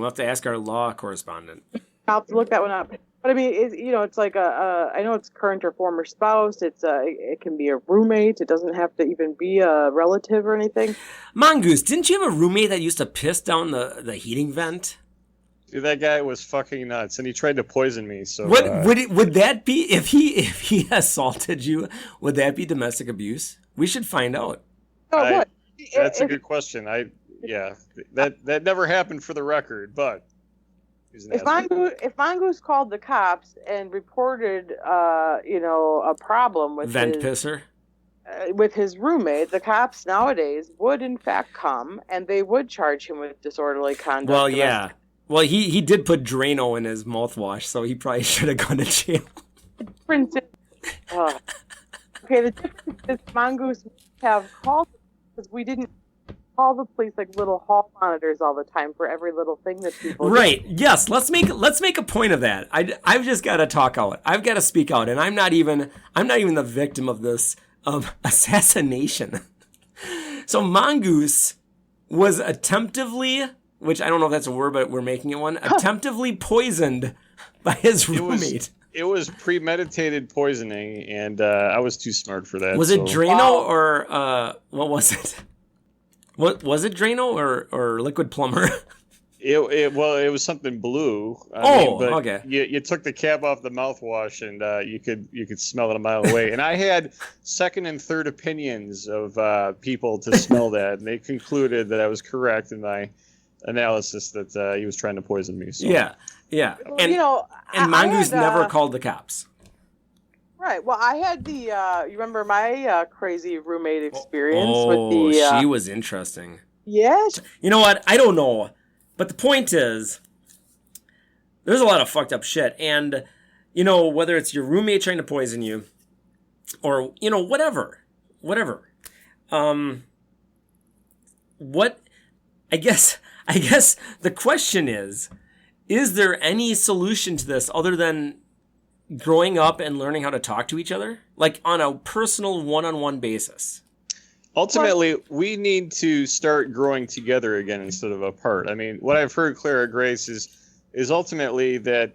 have to ask our law correspondent. I'll have to look that one up. But I mean, it's like I know it's current or former spouse. It can be a roommate. It doesn't have to even be a relative or anything. Mongoose, didn't you have a roommate that used to piss down the heating vent? Dude, that guy was fucking nuts, and he tried to poison me. So would that be if he assaulted you? Would that be domestic abuse? We should find out. What? That's a good question. That never happened for the record, but if Mongoose called the cops and reported a problem with vent pisser with his roommate, the cops nowadays would in fact come and they would charge him with disorderly conduct. Well, yeah. Well, he did put Drano in his mouthwash, so he probably should have gone to jail. Okay, the difference is Mongoose have called because we didn't call the police like little hall monitors all the time for every little thing that people right do. Yes, let's make a point of that. I've just got to talk out. I've got to speak out, and I'm not even the victim of this assassination. So Mongoose was attemptively, which I don't know if that's a word, but we're making it one, attemptively poisoned by his roommate. It was premeditated poisoning, and I was too smart for that. Was it Drano or what was it? What was it, Drano or liquid plumber? It was something blue. Okay. You took the cap off the mouthwash, and you could smell it a mile away. And I had second and third opinions of people to smell that, and they concluded that I was correct in my analysis that he was trying to poison me. So. Yeah. Well, and Mongoose never called the cops. Right. Well, I had you remember my crazy roommate experience with the... she was interesting. Yes. You know what? I don't know. But the point is, there's a lot of fucked up shit. And, whether it's your roommate trying to poison you or, whatever. I guess the question is there any solution to this other than growing up and learning how to talk to each other? Like on a personal one-on-one basis? Ultimately, we need to start growing together again instead of apart. I mean, what I've heard, Clara Grace, is ultimately that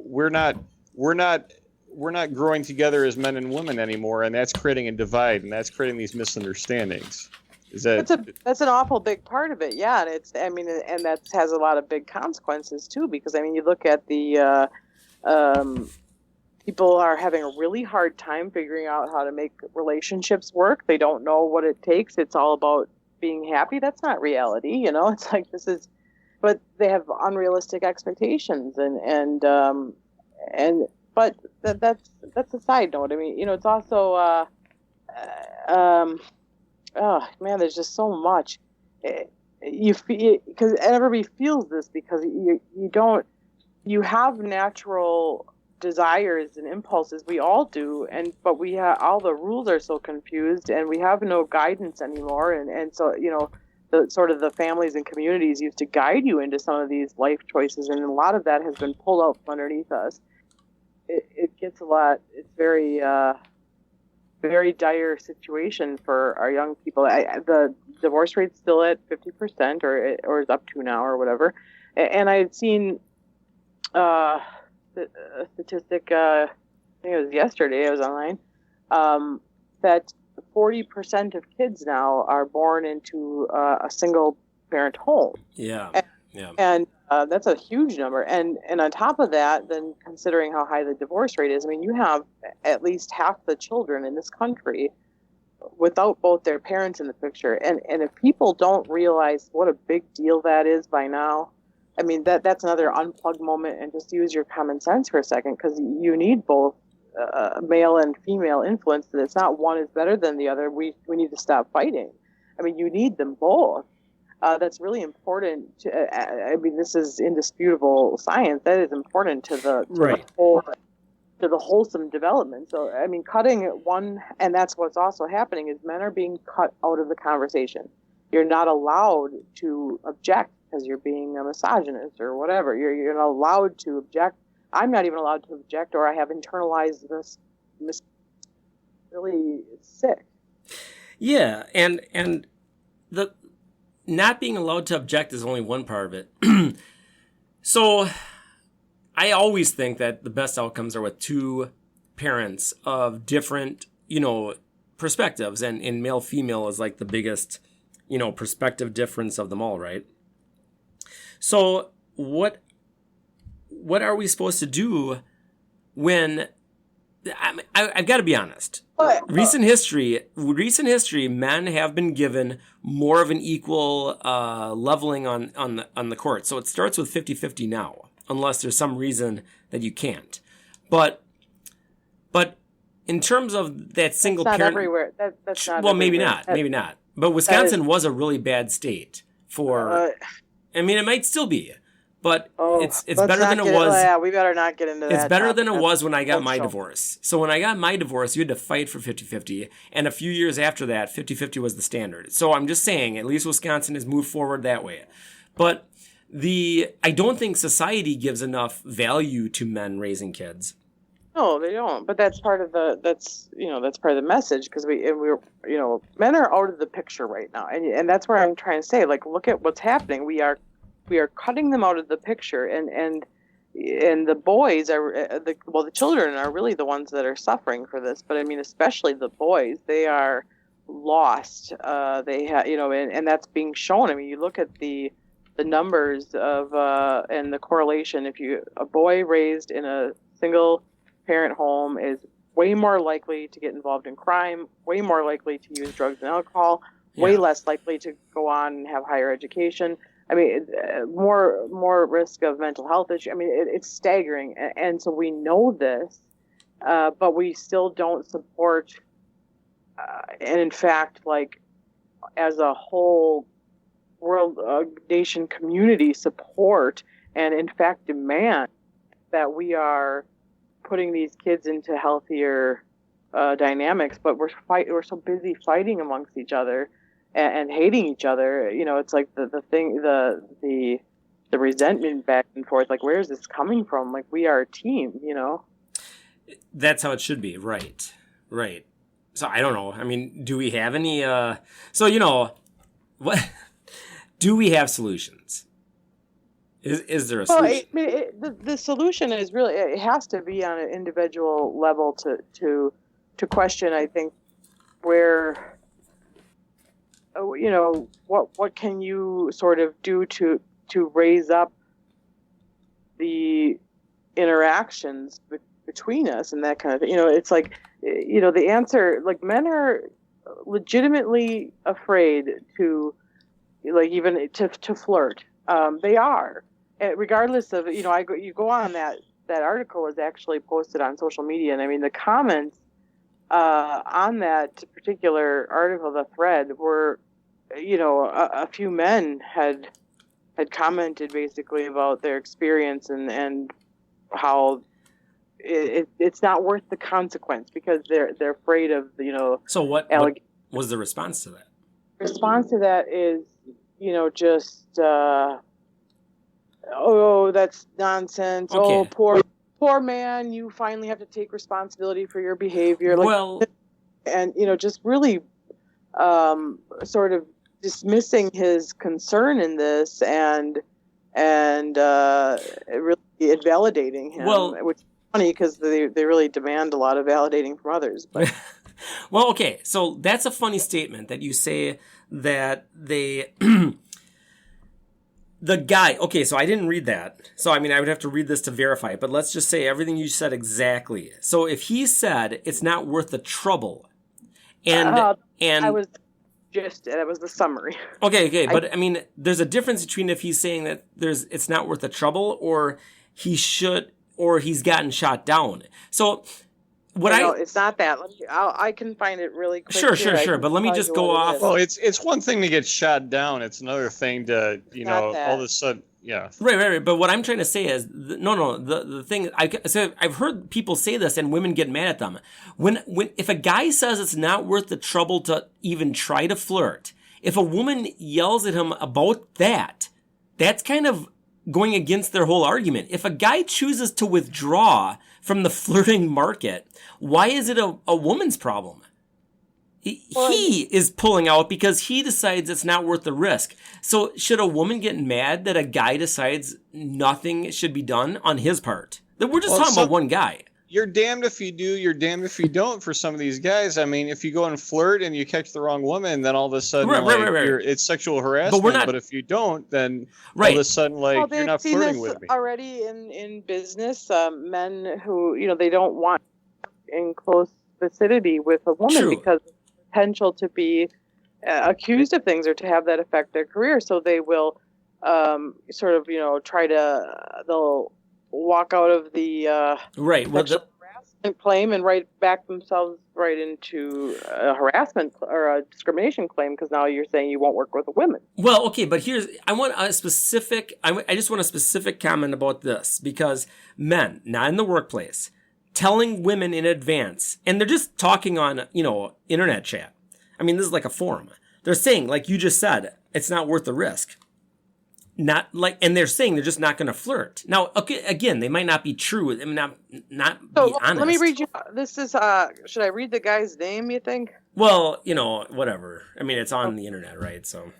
we're not growing together as men and women anymore, and that's creating a divide, and that's creating these misunderstandings. That's an awful big part of it, yeah. And that has a lot of big consequences too, because you look at the people are having a really hard time figuring out how to make relationships work. They don't know what it takes. It's all about being happy. That's not reality, It's like but they have unrealistic expectations, but that's a side note. It's also oh man, there's just so much. You feel because everybody feels this because you have natural desires and impulses. We all do, but all the rules are so confused, and we have no guidance anymore. And so the families and communities used to guide you into some of these life choices, and a lot of that has been pulled out from underneath us. It gets a lot. It's very very dire situation for our young people. The divorce rate's still at 50%, or is up to now, or whatever. And I had seen a statistic. I think it was yesterday. I was online. That 40% of kids now are born into a single parent home. Yeah. And that's a huge number. And on top of that, then considering how high the divorce rate is, you have at least half the children in this country without both their parents in the picture. And if people don't realize what a big deal that is by now, I mean, that's another unplugged moment, and just use your common sense for a second, because you need both male and female influence. It's not one is better than the other. We need to stop fighting. I mean, you need them both. That's really important. I mean, this is indisputable science. That is important to the wholesome development. So, I mean, cutting one, and that's what's also happening, is men are being cut out of the conversation. You're not allowed to object because you're being a misogynist or whatever. You're not allowed to object. I'm not even allowed to object, or I have internalized this really sick. Yeah, and the not being allowed to object is only one part of it. So I always think that the best outcomes are with two parents of different, perspectives, and male female is like the biggest, perspective difference of them all, right? So what are we supposed to do when I've got to be honest. Recent history, men have been given more of an equal leveling on the court. So it starts with 50-50 now, unless there's some reason that you can't. But in terms of that single that's not parent, everywhere. That's not. Well, everywhere. maybe not. But Wisconsin was a really bad state for. I mean, it might still be. But it's better than it was. Yeah, we better not get into that. It's better than it was when I got my divorce. So when I got my divorce, you had to fight for 50-50. And a few years after that, 50-50 was the standard. So I'm just saying, at least Wisconsin has moved forward that way. But I don't think society gives enough value to men raising kids. No, they don't. But that's part of the part of the message, because we're men are out of the picture right now, and that's where I'm trying to say, like, look at what's happening. We are cutting them out of the picture, and the boys are the children are really the ones that are suffering for this. But I mean, especially the boys, they are lost. They have, and that's being shown. I mean, you look at the numbers of and the correlation. If a boy raised in a single parent home is way more likely to get involved in crime, way more likely to use drugs and alcohol, way less likely to go on and have higher education. I mean, more risk of mental health issues. I mean, it's staggering. And so we know this, but we still don't support, and in fact, like, as a whole world, nation, community, support, and in fact demand that we are putting these kids into healthier dynamics, but we're so busy fighting amongst each other and hating each other. It's like the resentment back and forth. Like, where is this coming from? Like, we are a team. That's how it should be, right? So I don't know. I mean, do we have any? What? Do we have solutions? Is there a solution? Well, the solution is really, it has to be on an individual level to question, I think, where, what can you sort of do to raise up the interactions between us and that kind of thing. It's like, the answer, like, men are legitimately afraid to, like, even to flirt. They are. Regardless of, you go on that article was actually posted on social media, and I mean, the comments on that particular article, the thread, were, a few men had commented basically about their experience and how it's not worth the consequence, because they're afraid of So what was the response to that? Response to that is, just oh, that's nonsense. Okay. Oh, poor man, you finally have to take responsibility for your behavior. And just really sort of dismissing his concern in this and really invalidating him. Which is funny, because they really demand a lot of validating from others. But well, okay, so that's a funny statement that you say that they. The guy, okay, so I didn't read that. So, I mean, I would have to read this to verify it, but let's just say everything you said exactly. So if he said it's not worth the trouble, And I was just that was the summary. Okay, but I mean, there's a difference between if he's saying that it's not worth the trouble, or he's gotten shot down. So it's not that. I can find it really quick. Sure. But let me just go off. Well, it's one thing to get shot down. It's another thing to all of a sudden. Yeah. Right. But what I'm trying to say is, the thing, I've heard people say this and women get mad at them. If a guy says it's not worth the trouble to even try to flirt, if a woman yells at him about that, that's kind of going against their whole argument. If a guy chooses to withdraw from the flirting market, why is it a woman's problem? He is pulling out because he decides it's not worth the risk. So should a woman get mad that a guy decides nothing should be done on his part? We're just talking about one guy. You're damned if you do, you're damned if you don't for some of these guys. I mean, if you go and flirt and you catch the wrong woman, then all of a sudden it's sexual harassment. But if you don't, then all of a sudden you're not flirting with me. Already in business, men who, they don't want in close vicinity with a woman because potential to be accused of things or to have that affect their career. So they will they'll walk out of the harassment claim and back themselves right into a harassment or a discrimination claim because now you're saying you won't work with women. Well, okay, but I just want a specific comment about this because men, not in the workplace, telling women in advance, and they're just talking on, internet chat. I mean, this is like a forum. They're saying, like you just said, it's not worth the risk. And they're saying they're just not going to flirt. Now, okay, again, they might not be true. I mean, not be honest. Let me read you. This is, should I read the guy's name, you think? Well, whatever. I mean, it's on the internet, right? So.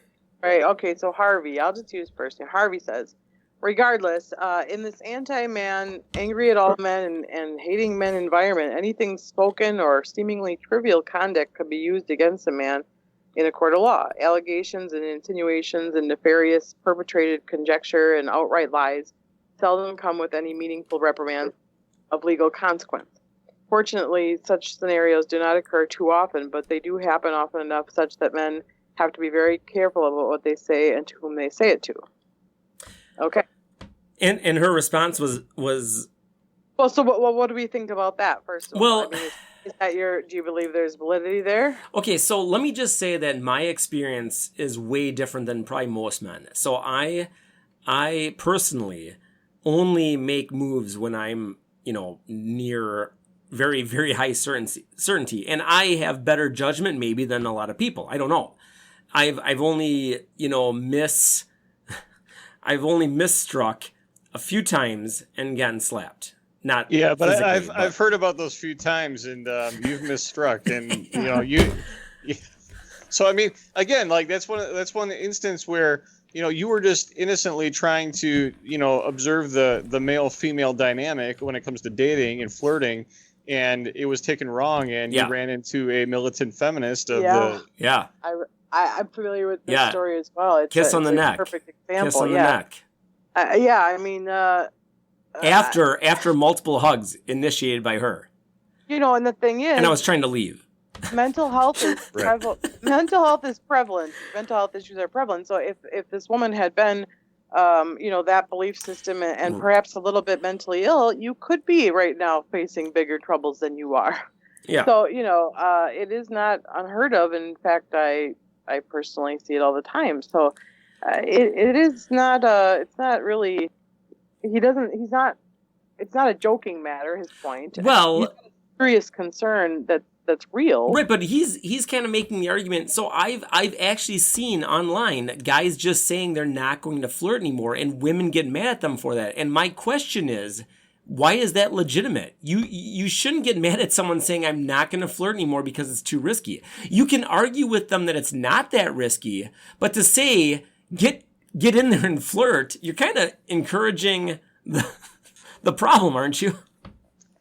Right. Okay. So Harvey, I'll just use first name. Harvey says, regardless, in this anti-man, angry at all men and hating men environment, anything spoken or seemingly trivial conduct could be used against a man in a court of law. Allegations and insinuations and nefarious perpetrated conjecture and outright lies seldom come with any meaningful reprimand of legal consequence. Fortunately, such scenarios do not occur too often, but they do happen often enough such that men have to be very careful about what they say and to whom they say it to. Okay. And her response was well. So what do we think about that? First of all, is that do you believe there's validity there? Okay, so let me just say that my experience is way different than probably most men. So I personally only make moves when I'm near very, very high certainty, and I have better judgment maybe than a lot of people. I don't know. I've only I've only misstruck a few times and gotten slapped. But I've heard about those few times, and you've misstruck, and you. So I mean, again, like that's one instance where you were just innocently trying to observe the male female dynamic when it comes to dating and flirting, and it was taken wrong, and you ran into a militant feminist of I'm familiar with this story as well. It's Kiss on the neck. Perfect example. Kiss on the neck. I mean. After multiple hugs initiated by her. And the thing is. And I was trying to leave. Mental health is prevalent. Mental health is prevalent. Mental health issues are prevalent. So if this woman had been, that belief system and perhaps a little bit mentally ill, you could be right now facing bigger troubles than you are. Yeah. So, it is not unheard of. In fact, I personally see it all the time. So it is not, it's not really, it's not a joking matter, his point. Well, he's got a serious concern that's real. Right, but he's kind of making the argument. So I've actually seen online guys just saying they're not going to flirt anymore, and women get mad at them for that. And my question is, why is that legitimate? You shouldn't get mad at someone saying I'm not going to flirt anymore because it's too risky. You can argue with them that it's not that risky, but to say get in there and flirt, you're kind of encouraging the problem, aren't you?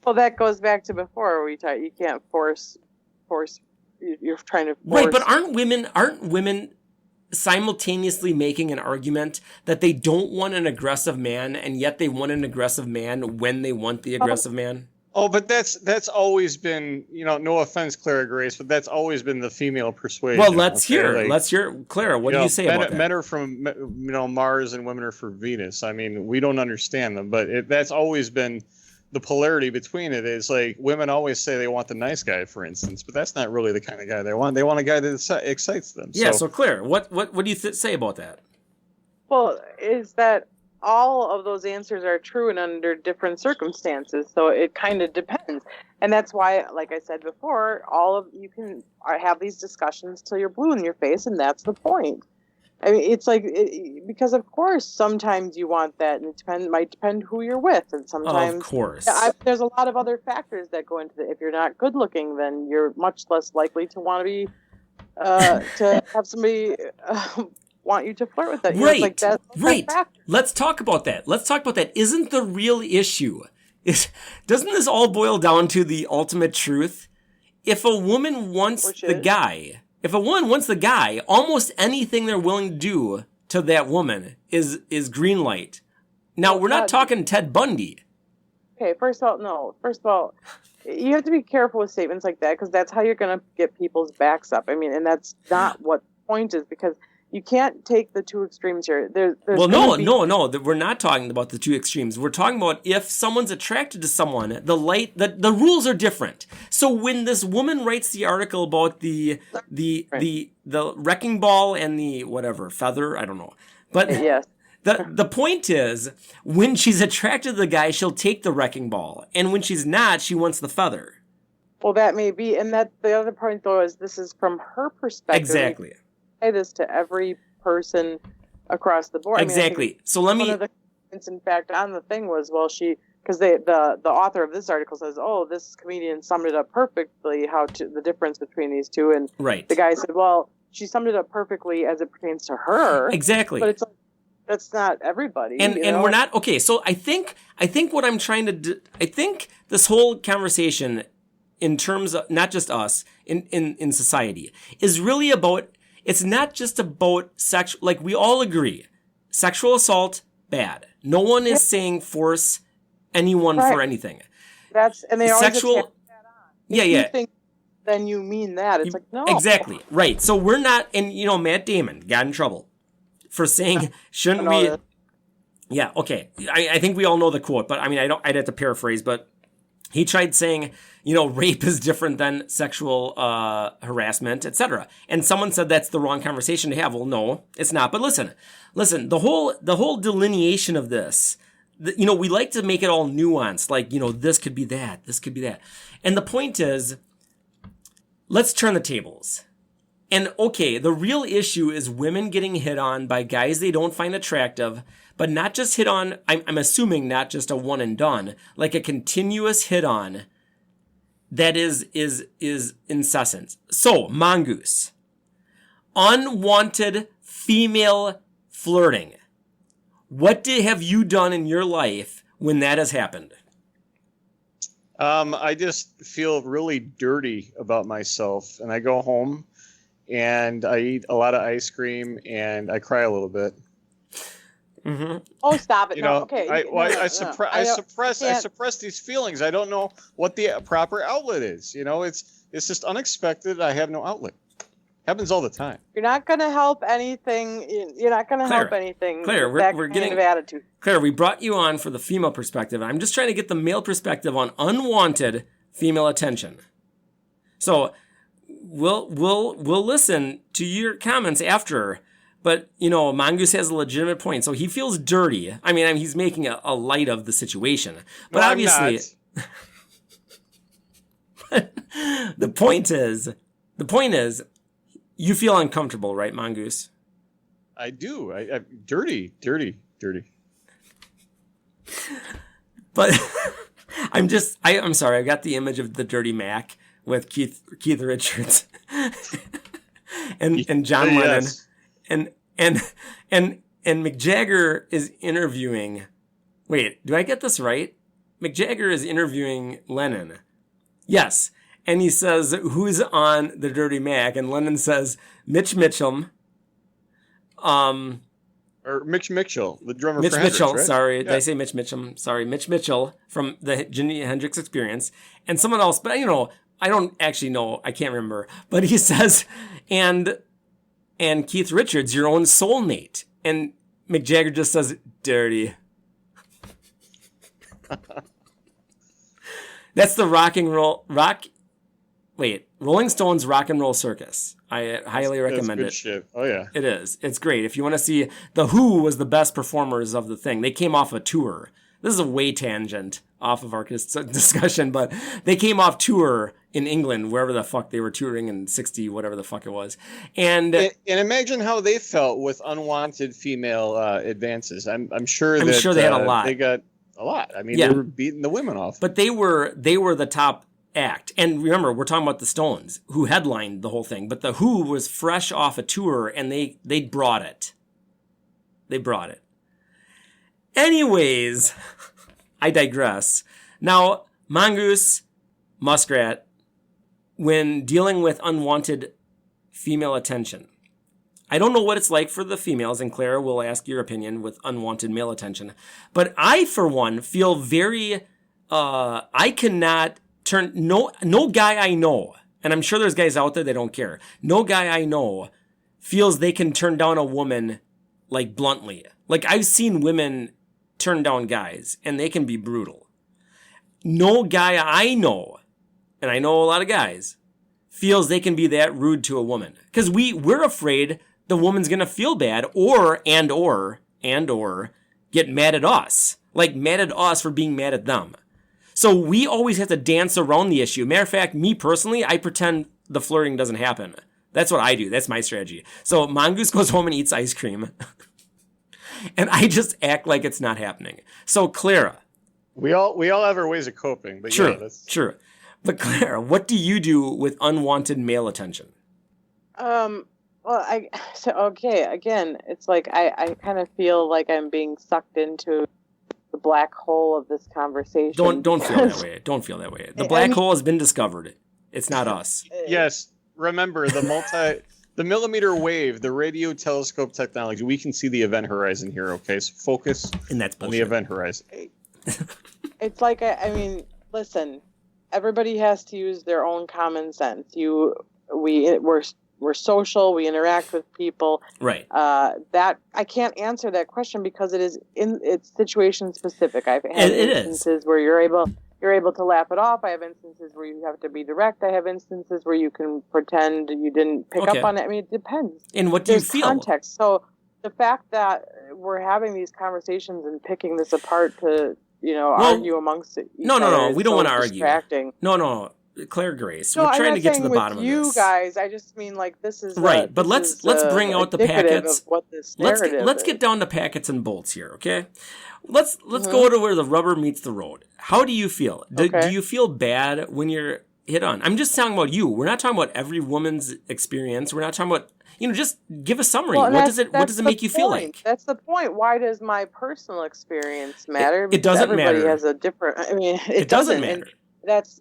Well, that goes back to before you can't force. You're trying to force. Right, but aren't women simultaneously making an argument that they don't want an aggressive man, and yet they want an aggressive man when they want the aggressive man? Oh, but that's always been, no offense, Clara Grace, but that's always been the female persuasion. Well, let's hear, Clara, what do you say about that? Men are from, Mars and women are from Venus. I mean, we don't understand them, but that's always been the polarity between it. Is like women always say they want the nice guy, for instance, but that's not really the kind of guy they want. They want a guy that excites them. Yeah, so Clara, what do you say about that? Well, is that all of those answers are true and under different circumstances, so it kind of depends. And that's why, like I said before, you can have these discussions till you're blue in your face, and that's the point. I mean, it's like, because of course sometimes you want that, and it might depend who you're with, and sometimes of course there's a lot of other factors that go into it. If you're not good looking, then you're much less likely to want to be to have somebody want you to flirt with that. Right, like right. Let's talk about that. Isn't the real issue doesn't this all boil down to the ultimate truth? If a woman wants the guy, almost anything they're willing to do to that woman is green light. Now, we're not talking Ted Bundy. Okay, first of all, you have to be careful with statements like that, because that's how you're going to get people's backs up. I mean, and that's not what the point is, because you can't take the two extremes here. No. We're not talking about the two extremes. We're talking about if someone's attracted to someone, the rules are different. So when this woman writes the article about the wrecking ball and the whatever feather, I don't know, but yes. The point is, when she's attracted to the guy, she'll take the wrecking ball, and when she's not, she wants the feather. Well, that may be, and that the other point though is this is from her perspective. Exactly. Say this to every person across the board. Exactly. I mean, so let me. One of the comments, in fact, on the thing was, well, because the author of this article says, oh, this comedian summed it up perfectly, the difference between these two, and right. The guy said, well, she summed it up perfectly as it pertains to her. Exactly. But it's like, that's not everybody. And we're not okay. So I think what I'm trying to do. I think this whole conversation, in terms of not just us in society, is really about. It's not just about sexual, like we all agree, sexual assault, bad. No one is saying force anyone for anything. And they always sexual, that on. If you think, then you mean that. It's like, no. Exactly, right. So we're not, and Matt Damon got in trouble for saying, shouldn't we? Yeah, okay. I think we all know the quote, but I mean, I'd have to paraphrase, but he tried saying, rape is different than sexual harassment, etc. And someone said that's the wrong conversation to have. Well, no, it's not. But listen, the whole delineation of this, we like to make it all nuanced, like, this could be that, this could be that. And the point is, let's turn the tables. And okay, the real issue is women getting hit on by guys they don't find attractive, but not just hit on, I'm assuming not just a one and done, like a continuous hit on that is incessant. So, Mongoose. Unwanted female flirting. What have you done in your life when that has happened? I just feel really dirty about myself, and I go home and I eat a lot of ice cream and I cry a little bit. Mm-hmm. Oh, stop it! Okay. I suppress these feelings. I don't know what the proper outlet is. It's just unexpected. I have no outlet. Happens all the time. You're not going to help anything. You're not going to help anything. Claire, we're getting of attitude. Claire, we brought you on for the female perspective. I'm just trying to get the male perspective on unwanted female attention. So we'll listen to your comments after. But, Mongoose has a legitimate point. So he feels dirty. I mean, he's making a light of the situation. But no, obviously, the point is, you feel uncomfortable, right, Mongoose? I do. I dirty. But I'm sorry. I got the image of the Dirty Mac with Keith Richards and John Lennon. Yes. And Mick Jagger is interviewing. Wait, do I get this right? Mick Jagger is interviewing Lennon. Yes, and he says, "Who's on the Dirty Mac?" And Lennon says, "Mitch Mitchum." Or Mitch Mitchell, the drummer Mitch for Hendrix, Mitchell, right? sorry. Did I say Mitch Mitchum? Sorry, Mitch Mitchell from the Jimi Hendrix Experience. And someone else, but I don't actually know. I can't remember. But he says, and Keith Richards, your own soulmate. And Mick Jagger just says, dirty. That's the Rolling Stones Rock and Roll Circus. I highly recommend good it. Shit. Oh yeah, it is. It's great. If you want to see, the Who was the best performers of the thing. They came off a tour. This is a way tangent off of our discussion, but they came off tour in England, wherever the fuck they were touring in 60, whatever the fuck it was. And imagine how they felt with unwanted female advances. I'm sure they had a lot. They got a lot. I mean, they were beating the women off. But they were the top act. And remember, we're talking about the Stones, who headlined the whole thing. But the Who was fresh off a tour, and they brought it. They brought it. Anyways, I digress. Now, Mongoose, Muskrat, when dealing with unwanted female attention, I don't know what it's like for the females, and Clara will ask your opinion with unwanted male attention. But I, for one, feel very, I cannot turn, no guy I know, and I'm sure there's guys out there that don't care, no guy I know feels they can turn down a woman, like, bluntly. Like, I've seen women turn down guys, and they can be brutal. No guy I know, and I know a lot of guys, feels they can be that rude to a woman. Because we're afraid the woman's gonna feel bad, or get mad at us. Like, mad at us for being mad at them. So we always have to dance around the issue. Matter of fact, me personally, I pretend the flirting doesn't happen. That's what I do. That's my strategy. So Mongoose goes home and eats ice cream. And I just act like it's not happening. So Clara. We all have our ways of coping. But True. But Clara, what do you do with unwanted male attention? Well, again, it's like I kind of feel like I'm being sucked into the black hole of this conversation. Don't feel that way. Don't feel that way. The black hole has been discovered. It's not us. Yes. Remember the millimeter wave, the radio telescope technology. We can see the event horizon here. Okay, so focus and that's on the event horizon. It's like I mean, listen. Everybody has to use their own common sense. We're social. We interact with people. Right. That I can't answer that question because it's situation specific. I've had instances where you're able to laugh it off. I have instances where you have to be direct. I have instances where you can pretend you didn't pick up on it. I mean, it depends. And what do you feel? Context. So the fact that we're having these conversations and picking this apart to argue amongst each other. No. We don't want to argue. Distracting. No. Clara Grace. We're trying to get to the bottom of this. You guys, I just mean like this is right. But let's bring out the packets. Of what this narrative let's get down to packets and bolts here, okay? Let's go to where the rubber meets the road. How do you feel? Do you feel bad when you're hit on? I'm just talking about you. We're not talking about every woman's experience. We're not talking about just give a summary. Well, what does it make you feel like? That's the point. Why does my personal experience matter? It doesn't everybody matter. Has a different. I mean, it doesn't matter. And that's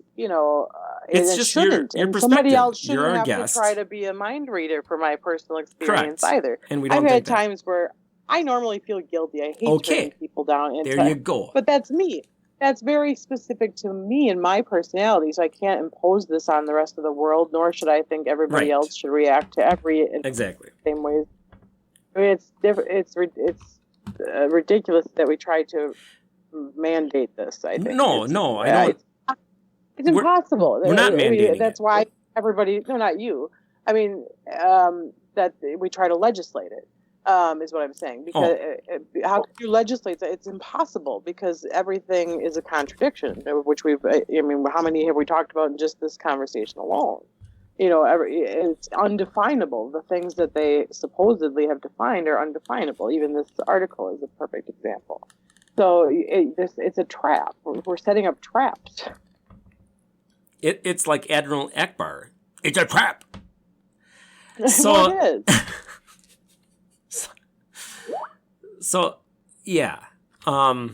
it's just your perspective. Somebody else shouldn't You're our have guest. to try to be a mind reader for my personal experience either. And we don't. I've had times where I normally feel guilty. I hate turning people down. There you go. But that's me. That's very specific to me and my personality. So I can't impose this on the rest of the world. Nor should I think everybody else should react to every same way. I mean, it's different. It's ridiculous that we try to mandate this. I think no, I don't. It's impossible. We're not mandating. That's why everybody. No, not you. I mean, that we try to legislate it. Is what I'm saying. Because how could you legislate that? It's impossible because everything is a contradiction. Which how many have we talked about in just this conversation alone? It's undefinable. The things that they supposedly have defined are undefinable. Even this article is a perfect example. So it's a trap. We're setting up traps. It's like Admiral Akbar. It's a trap. So well, it is. So yeah. I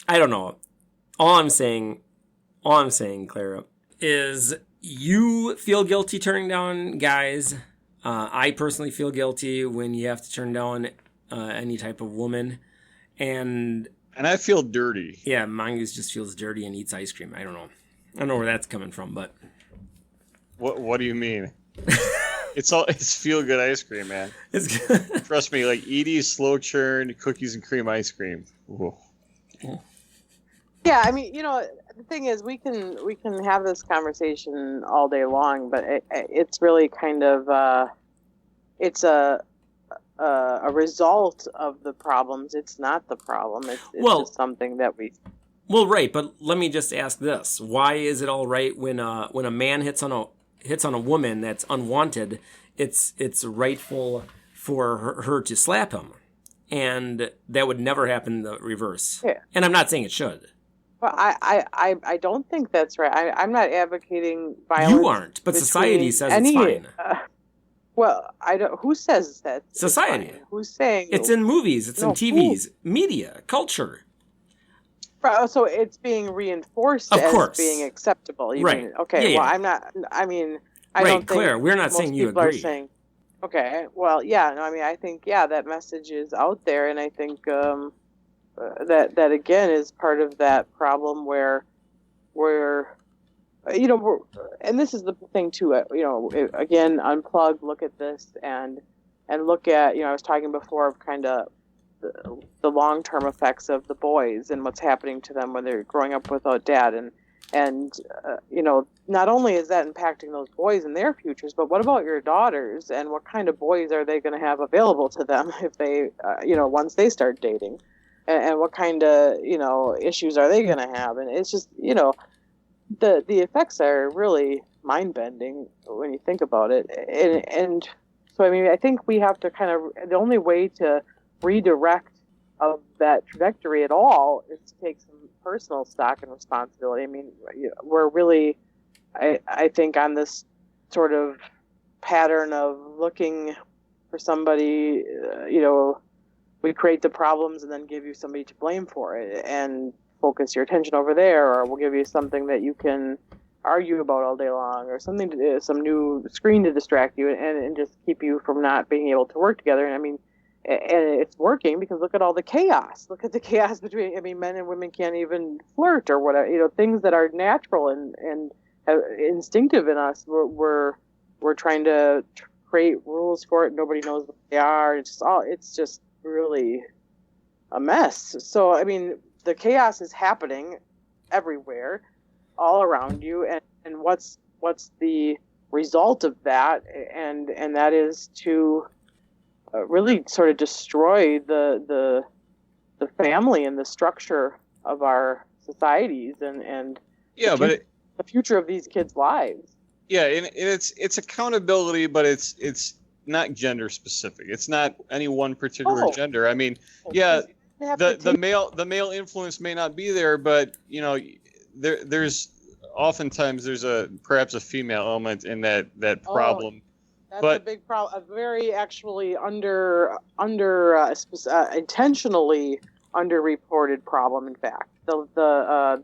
don't know. All I'm saying, Clara, is you feel guilty turning down guys. I personally feel guilty when you have to turn down any type of woman. And I feel dirty. Yeah, Mongoose just feels dirty and eats ice cream. I don't know where that's coming from, but what do you mean? It's feel good ice cream, man. It's good. Trust me, like Edie's slow churn cookies and cream ice cream. Ooh. Yeah, I mean, the thing is, we can have this conversation all day long, but it's really kind of it's a result of the problems. It's not the problem. It's just something that we. Well, right, but let me just ask this: why is it all right when a man hits on a woman that's unwanted? It's rightful for her to slap him, and that would never happen in the reverse. Yeah. And I'm not saying it should. Well, I don't think that's right. I'm not advocating violence. You aren't, but society says it's fine. Well, I don't. Who says that? Society. Who's saying it's in movies? It's in TVs, media, culture. So it's being reinforced as being acceptable. You right. mean, okay. Yeah, well, I'm not. I mean, I right, don't think Claire. We're not saying you agree. Are saying, okay. Well, yeah. No, I mean, I think that message is out there, and I think that again is part of that problem where and this is the thing too. Again, unplug. Look at this and look at. I was talking before of kind of the long-term effects of the boys and what's happening to them when they're growing up without dad, and not only is that impacting those boys and their futures, but what about your daughters and what kind of boys are they going to have available to them if they once they start dating, and what kind of issues are they going to have? And it's just the effects are really mind-bending when you think about it, and so I mean I think we have to kind of the only way to redirect of that trajectory at all is to take some personal stock and responsibility. I mean, we're really, I think, on this sort of pattern of looking for somebody, we create the problems and then give you somebody to blame for it and focus your attention over there, or we'll give you something that you can argue about all day long, or something to do, some new screen to distract you and just keep you from not being able to work together. And I mean, and it's working because look at all the chaos. Look at the chaos between, men and women can't even flirt or whatever, things that are natural and instinctive in us. We're trying to create rules for it. Nobody knows what they are. It's just really a mess. So, I mean, the chaos is happening everywhere, all around you. And what's the result of that? And that is to really sort of destroy the family and the structure of our societies and the future of these kids' lives. Yeah, and it's accountability, but it's not gender specific. It's not any one particular gender. I mean, the male influence may not be there, but there's oftentimes perhaps a female element in that problem. That's a big problem. A very actually intentionally underreported problem. In fact, the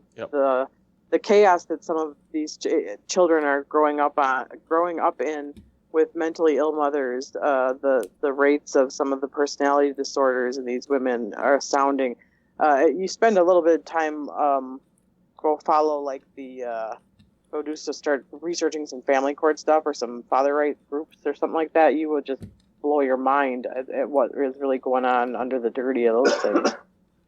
chaos that some of these children are growing up in with mentally ill mothers, the rates of some of the personality disorders in these women are astounding. You spend a little bit of time go follow like the. Go start researching some family court stuff or some father rights groups or something like that, you would just blow your mind at what is really going on under the dirty of those things.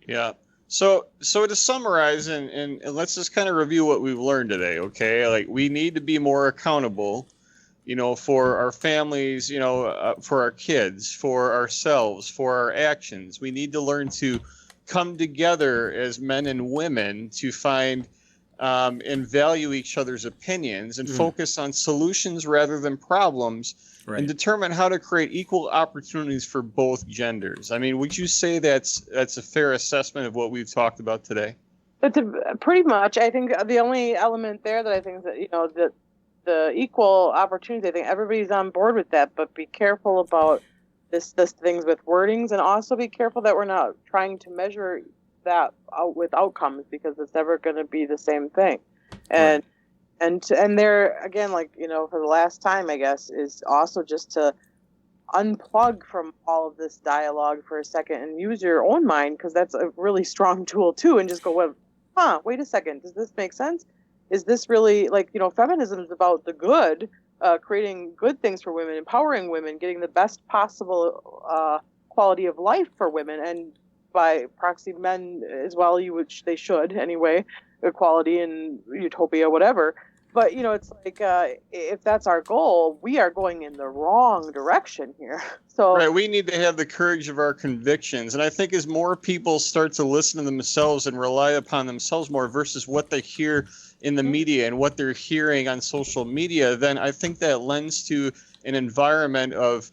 Yeah. So to summarize and let's just kind of review what we've learned today, okay? Like we need to be more accountable, for our families, for our kids, for ourselves, for our actions. We need to learn to come together as men and women to find and value each other's opinions and focus on solutions rather than problems, and determine how to create equal opportunities for both genders. I mean, would you say that's a fair assessment of what we've talked about today? That's pretty much. I think the only element there that I think is that, that the equal opportunity, I think everybody's on board with that, but be careful about this things with wordings, and also be careful that we're not trying to measure that out with outcomes, because it's never going to be the same thing. And there again, like for the last time, I guess, is also just to unplug from all of this dialogue for a second and use your own mind, because that's a really strong tool too, and just go, well, wait a second, does this make sense? Is this really, like, feminism is about the good, creating good things for women, empowering women, getting the best possible quality of life for women, and by proxy men as well, which they should anyway, equality and utopia, whatever. But, it's like, if that's our goal, we are going in the wrong direction here. So right, we need to have the courage of our convictions. And I think as more people start to listen to themselves and rely upon themselves more versus what they hear in the media and what they're hearing on social media, then I think that lends to an environment of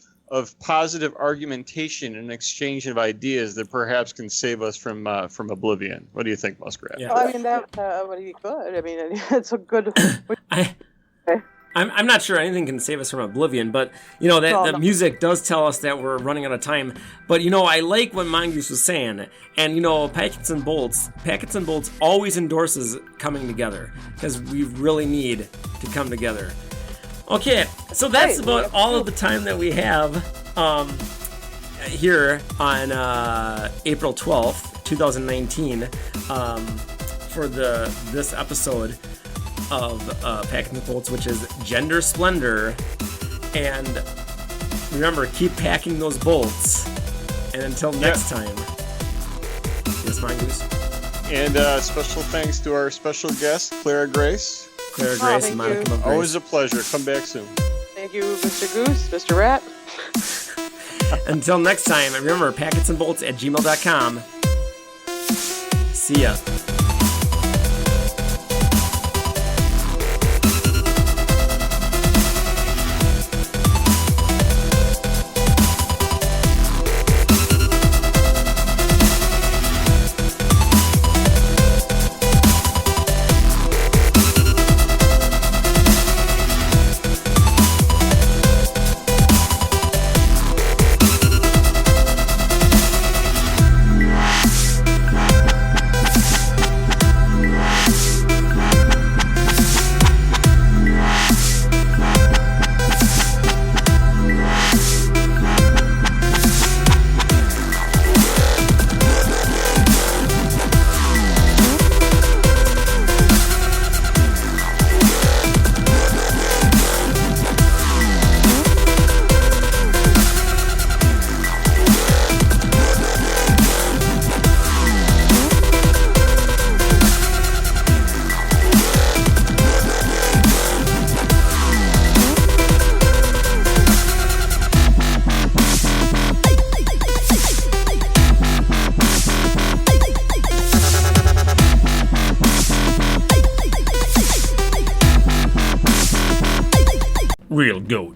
positive argumentation and exchange of ideas that perhaps can save us from oblivion. What do you think, Muskrat? Yeah. well, I mean, that would be good. I mean, it's a good. I'm not sure anything can save us from oblivion, but the music does tell us that we're running out of time. But I like what Mongoose was saying, and Packets and Bolts always endorses coming together, because we really need to come together. Okay, so that's about all of the time that we have here on April 12th, 2019, for this episode of Packets and Bolts, which is Gender Splendor. And remember, keep packing those bolts. And until next time, yes, Mongoose. And special thanks to our special guest, Clara Grace. Clara Grace, A Modicum of Grace. Always a pleasure. Come back soon. Thank you, Mr. Goose, Mr. Rat. Until next time, remember, packetsandbolts@gmail.com. See ya. Real goat.